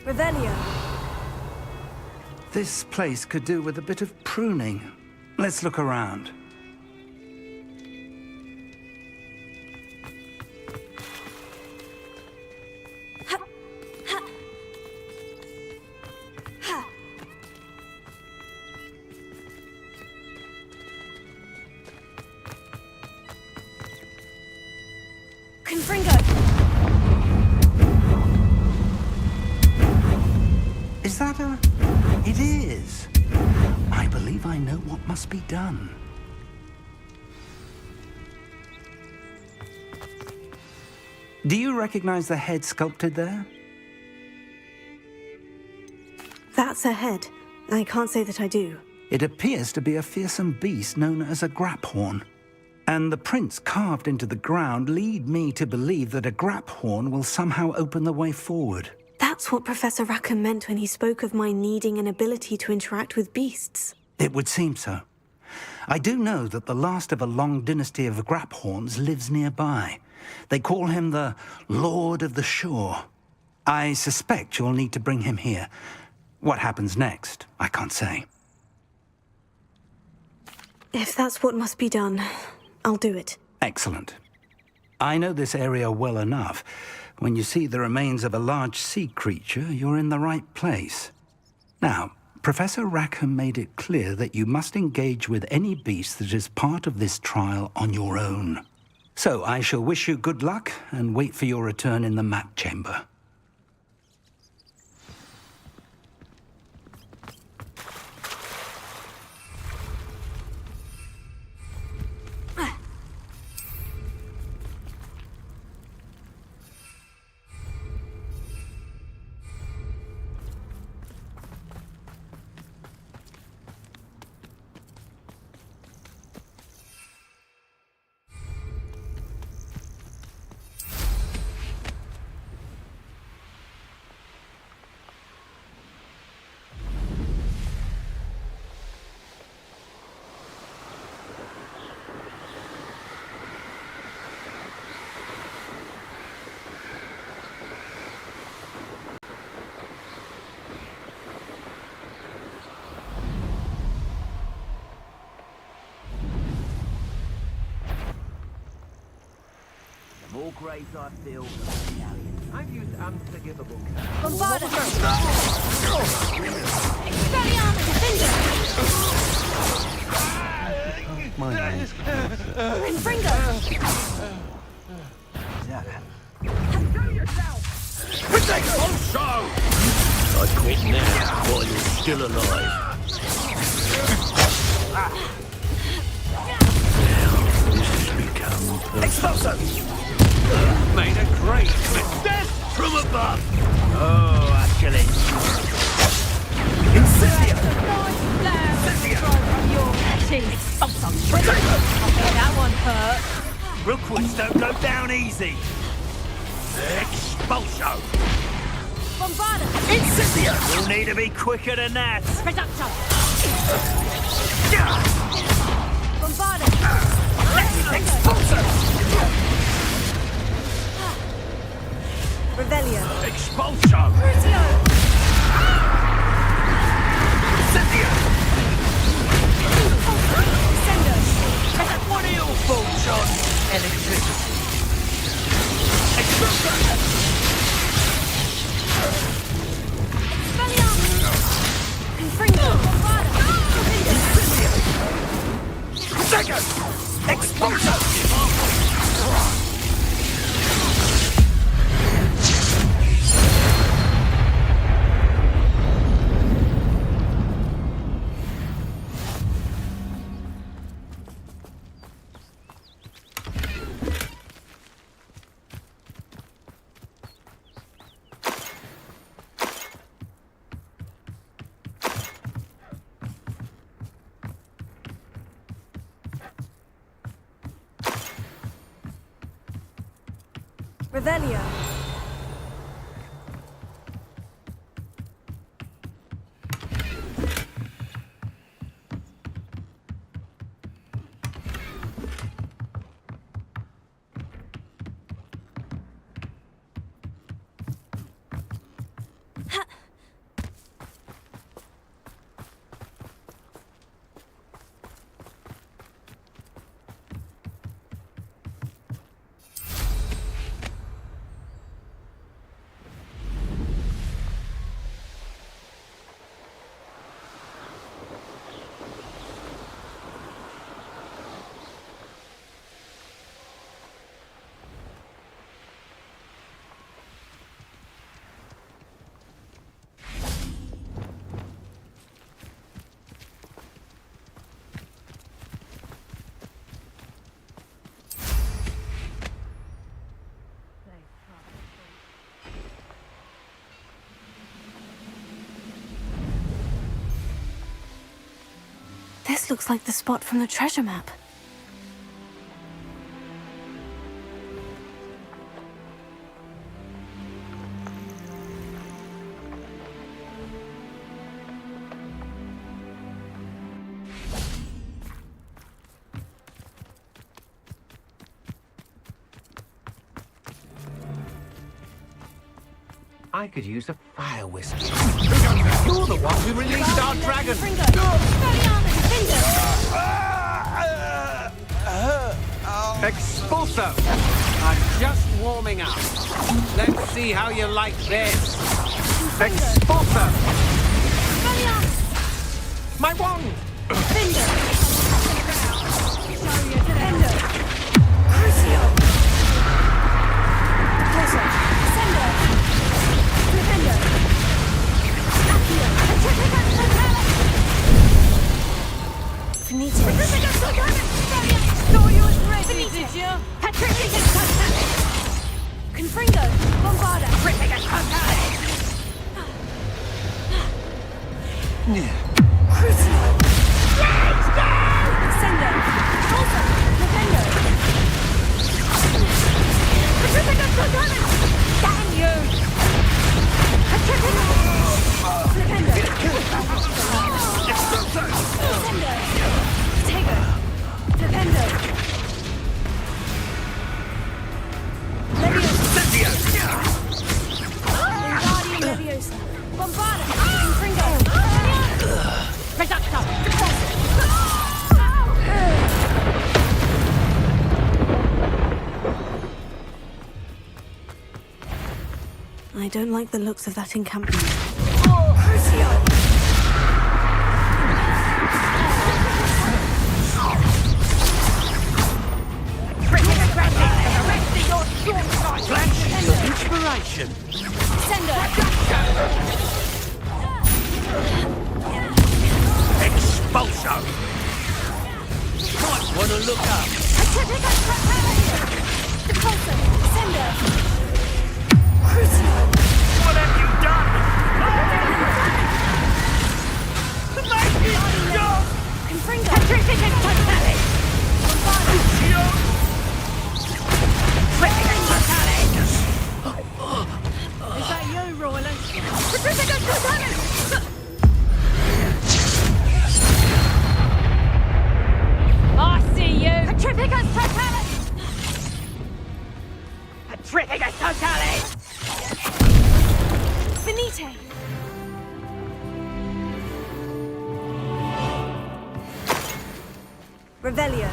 Revelio. This place could do with a bit of pruning. Let's look around. Is that a... It is. I believe I know what must be done. Do you recognize the head sculpted there? That's a head. I can't say that I do. It appears to be a fearsome beast known as a graphorn. And the prints carved into the ground lead me to believe that a graphorn will somehow open the way forward. That's what Professor Rackham meant when he spoke of my needing an ability to interact with beasts. It would seem so. I do know that the last of a long dynasty of graphorns lives nearby. They call him the Lord of the Shore. I suspect you'll need to bring him here. What happens next, I can't say. If that's what must be done, I'll do it. Excellent. I know this area well enough. When you see the remains of a large sea creature, you're in the right place. Now, Professor Rackham made it clear that you must engage with any beast that is part of this trial on your own. So I shall wish you good luck and wait for your return in the map chamber. More graves I feel, I've used unforgivable. Bombarda! Expelliarmus! Confringo! I quit now while you're still alive. This has become explosive. Made a great death from above. Oh, actually. Incendio! From your teeth. Okay, that one hurt. Rookwoods don't go down easy. Expulso. Bombarda! Incendio! You'll need to be quicker than that. Reducto! Bombarda! Expulso! Revelio! Expulso! Crucio! Incendio! Sendo! What are your thoughts on electricity? Expulso! Expelliarmus! Confringo! Bombarda! Second! Expulso! Revelio. This looks like the spot from the treasure map. I could use a fire whistle. You're the one who released our dragon! Expulso! I'm just warming up. Let's see how you like this. Expulso! My wand! Thought you was ready, did you? Confringo, Bombarda. Crucio. Sendo. Also, Nintendo. Damn you! I don't like the looks of that encampment. Inspiration! Expulso! Might want to look up. What have you done? Is that you, Roland? I see you! Petrificus Totalis! Petrificus Totalis! Finite! Revelio.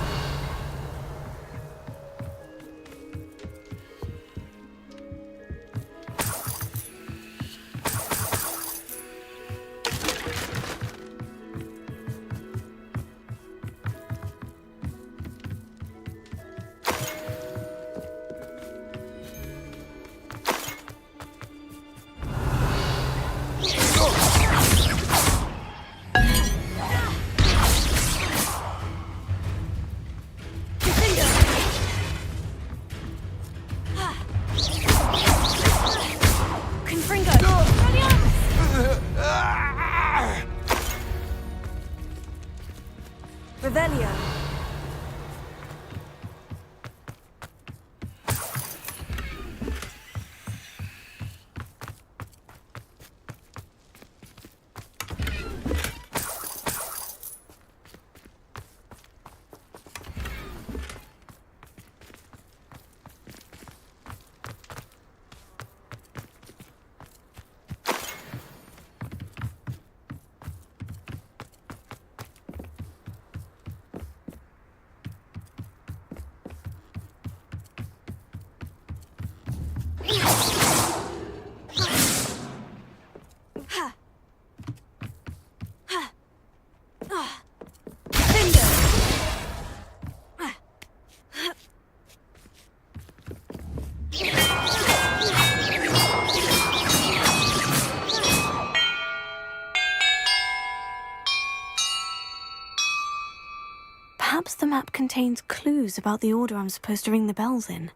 Revelio. Perhaps the map contains clues about the order I'm supposed to ring the bells in.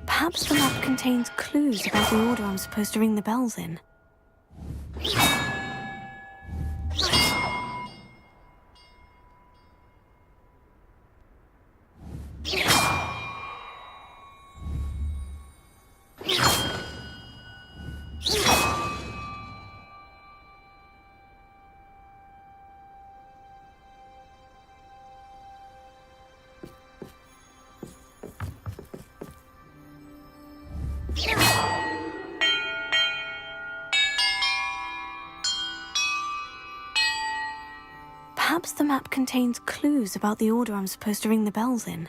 Perhaps the map contains clues about the order I'm supposed to ring the bells in. Perhaps the map contains clues about the order I'm supposed to ring the bells in.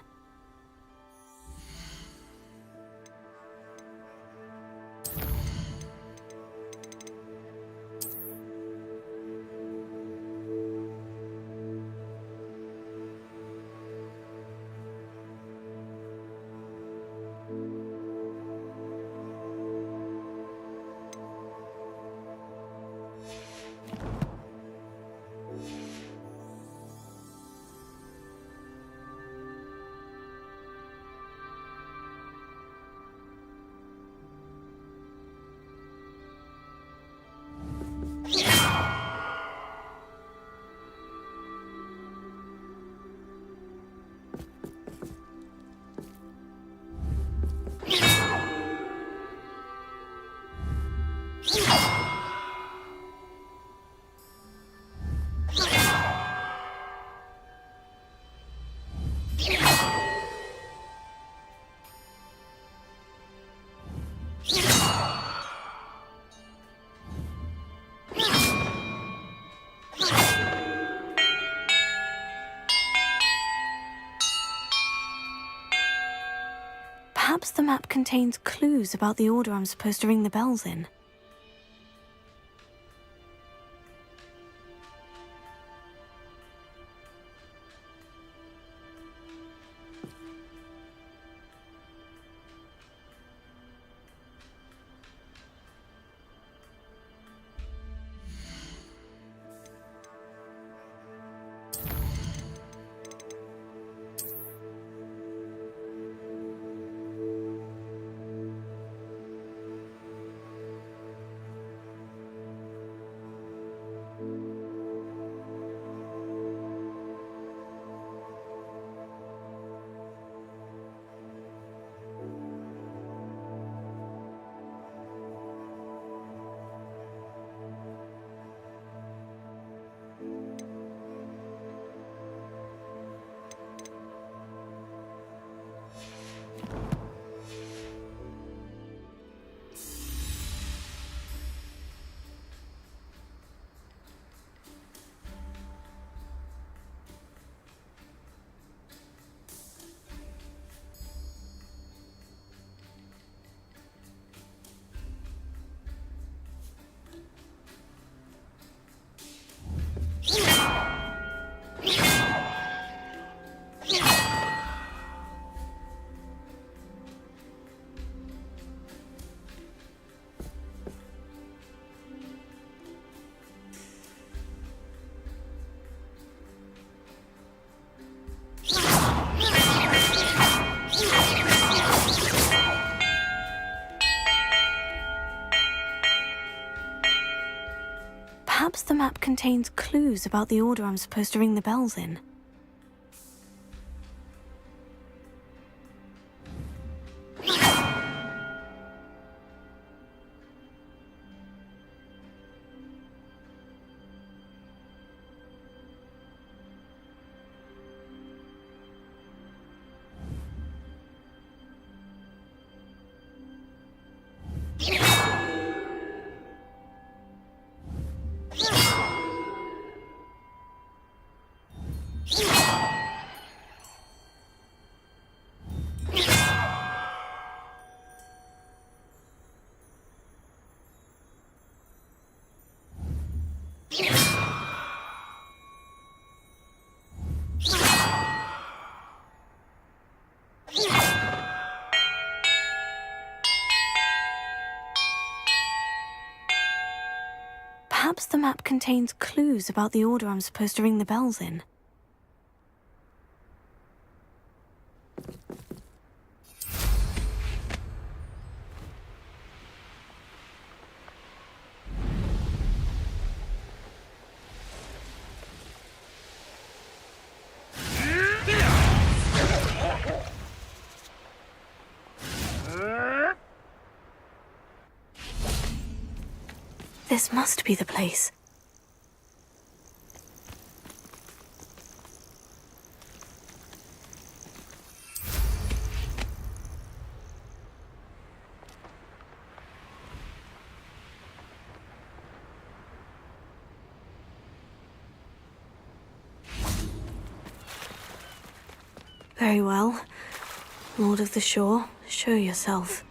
Perhaps the map contains clues about the order I'm supposed to ring the bells in. Perhaps the map contains clues about the order I'm supposed to ring the bells in. Perhaps the map contains clues about the order I'm supposed to ring the bells in. This must be the place. Very well. Lord of the Shore, show yourself.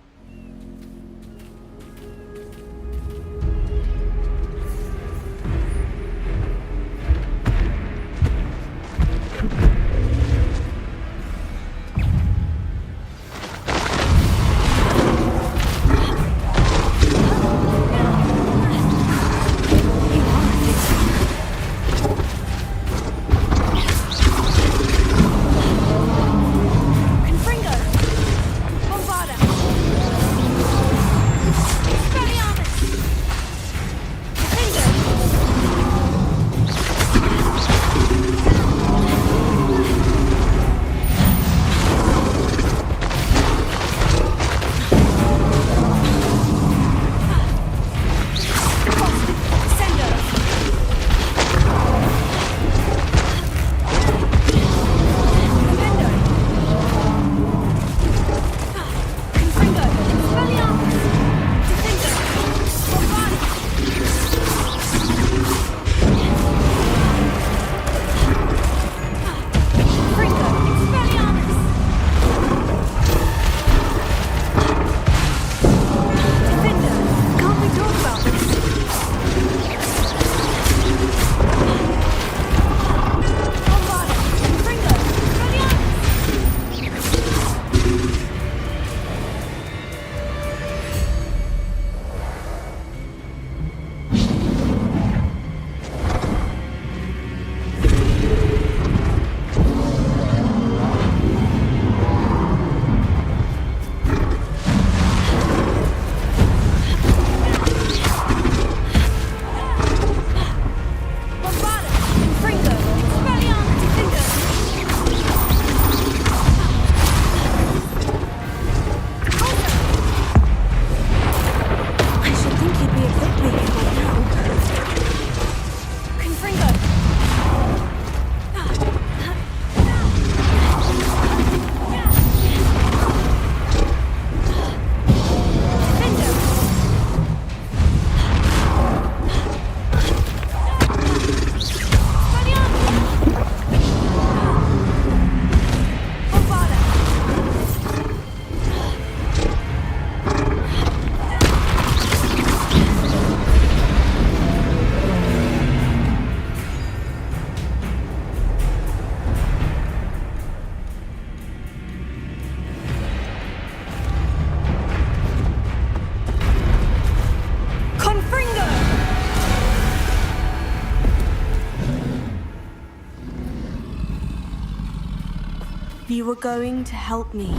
You were going to help me.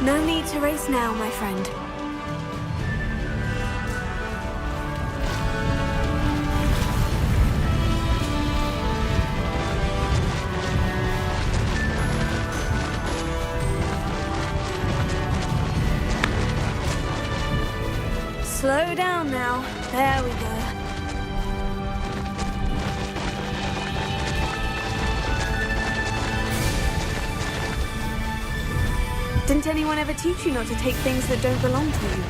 No need to race now, my friend. Slow down now. There we go. Didn't anyone ever teach you not to take things that don't belong to you?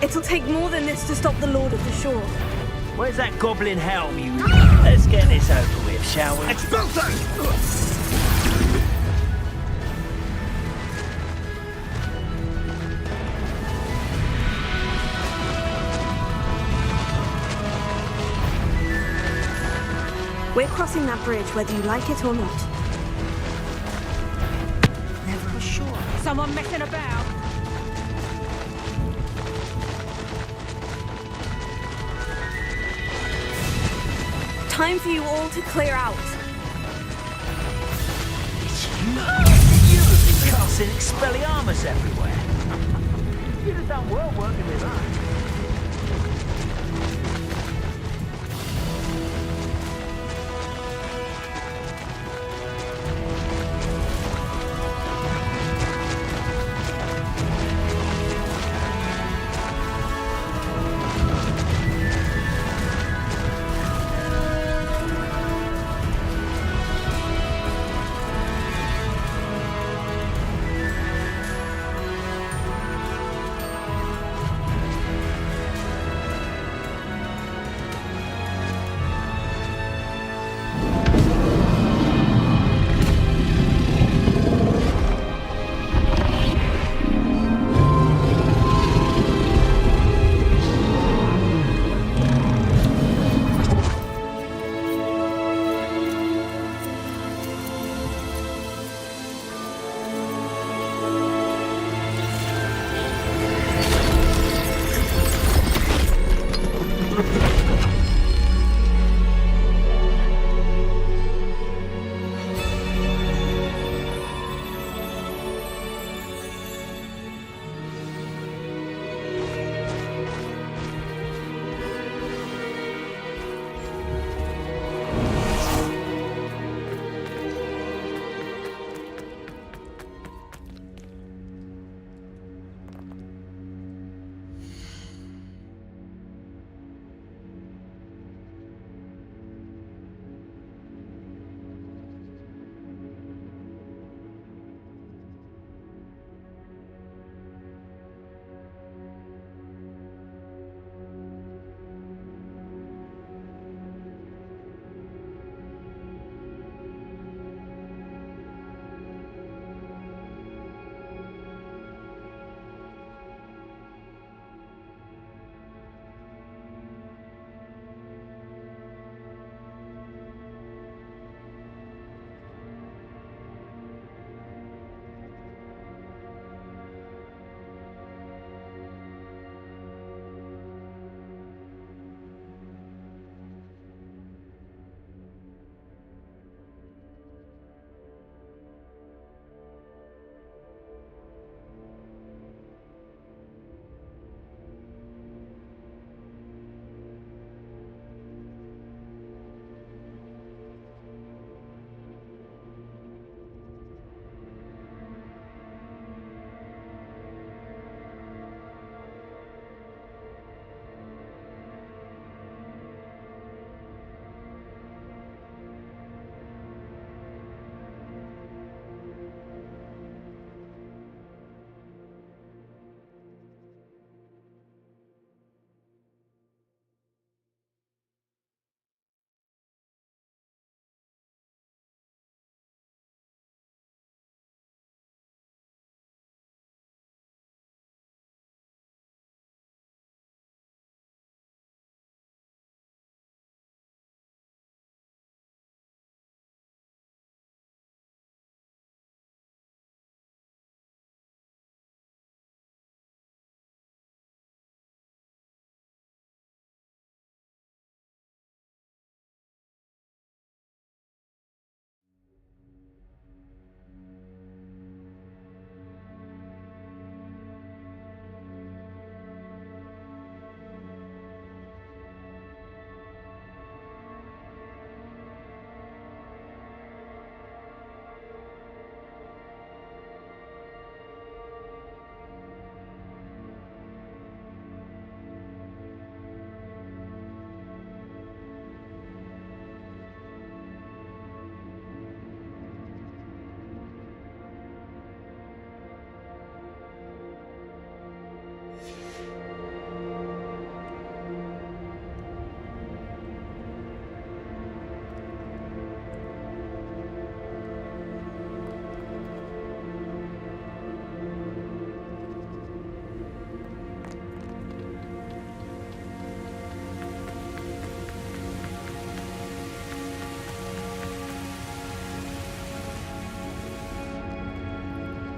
It'll take more than this to stop the Lord of the Shore. Where's that goblin helm, you? Let's get this over with, shall we? Expulso! We're crossing that bridge whether you like it or not. Never was sure. Someone messing about. Time for you all to clear out. You have been casting Expelliarmus everywhere. You'd have done well working with us.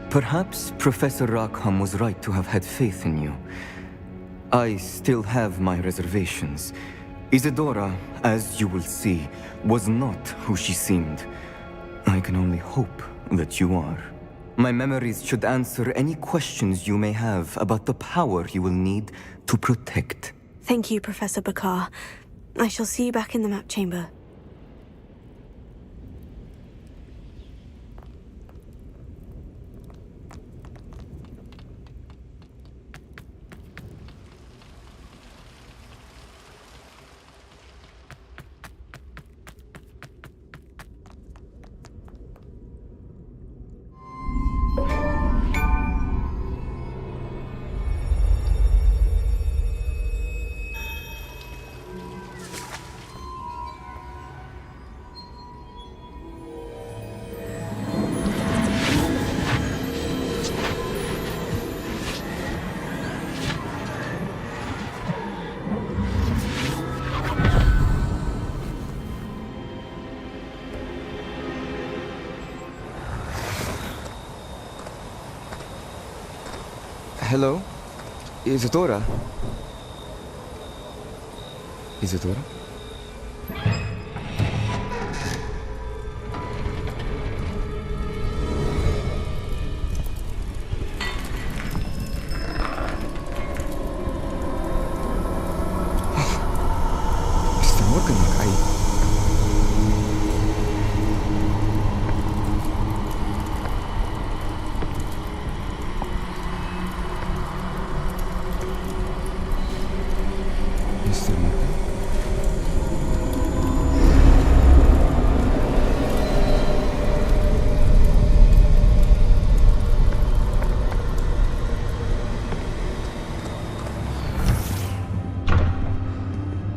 Perhaps Professor Rackham was right to have had faith in you. I still have my reservations. Isadora, as you will see, was not who she seemed. I can only hope that you are. My memories should answer any questions you may have about the power you will need to protect. Thank you, Professor Bakar. I shall see you back in the map chamber. Hello? Isadora? Isadora? Está working like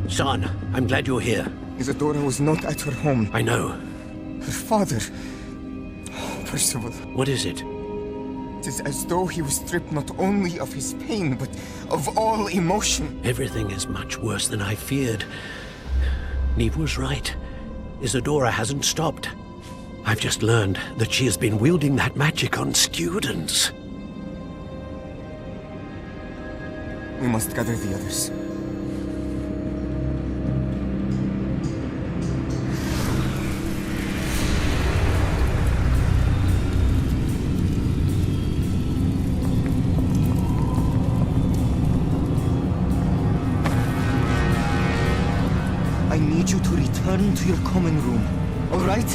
Son, I'm glad you're here. Isadora was not at her home. I know. Her father... Oh, Percival. What is it? It is as though he was stripped not only of his pain, but of all emotion. Everything is much worse than I feared. Neve was right. Isadora hasn't stopped. I've just learned that she has been wielding that magic on students. We must gather the others. I need you to return to your common room, all right?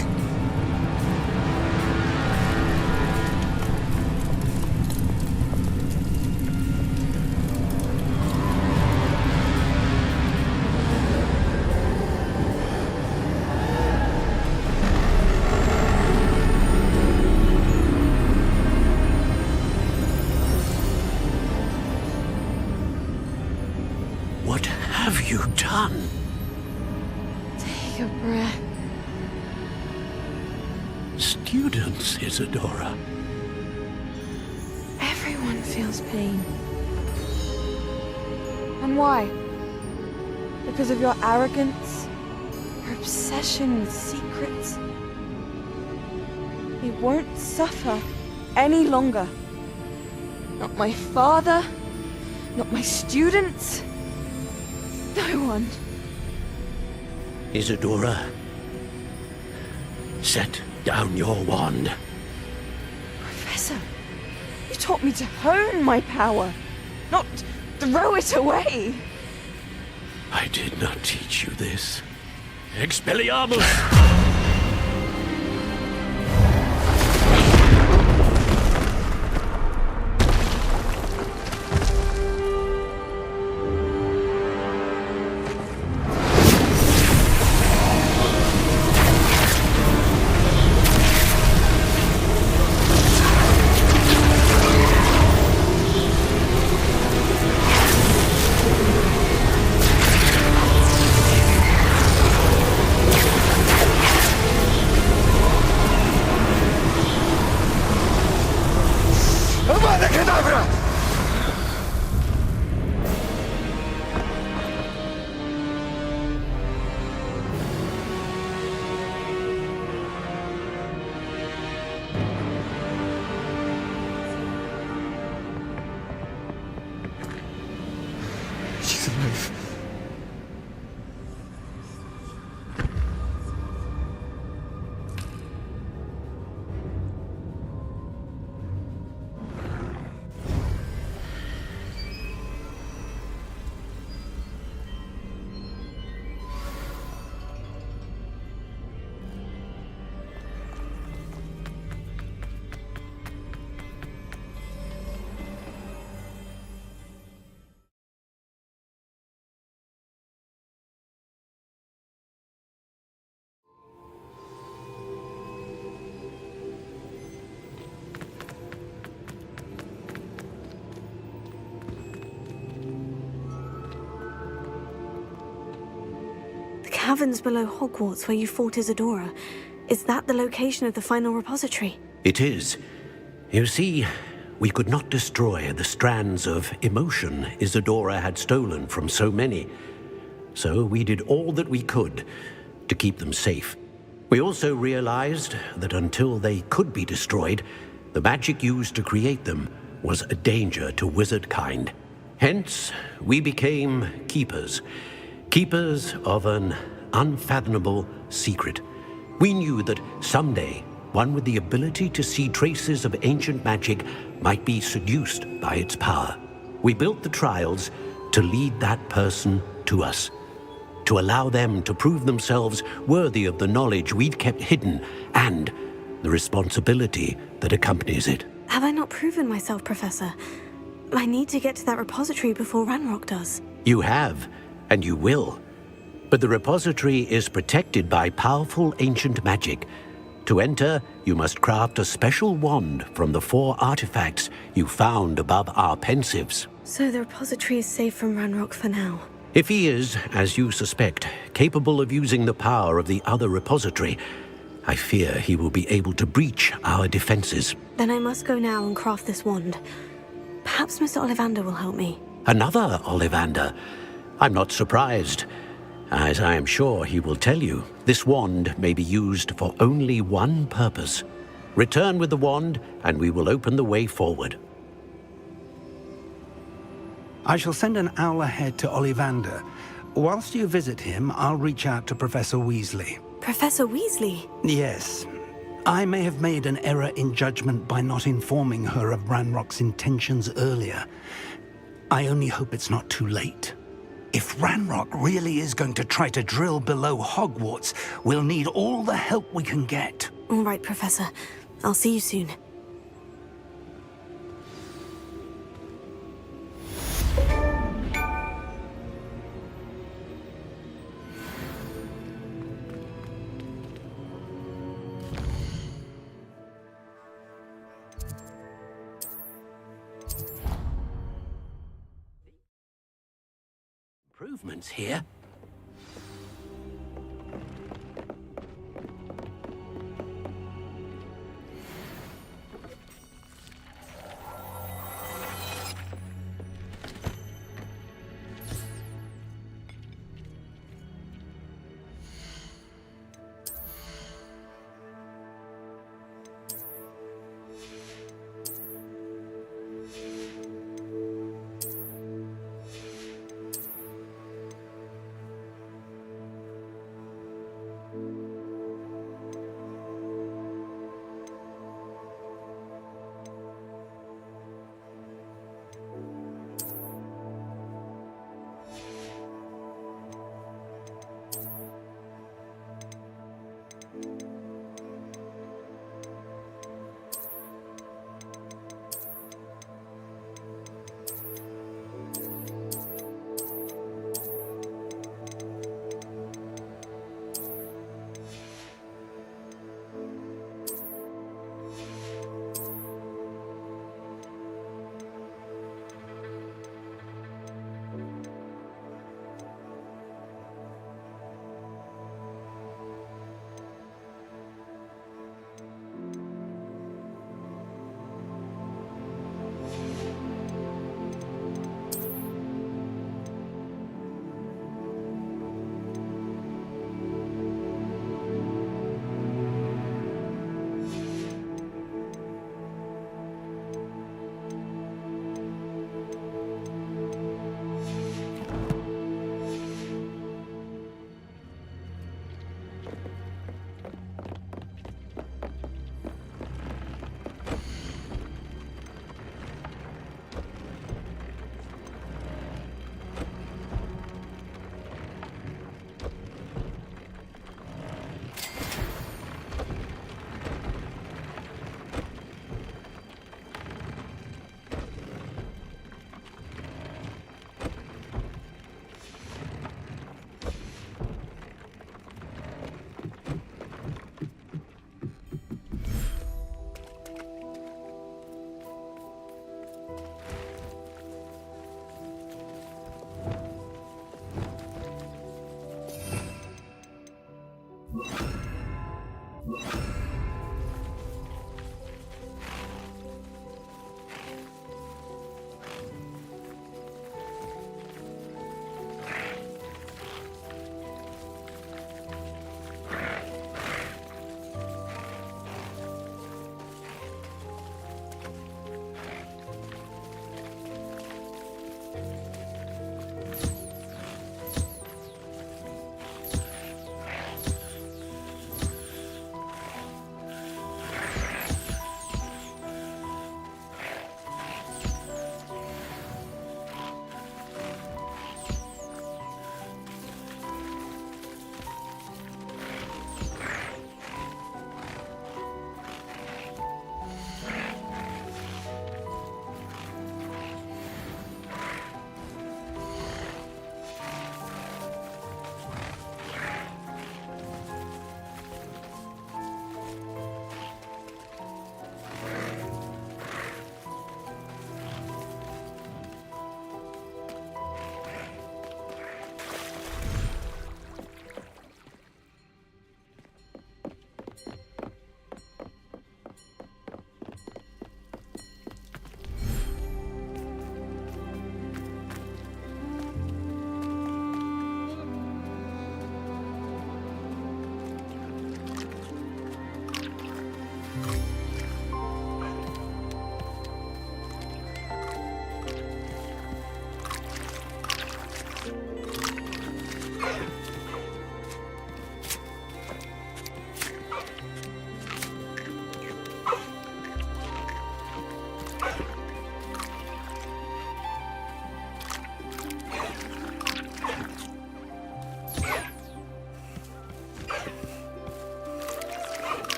What have you done? Take a breath. Students, Isadora. Everyone feels pain. And why? Because of your arrogance? Your obsession with secrets? He won't suffer any longer. Not my father, not my students, no one. Isadora, set down your wand. Professor, you taught me to hone my power, not throw it away. I did not teach you this. Expelliarmus! caverns below Hogwarts where you fought Isadora. Is that the location of the final repository? It is. You see, we could not destroy the strands of emotion Isadora had stolen from so many. So we did all that we could to keep them safe. We also realized that until they could be destroyed, the magic used to create them was a danger to wizard kind. Hence, we became keepers. Keepers of an unfathomable secret. We knew that someday, one with the ability to see traces of ancient magic might be seduced by its power. We built the trials to lead that person to us, to allow them to prove themselves worthy of the knowledge we'd kept hidden and the responsibility that accompanies it. Have I not proven myself, Professor? I need to get to that repository before Ranrock does. You have, and you will. But the repository is protected by powerful ancient magic. To enter, you must craft a special wand from the 4 artifacts you found above our pensives. So the repository is safe from Ranrock for now. If he is, as you suspect, capable of using the power of the other repository, I fear he will be able to breach our defenses. Then I must go now and craft this wand. Perhaps Mr. Ollivander will help me. Another Ollivander? I'm not surprised. As I am sure he will tell you, this wand may be used for only one purpose. Return with the wand, and we will open the way forward. I shall send an owl ahead to Ollivander. Whilst you visit him, I'll reach out to Professor Weasley. Professor Weasley? Yes. I may have made an error in judgment by not informing her of Ranrock's intentions earlier. I only hope it's not too late. If Ranrock really is going to try to drill below Hogwarts, we'll need all the help we can get. All right, Professor. I'll see you soon. Improvements here?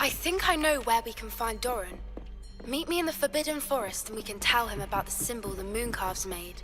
I think I know where we can find Doran. Meet me in the Forbidden Forest and we can tell him about the symbol the Mooncalves made.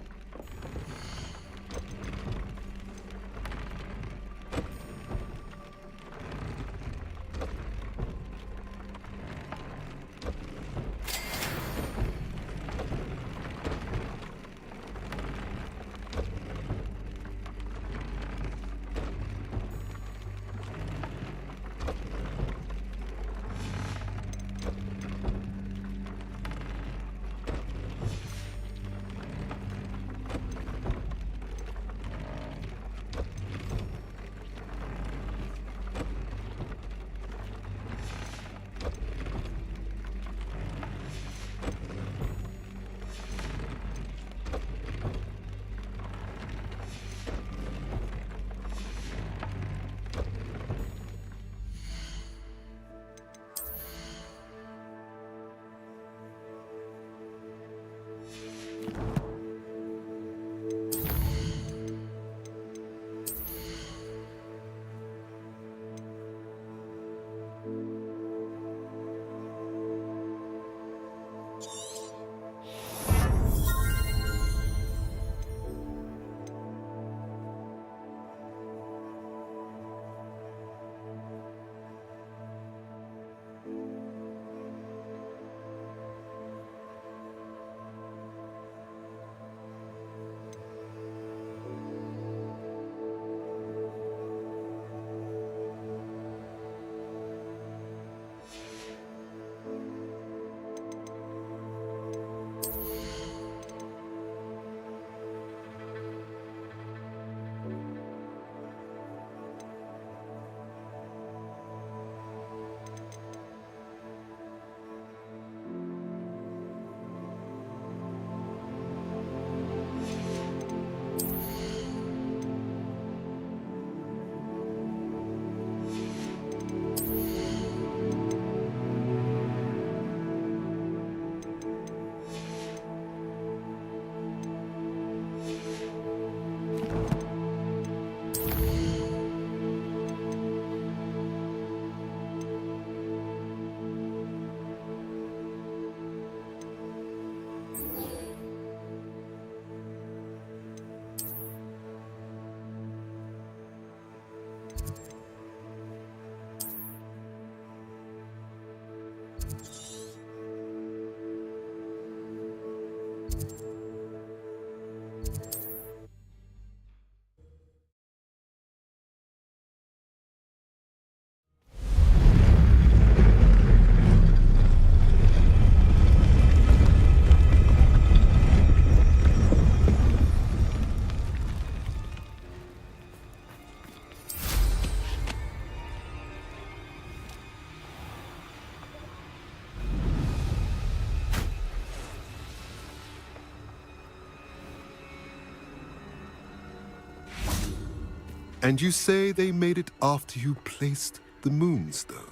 And you say they made it after you placed the moonstone?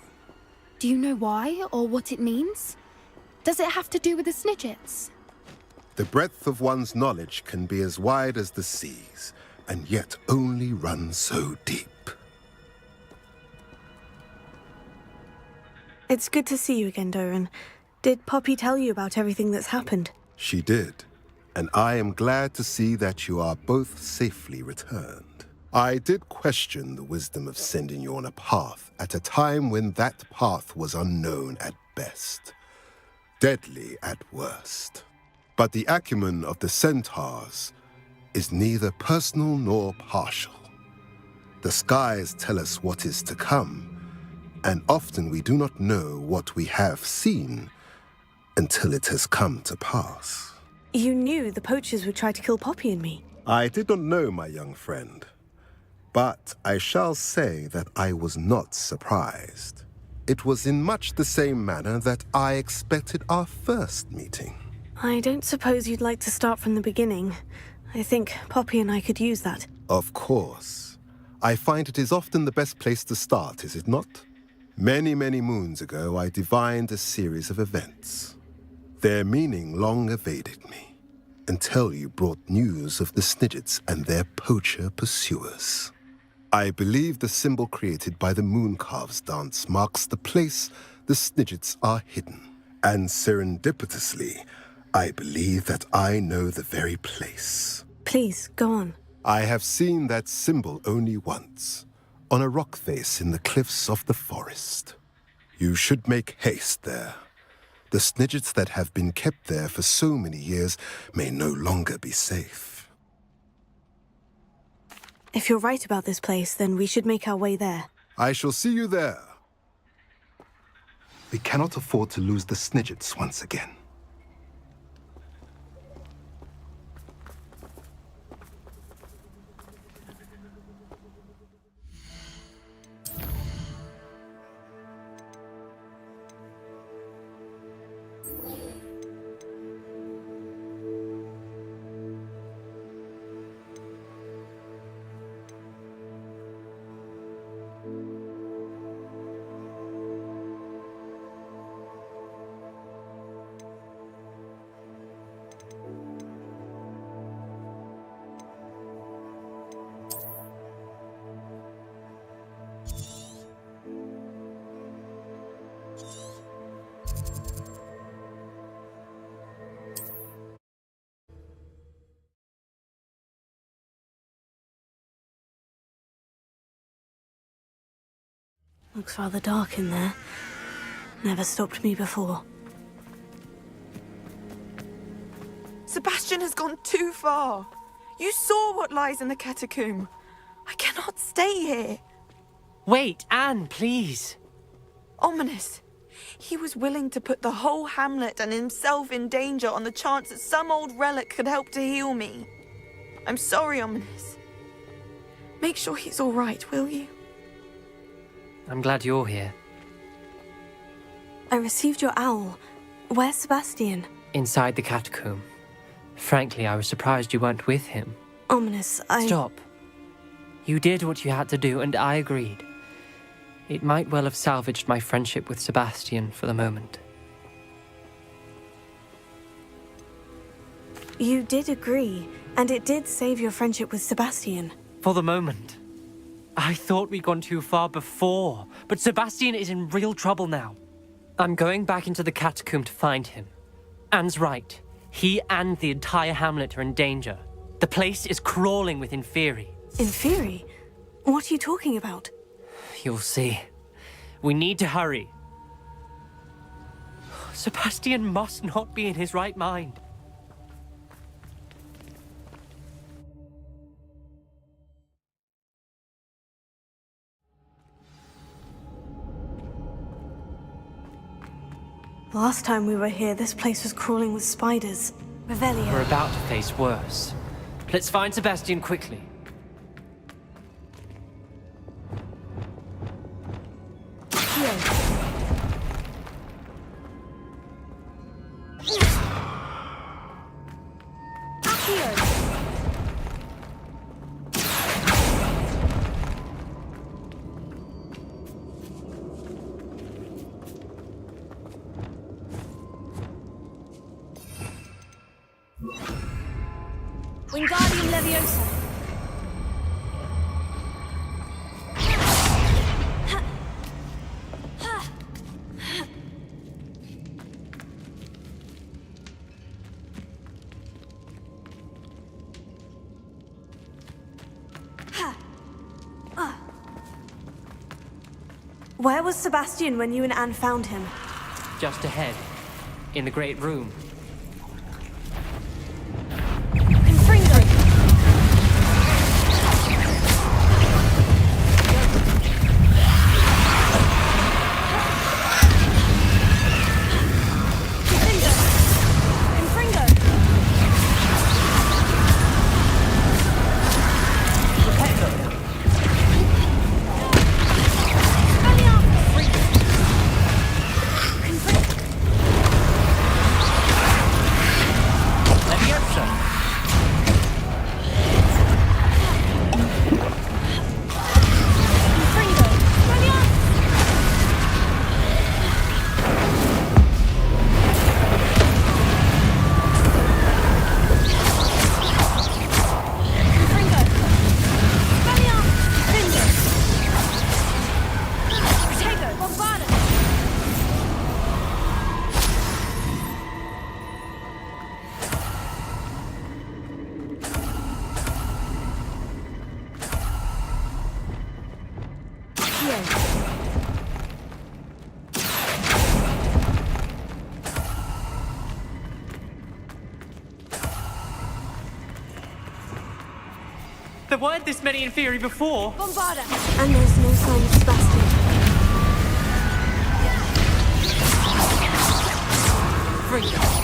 Do you know why or what it means? Does it have to do with the Snidgets? The breadth of one's knowledge can be as wide as the seas, and yet only run so deep. It's good to see you again, Doran. Did Poppy tell you about everything that's happened? She did, and I am glad to see that you are both safely returned. I did question the wisdom of sending you on a path at a time when that path was unknown at best, deadly at worst. But the acumen of the centaurs is neither personal nor partial. The skies tell us what is to come, and often we do not know what we have seen until it has come to pass. You knew the poachers would try to kill Poppy and me. I did not know, my young friend, but I shall say that I was not surprised. It was in much the same manner that I expected our first meeting. I don't suppose you'd like to start from the beginning. I think Poppy and I could use that. Of course. I find it is often the best place to start, is it not? Many, many moons ago, I divined a series of events. Their meaning long evaded me, until you brought news of the Snidgets and their poacher pursuers. I believe the symbol created by the Mooncalves dance marks the place the Snidgets are hidden. And serendipitously, I believe that I know the very place. Please, go on. I have seen that symbol only once, on a rock face in the cliffs of the forest. You should make haste there. The Snidgets that have been kept there for so many years may no longer be safe. If you're right about this place, then we should make our way there. I shall see you there. We cannot afford to lose the Snidgets once again. Looks rather dark in there. Never stopped me before. Sebastian has gone too far. You saw what lies in the catacomb. I cannot stay here. Wait, Anne, please. Ominous. He was willing to put the whole hamlet and himself in danger on the chance that some old relic could help to heal me. I'm sorry, Ominous. Make sure he's all right, will you? I'm glad you're here. I received your owl. Where's Sebastian? Inside the catacomb. Frankly, I was surprised you weren't with him. Ominous, Stop. You did what you had to do, and I agreed. It might well have salvaged my friendship with Sebastian for the moment. You did agree, and it did save your friendship with Sebastian. For the moment. I thought we'd gone too far before, but Sebastian is in real trouble now. I'm going back into the catacomb to find him. Anne's right. He and the entire hamlet are in danger. The place is crawling with Inferi. Inferi? What are you talking about? You'll see. We need to hurry. Sebastian must not be in his right mind. Last time we were here, this place was crawling with spiders. Revelio. We're about to face worse. Let's find Sebastian quickly. Wingardium Leviosa. Where was Sebastian when you and Anne found him? Just ahead, in the great room. There weren't this many in theory before. Bombarda. And there's no sign of Sebastian. Free.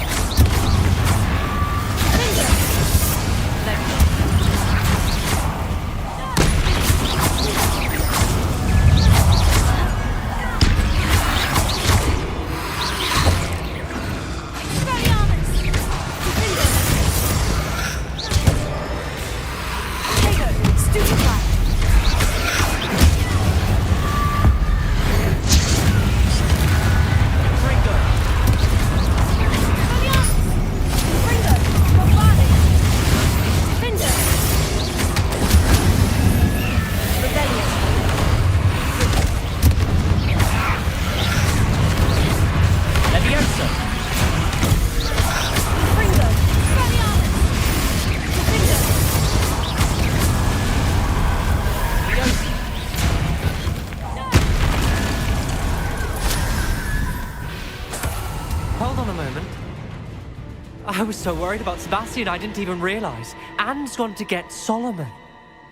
I was so worried about Sebastian I didn't even realize. Anne's gone to get Solomon.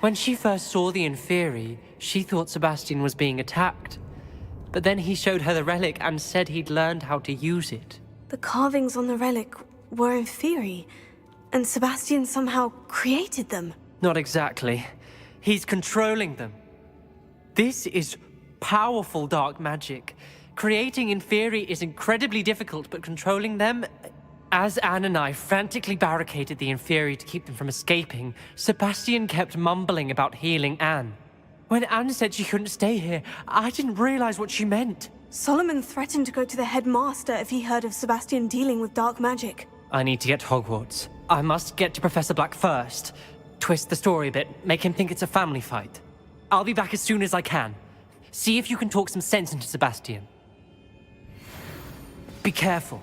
When she first saw the Inferi, she thought Sebastian was being attacked. But then he showed her the relic and said he'd learned how to use it. The carvings on the relic were Inferi, and Sebastian somehow created them. Not exactly. He's controlling them. This is powerful dark magic. Creating Inferi is incredibly difficult, but controlling them... As Anne and I frantically barricaded the Inferi to keep them from escaping, Sebastian kept mumbling about healing Anne. When Anne said she couldn't stay here, I didn't realize what she meant. Solomon threatened to go to the headmaster if he heard of Sebastian dealing with dark magic. I need to get to Hogwarts. I must get to Professor Black first. Twist the story a bit, make him think it's a family fight. I'll be back as soon as I can. See if you can talk some sense into Sebastian. Be careful.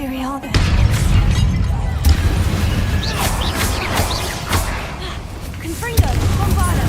Fury are there? Confringo, Bombarda.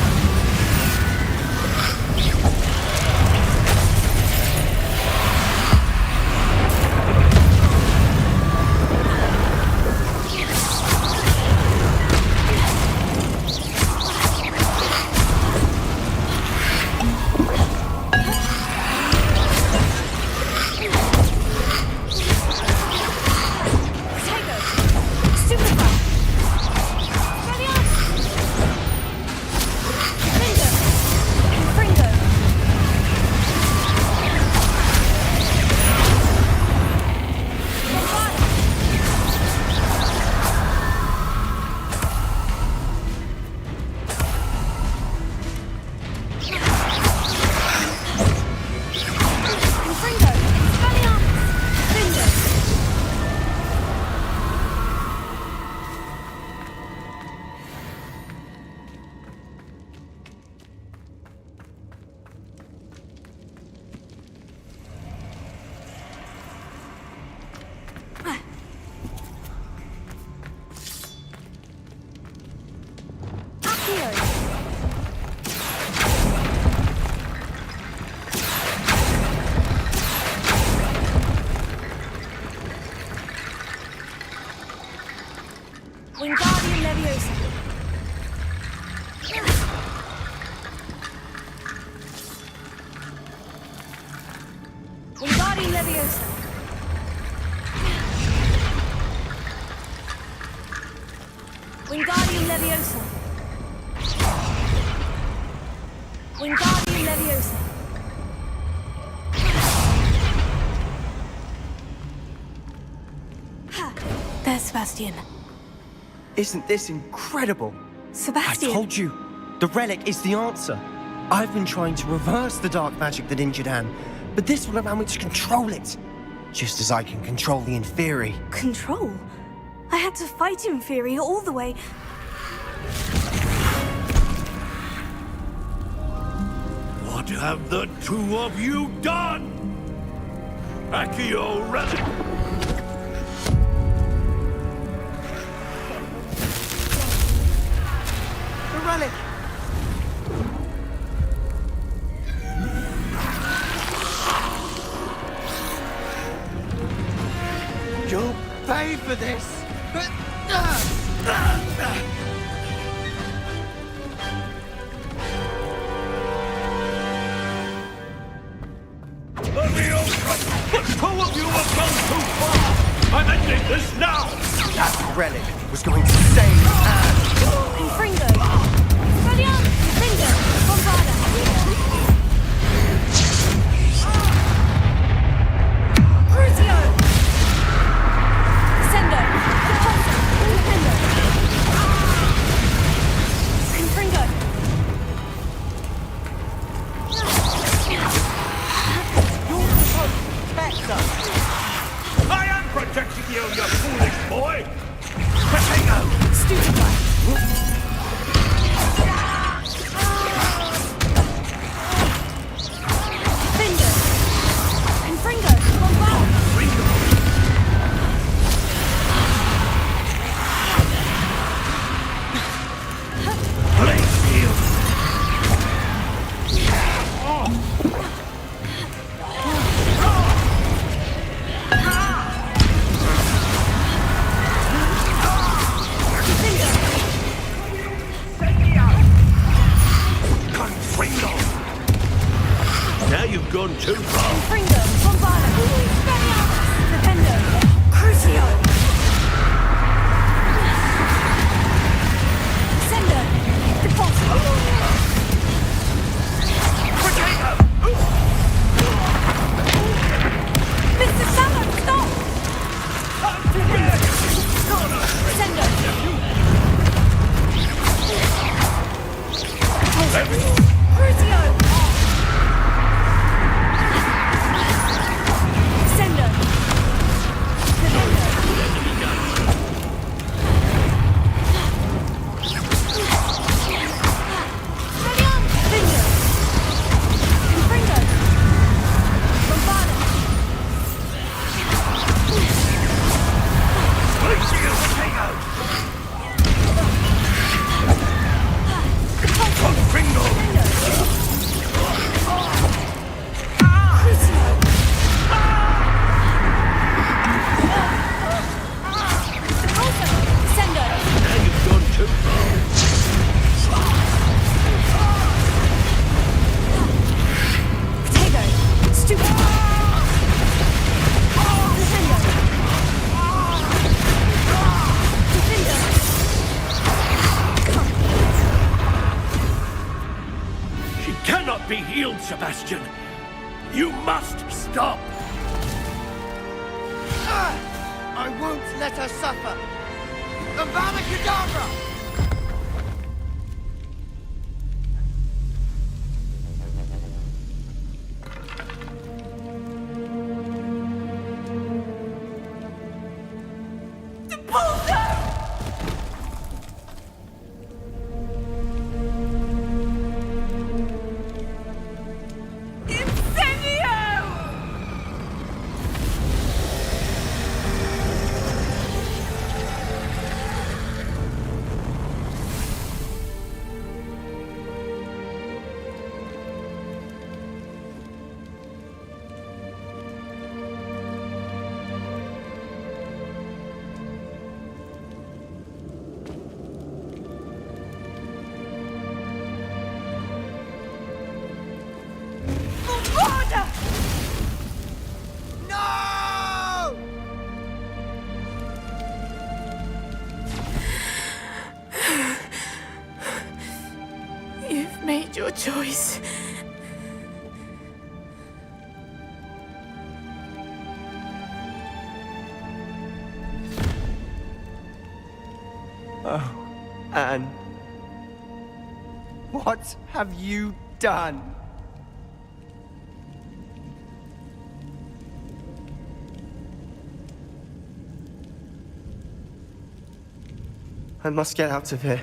Wingardium Leviosa. Wingardium Leviosa. Wingardium Leviosa. Wingardium Leviosa. There's Sebastian. Isn't this incredible? Sebastian! I told you, the relic is the answer. I've been trying to reverse the dark magic that injured Anne, but this will allow me to control it. Just as I can control the Inferi. Control? I had to fight Inferi all the way. What have the two of you done? Accio relic! Relic. You'll pay for this. The two of you have gone too far! I'm ending this now! That relic was going to save Anne. Confringo. Expelliarmus. Confringo. Bombarda. Crucio. Descendo. Repulsor. Independo. Confringo. You're supposed to protect us! I am protecting you, you foolish boy! Potato! Stupefy. Finger. Confringo. Bombarda. Blaze shield! Now you've gone too far. Confringo. Bombarda. Expelliarmus. Defendo. Crucio. Descendo. Repulsor. Mr. Sallow, stop! Descendo. Crucio. must be healed, Sebastian. You must stop. I won't let her suffer. Avada Kedavra! Your choice. Oh, Anne. What have you done? I must get out of here.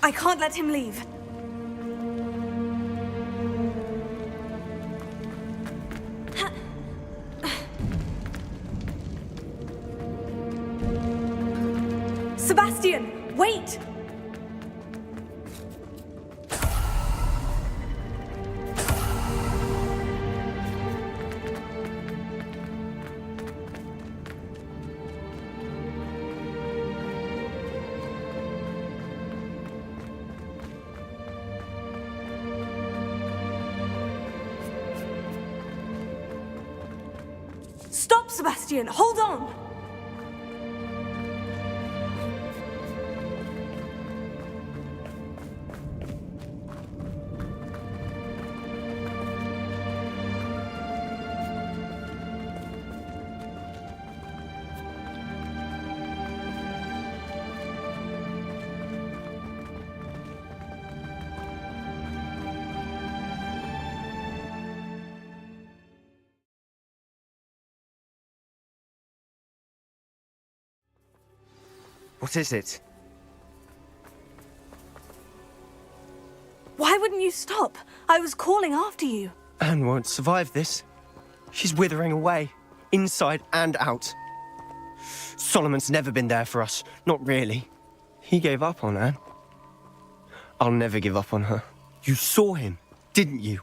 I can't let him leave. Sebastian, wait! Stop, Sebastian! Hold on! What is it? Why wouldn't you stop? I was calling after you. Anne won't survive this. She's withering away, inside and out. Solomon's never been there for us, not really. He gave up on Anne. I'll never give up on her. You saw him, didn't you?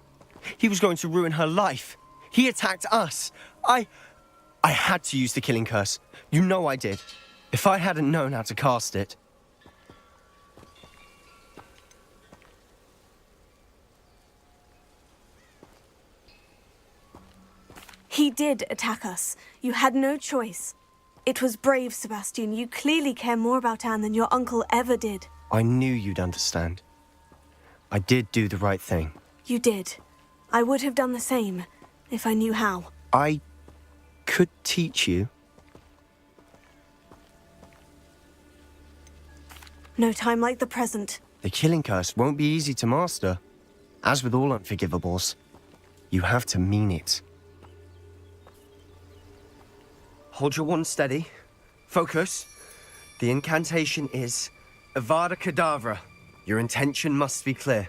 He was going to ruin her life. He attacked us. I had to use the killing curse. You know I did. If I hadn't known how to cast it... He did attack us. You had no choice. It was brave, Sebastian. You clearly care more about Anne than your uncle ever did. I knew you'd understand. I did do the right thing. You did. I would have done the same, if I knew how. I could teach you. No time like the present. The killing curse won't be easy to master. As with all unforgivables, you have to mean it. Hold your wand steady. Focus. The incantation is Avada Kedavra. Your intention must be clear.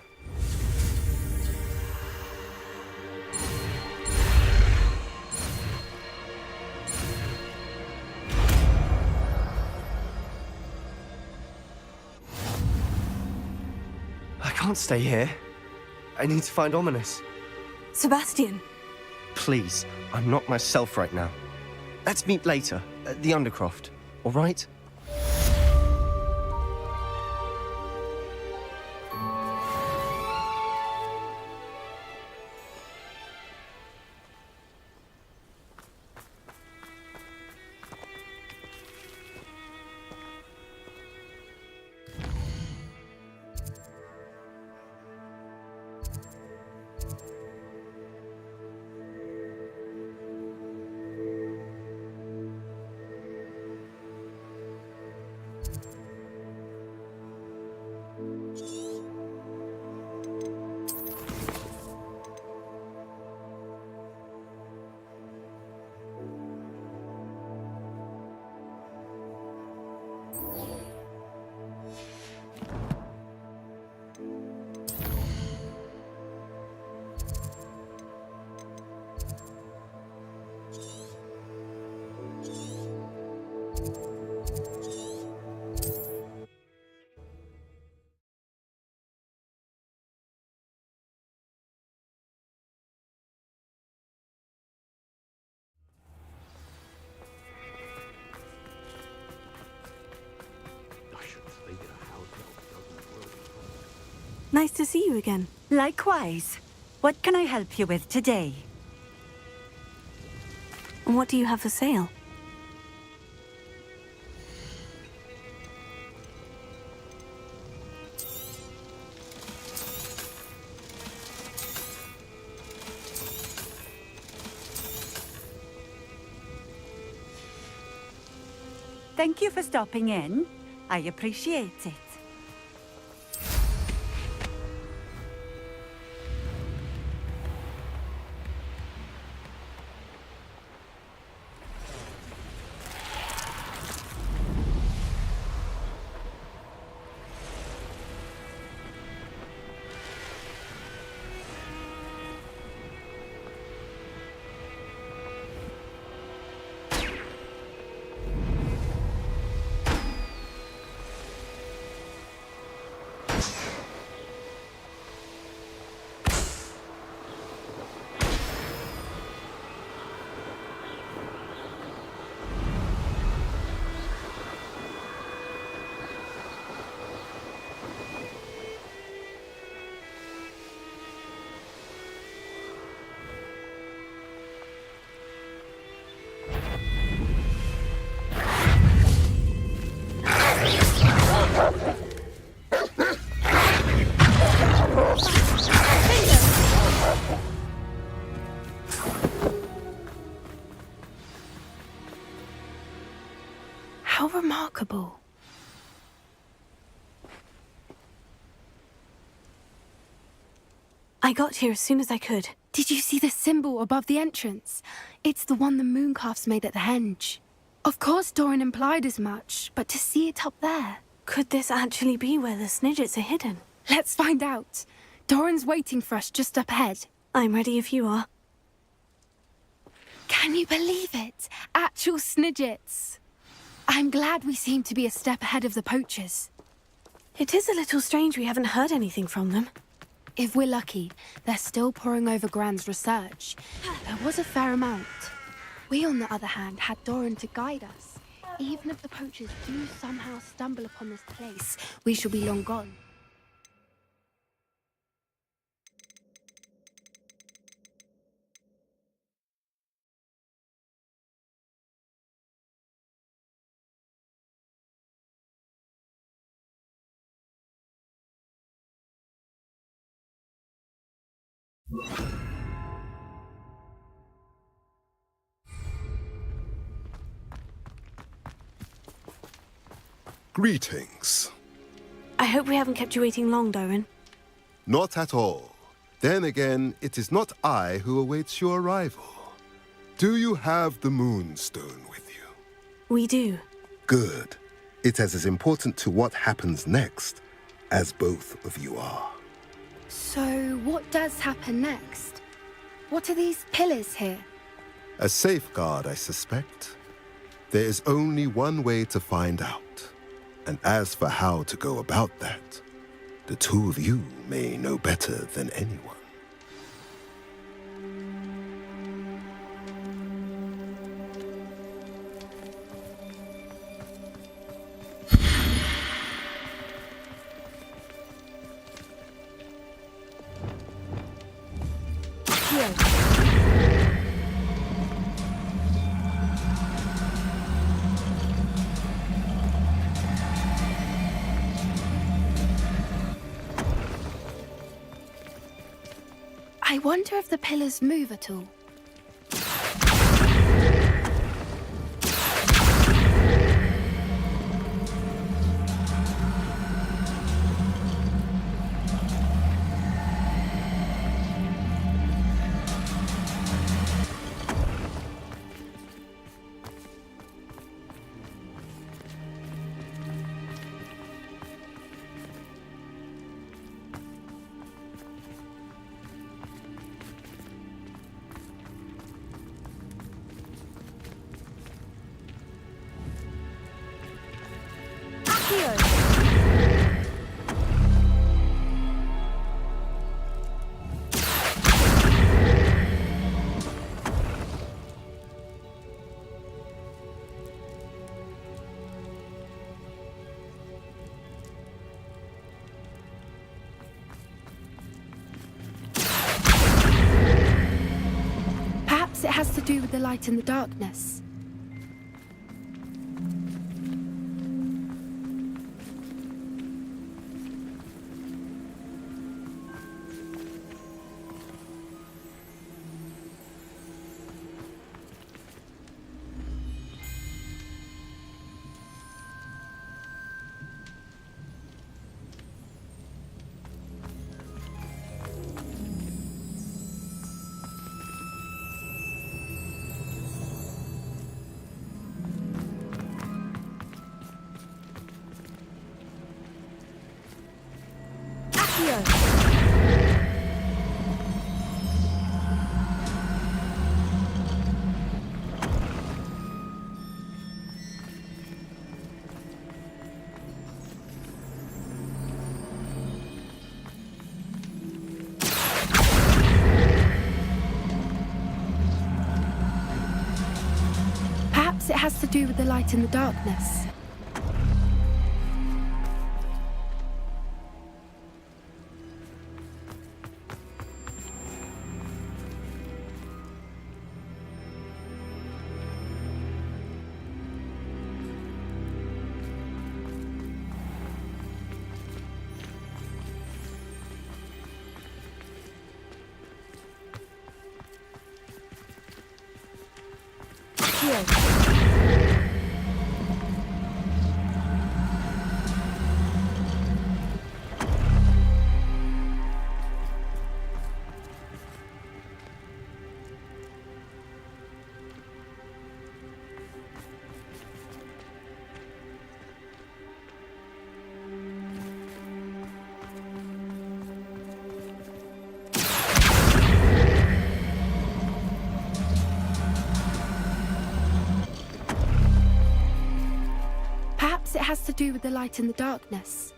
I can't stay here. I need to find Ominous. Sebastian. Please, I'm not myself right now. Let's meet later, at the Undercroft, all right? Nice to see you again. Likewise. What can I help you with today? What do you have for sale? Thank you for stopping in. I appreciate it. How remarkable. I got here as soon as I could. Did you see the symbol above the entrance? It's the one the mooncalfs made at the henge. Of course Doran implied as much, but to see it up there... Could this actually be where the snidgets are hidden? Let's find out. Doran's waiting for us just up ahead. I'm ready if you are. Can you believe it? Actual snidgets. I'm glad we seem to be a step ahead of the poachers. It is a little strange we haven't heard anything from them. If we're lucky, they're still poring over Gran's research. There was a fair amount. We, on the other hand, had Doran to guide us. Even if the poachers do somehow stumble upon this place, we shall be long gone. Greetings. I hope we haven't kept you waiting long, Doran. Not at all. Then again, it is not I who awaits your arrival. Do you have the Moonstone with you? We do. Good. It is as important to what happens next as both of you are. So, what does happen next? What are these pillars here? A safeguard, I suspect. There is only one way to find out. And as for how to go about that, the two of you may know better than anyone. I wonder if the pillars move at all. Perhaps it has to do with the light and the darkness. Perhaps it has to do with the light and the darkness. Perhaps it has to do with the light and the darkness.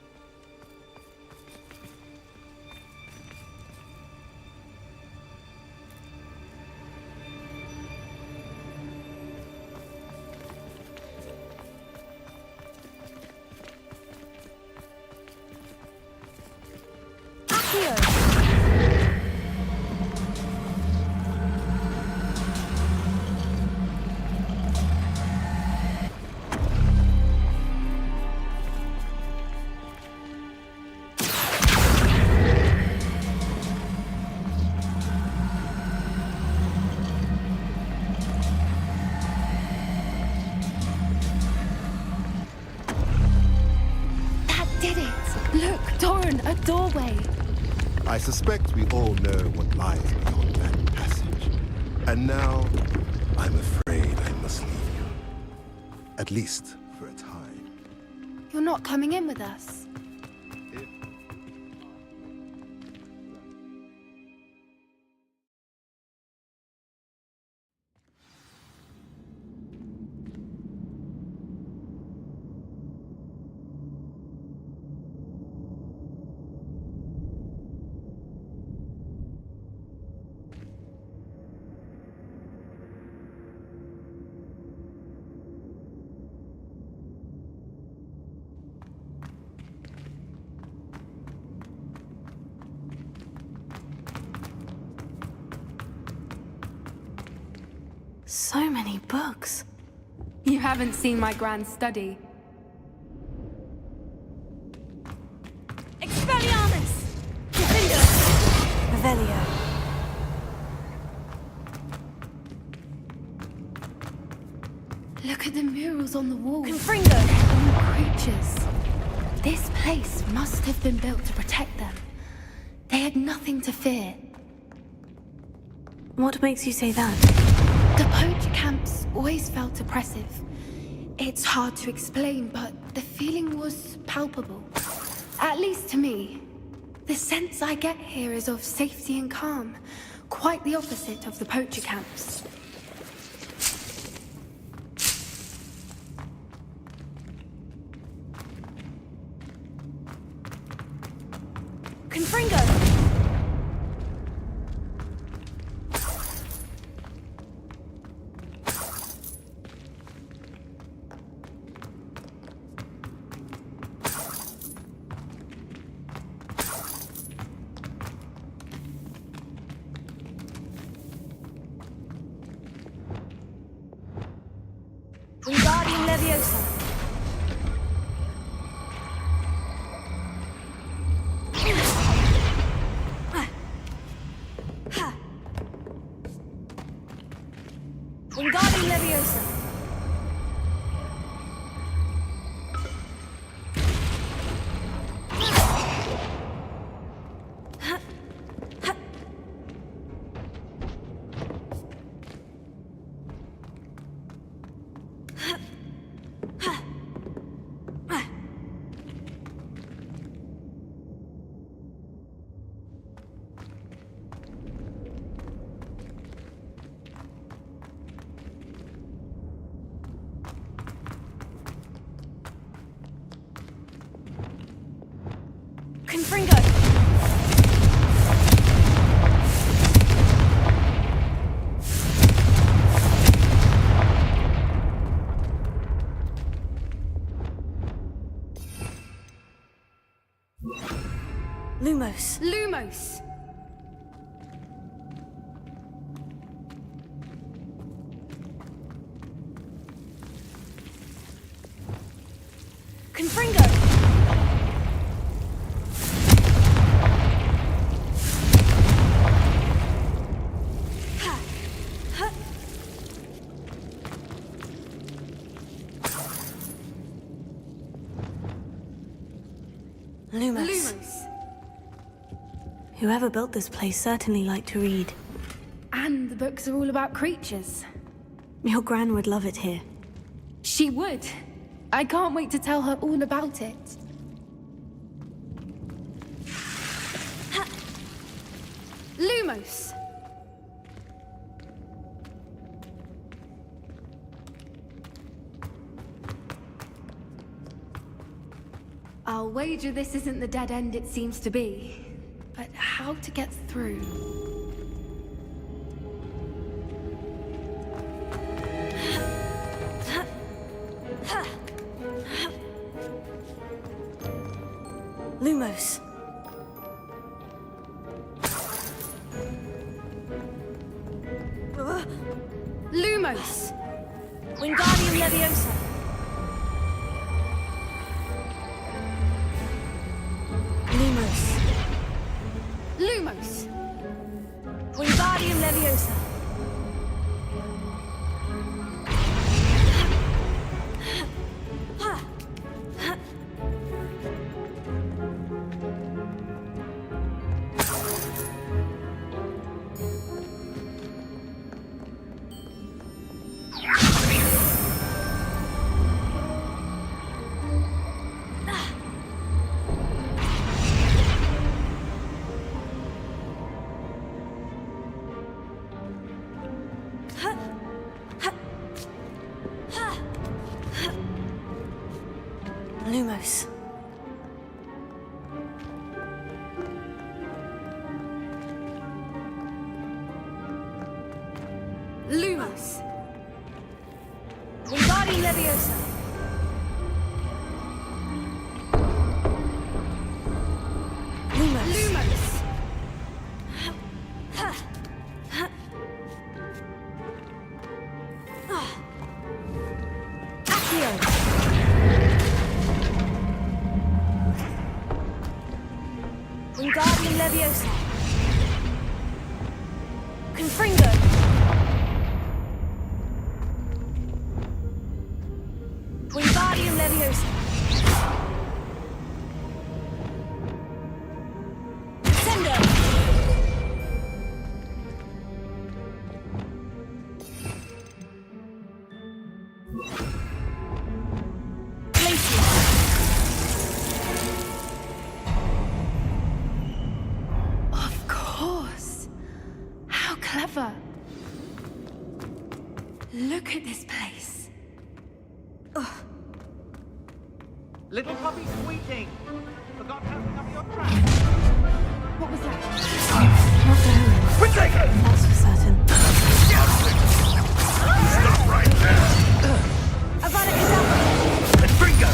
A doorway. I suspect we all know what lies beyond that passage. And now, I'm afraid I must leave you. At least for a time. You're not coming in with us. So many books. You haven't seen my grand study. Expelliarmus! Revelio. Look at the murals on the walls. Confringo! Creatures. This place must have been built to protect them. They had nothing to fear. What makes you say that? The poacher camps always felt oppressive. It's hard to explain, but the feeling was palpable. At least to me. The sense I get here is of safety and calm. Quite the opposite of the poacher camps. Confringo! Wingardium Leviosa. Wingardium Leviosa. Confringo! Lumos. Lumos! Confringo! Lumos. Whoever built this place certainly liked to read. And the books are all about creatures. Your Gran would love it here. She would. I can't wait to tell her all about it. Lumos! I'll wager this isn't the dead end it seems to be. But how to get through? Lumos. Lumos! Wingardium Leviosa. Lumos. Lumos! Wingardium Leviosa. Lumos. Lumos! Wingardium Leviosa. Lumos. Lumos! Wingardium Leviosa. Confringo. Wingardium Leviosa. Sendo. Of course! How clever! Look at this place. Little puppy squeaking. Forgot something up your track. What was that? Not Doran. We're taken! That's for certain. Stop right there! Avada Kedavra! Confringo!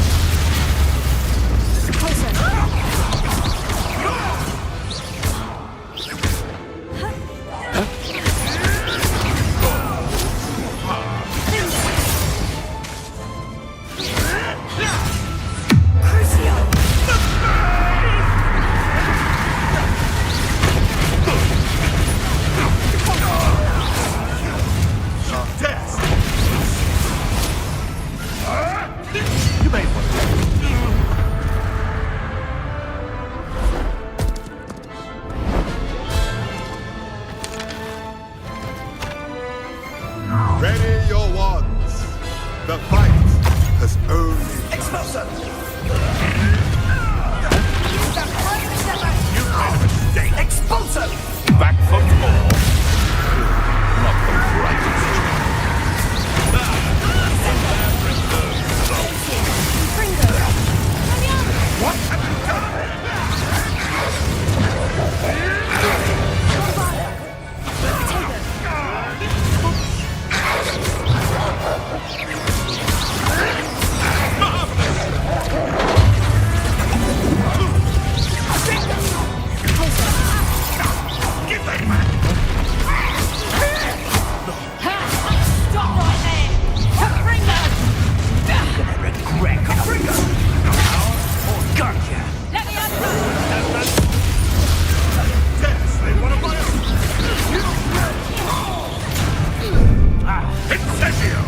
You made one. Ready your wands. The fight has only... Expulsor! You made a mistake. Expulsor! Back for more. Not the brightest. What have you done? Give that back! Stop right there! Confringo! Gonna regret Confringo! Gotcha! Let me answer! Yes, they want to buy us! Incendio!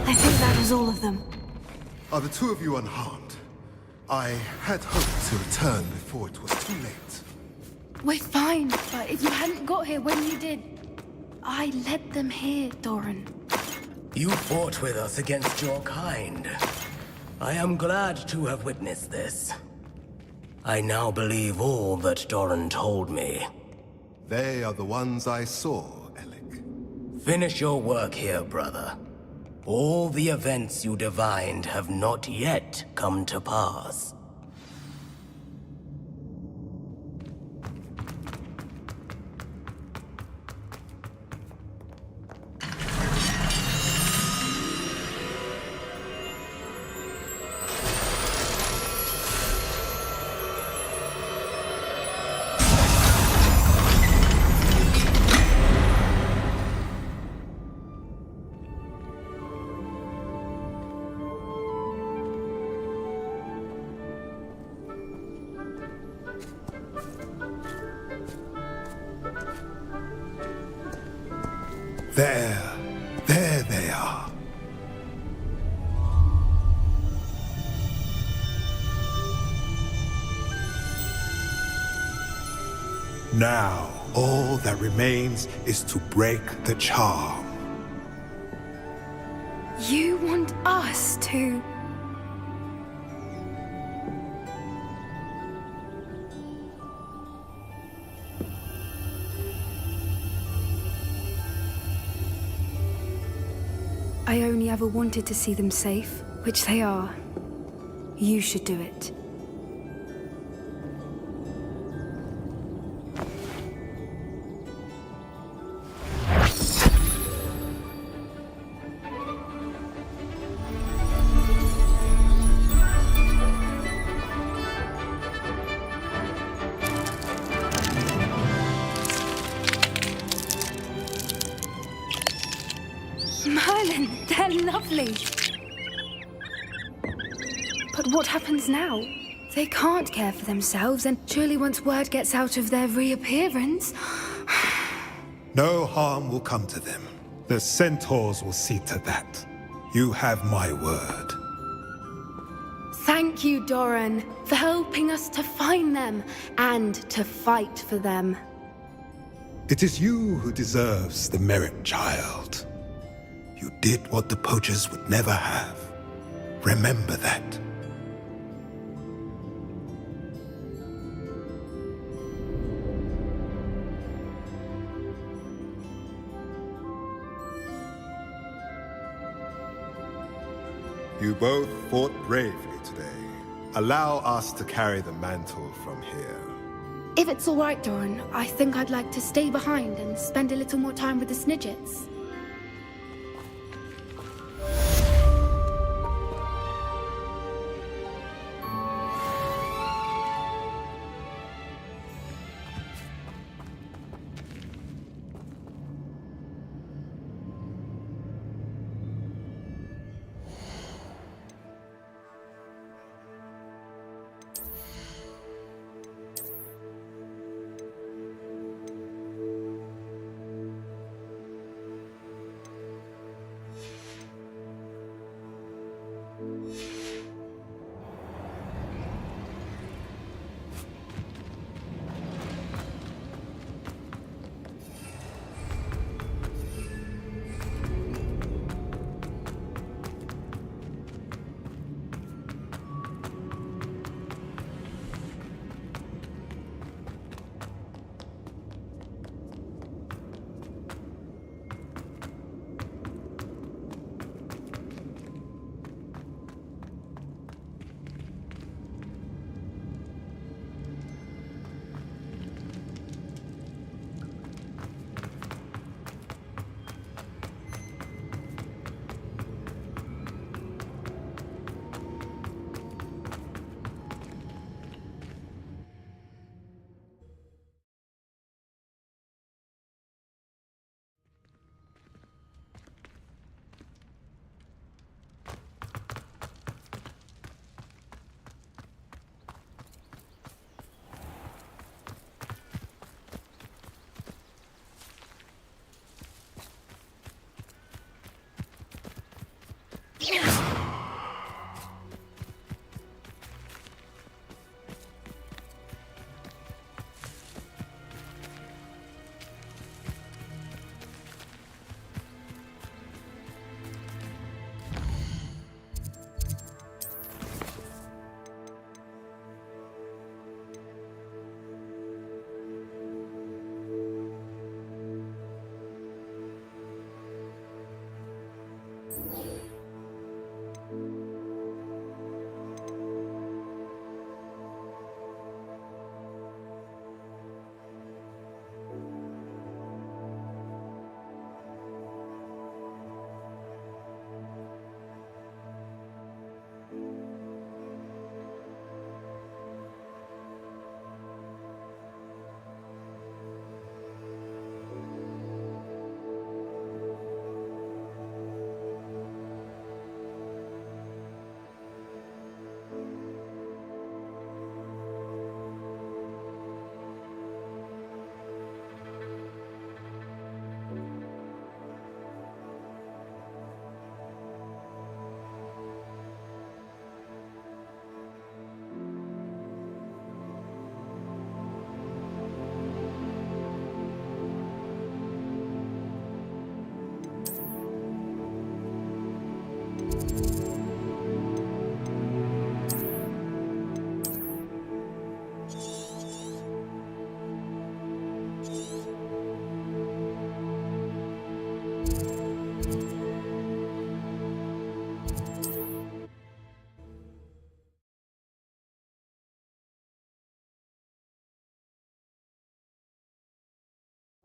I think that was all of them. Are the two of you unharmed? I had hoped to return before it was too late. We're fine, but if you hadn't got here when you did, I led them here, Doran. You fought with us against your kind. I am glad to have witnessed this. I now believe all that Doran told me. They are the ones I saw, Alec. Finish your work here, brother. All the events you divined have not yet come to pass. There they are. Now, all that remains is to break the charm. You want us to... I only ever wanted to see them safe, which they are. You should do it. Merlin, they're lovely. But what happens now? They can't care for themselves, and surely once word gets out of their reappearance... No harm will come to them. The centaurs will see to that. You have my word. Thank you, Doran, for helping us to find them and to fight for them. It is you who deserves the merit, child. You did what the poachers would never have. Remember that. You both fought bravely today. Allow us to carry the mantle from here. If it's all right, Doran, I think I'd like to stay behind and spend a little more time with the Snidgets.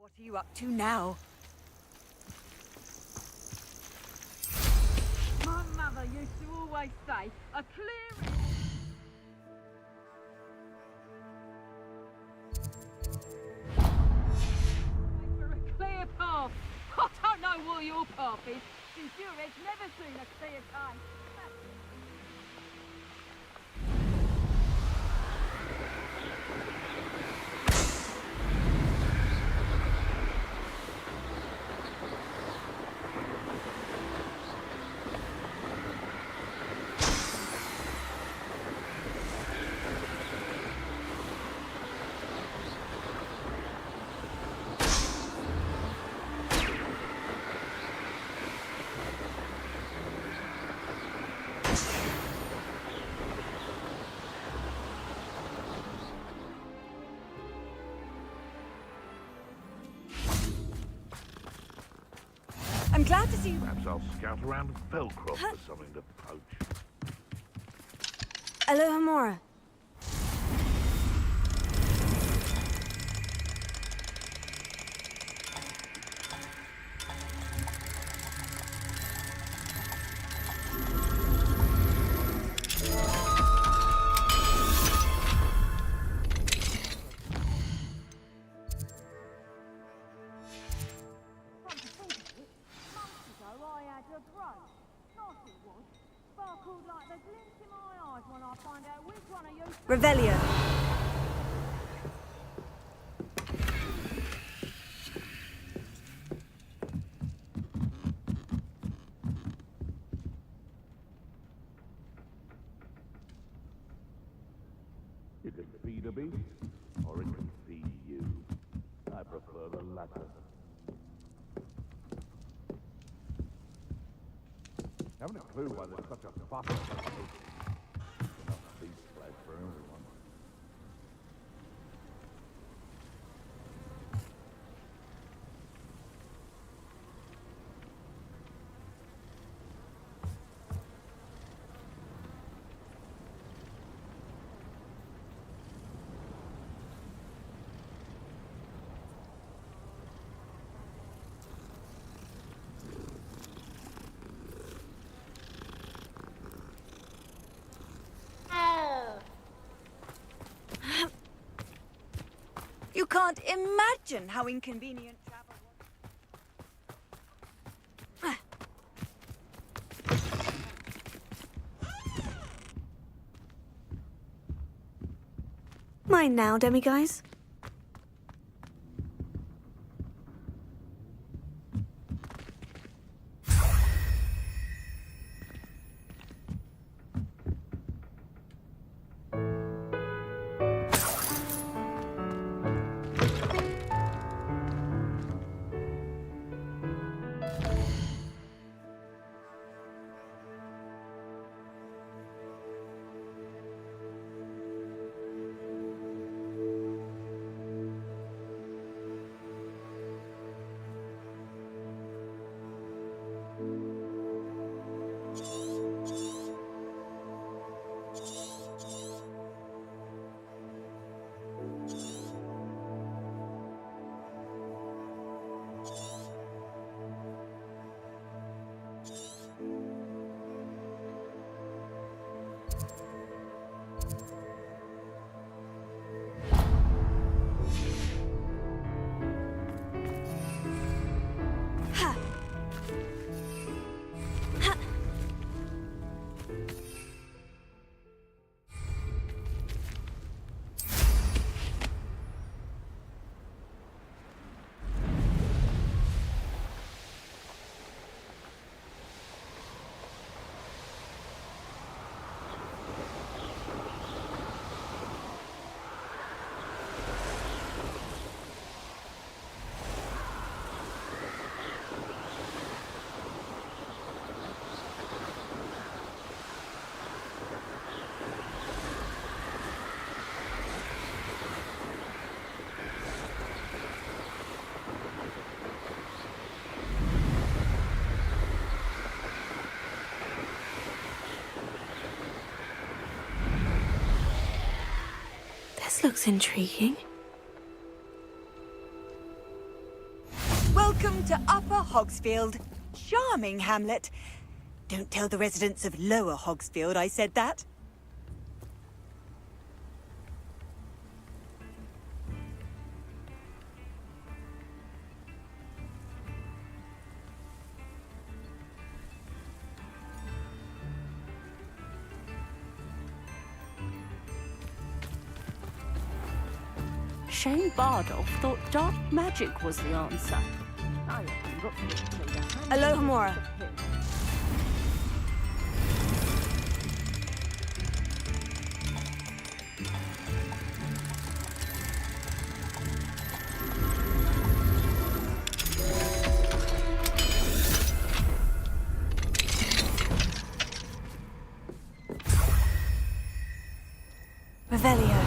What are you up to now? My mother used to always say, a clear... For a clear path. I don't know what your path is, since your head's never seen a clear time. I'm glad to see you. Perhaps I'll scout around Felcroft for something to poach. Aloha Mora. Revelio. You can feed a beast, or it can feed you. I prefer the latter. Haven't a clue why there's such a fuss about it. Enough beast flesh for everyone. You can't imagine how inconvenient travel was. Mine now, demiguise. This looks intriguing. Welcome to Upper Hogsfield. Charming hamlet. Don't tell the residents of Lower Hogsfield I said that. Shane Bardolph thought dark magic was the answer. Aloha Mora. Revelio.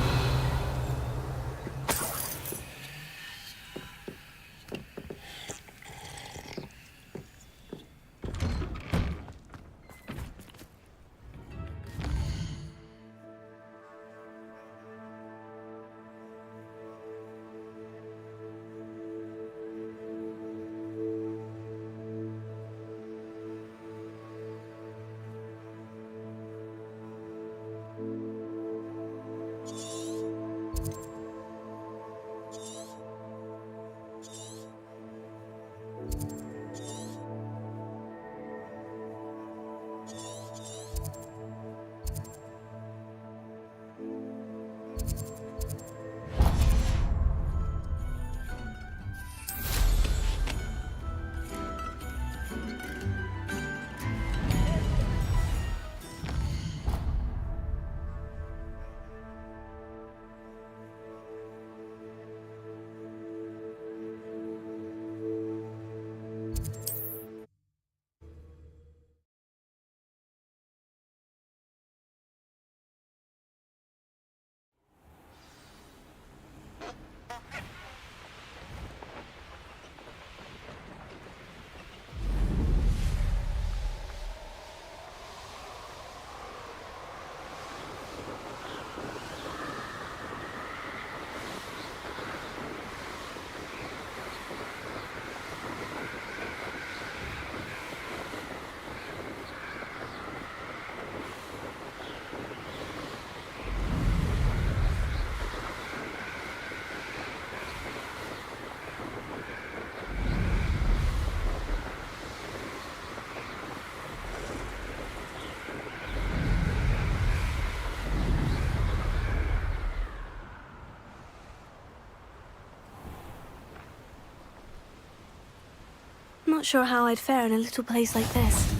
not sure how I'd fare in a little place like this.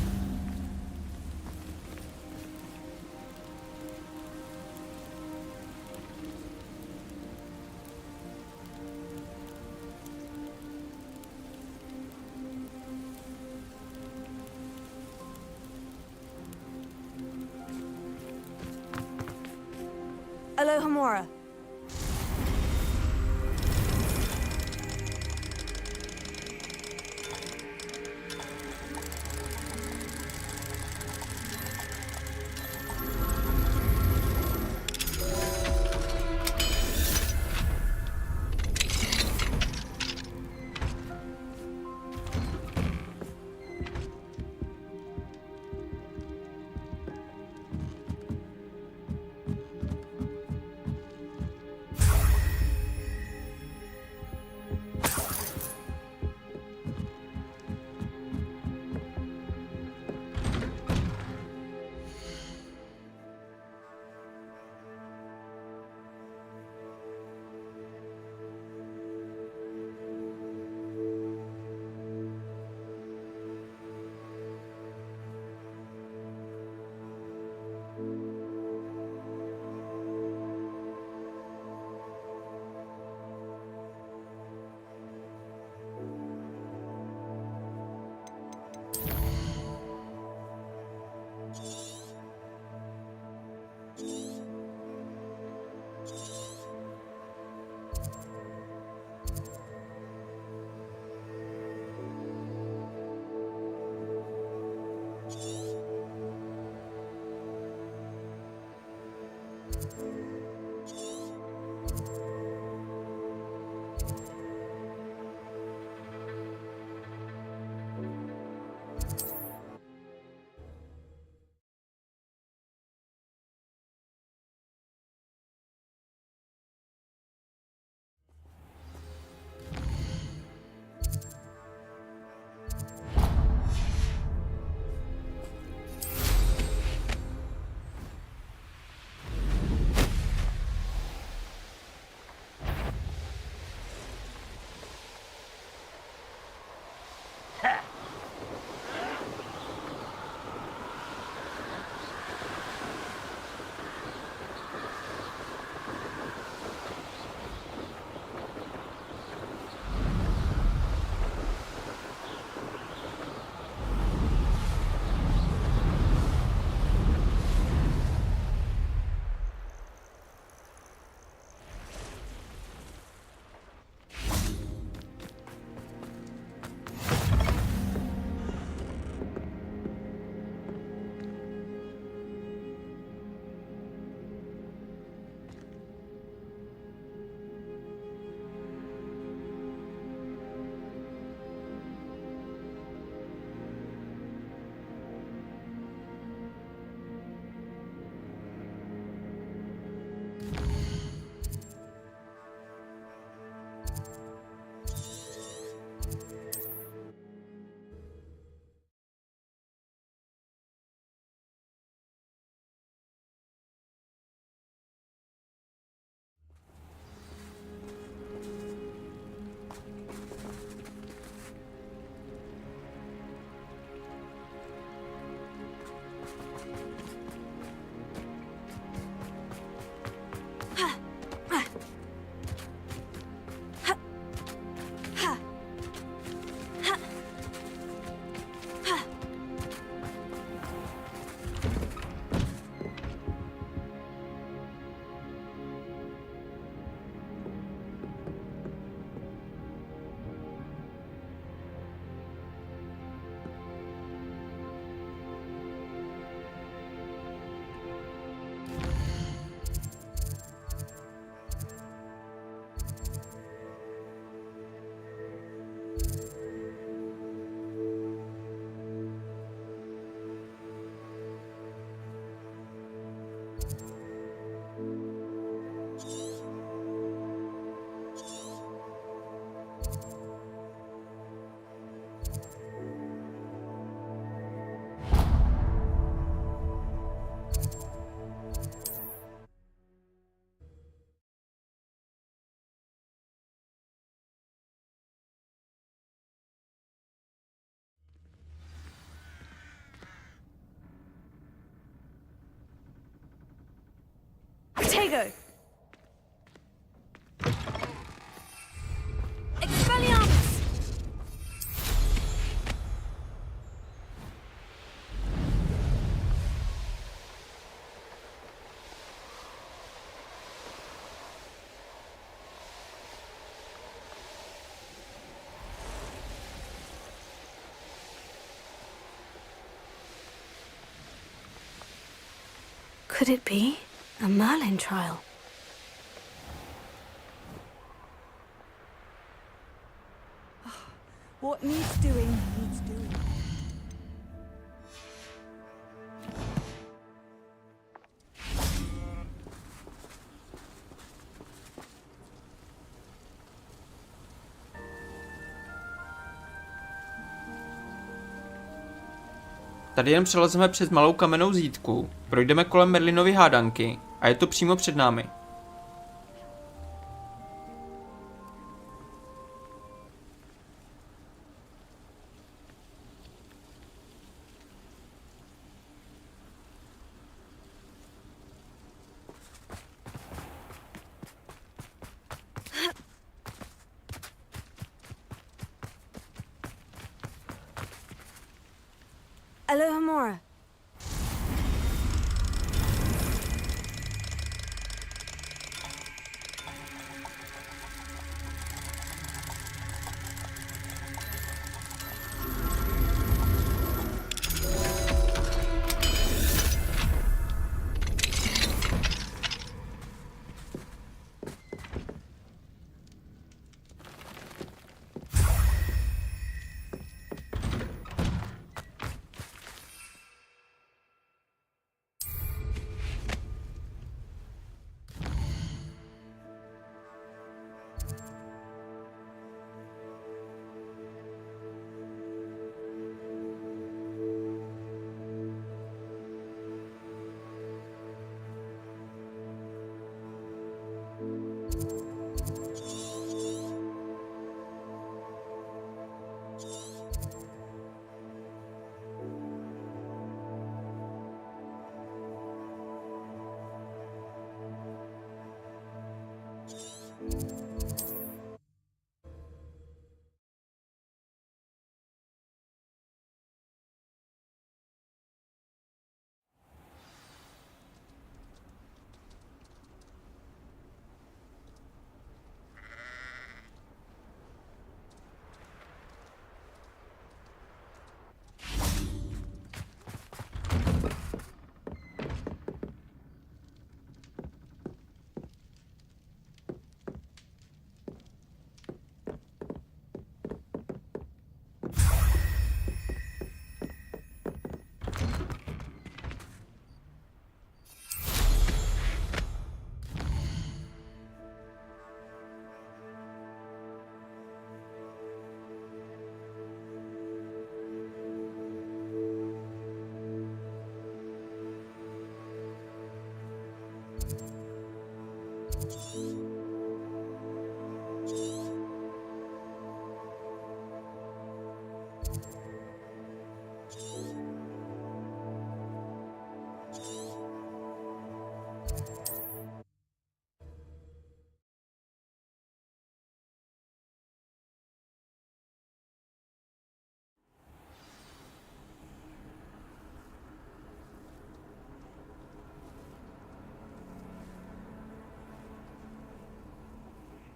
Alohomora. Righto. Expelliarmus! Could it be a Merlin trial? What needs doing, needs doing. Tady jen přelezeme přes malou kamennou zítku, projdeme kolem Merlinovy hádanky a je to přímo před námi. Alohomora.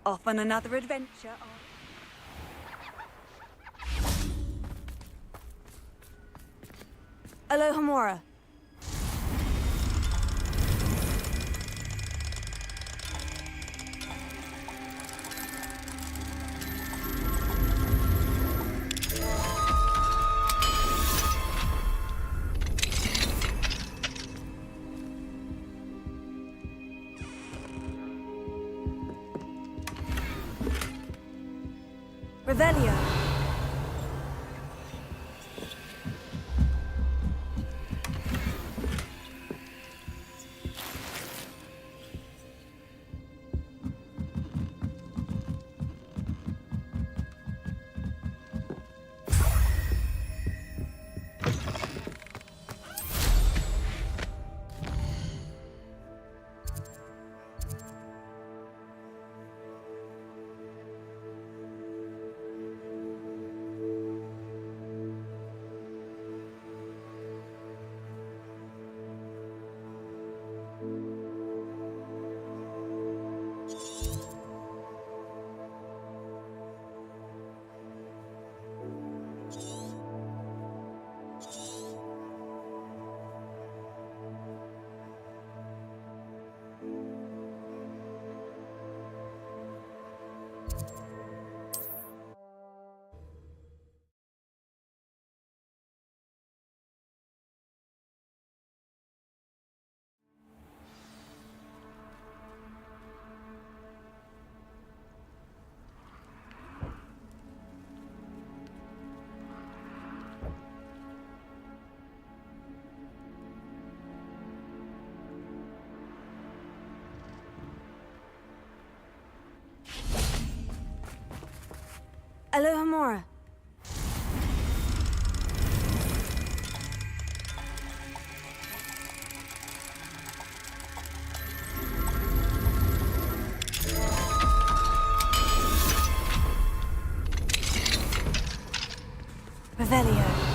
Off on another adventure. Alohomora. Revelio. Alohomora. Revelio.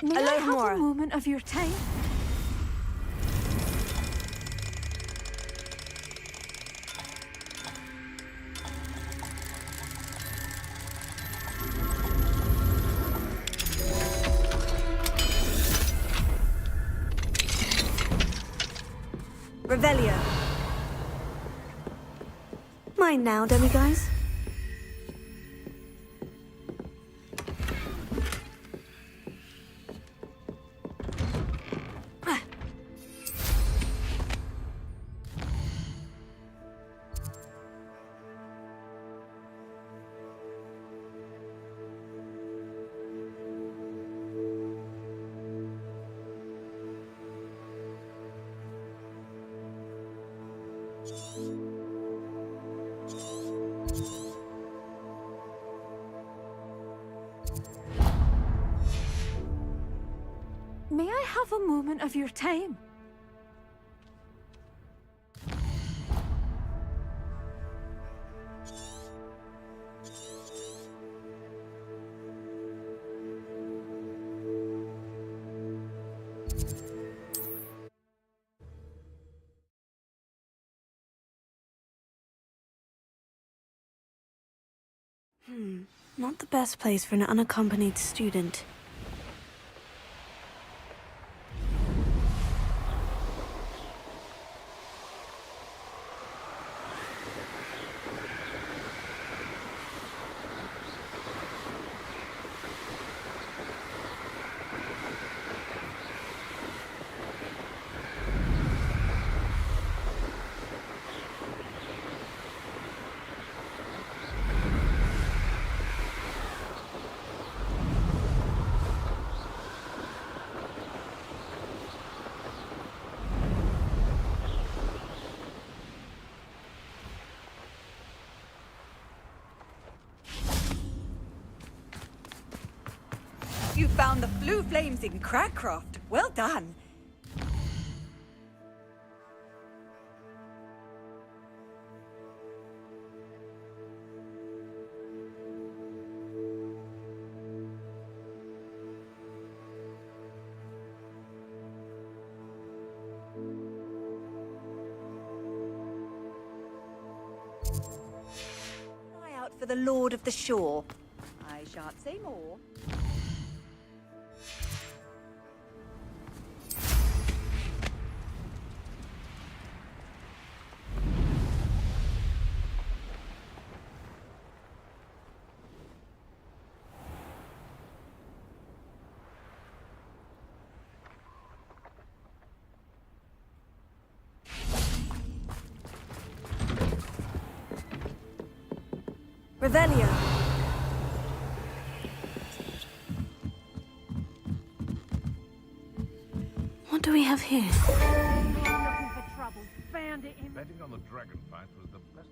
May I have a moment of your time? Revelio. Mine now, demiguise. May I have a moment of your time? Not the best place for an unaccompanied student. You found the blue flames in Crackcroft. Well done. Eye out for the Lord of the Shore. I shan't say more. Revelio. What do we have here? Looking for trouble. Found it in... Betting on the dragon fight was the best.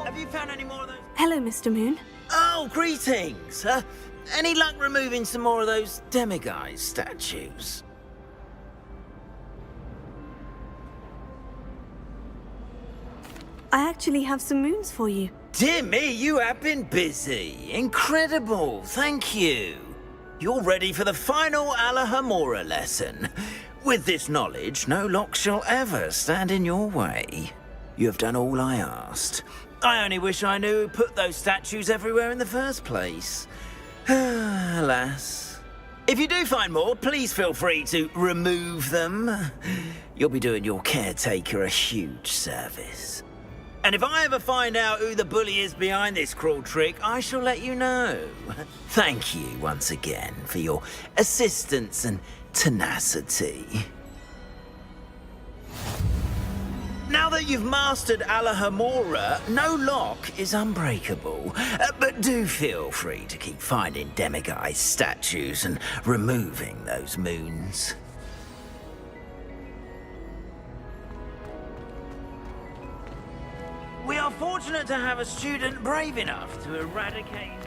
Have you found any more of those? Hello, Mr. Moon. Oh, greetings! Any luck removing some more of those demiguise statues? I actually have some moons for you. Dear me, you have been busy. Incredible, thank you. You're ready for the final Harryho lesson. With this knowledge, no lock shall ever stand in your way. You have done all I asked. I only wish I knew who put those statues everywhere in the first place. Alas. If you do find more, please feel free to remove them. You'll be doing your caretaker a huge service. And if I ever find out who the bully is behind this cruel trick, I shall let you know. Thank you once again for your assistance and tenacity. Now that you've mastered Harryho, no lock is unbreakable. But do feel free to keep finding demiguise statues and removing those moons. We are fortunate to have a student brave enough to eradicate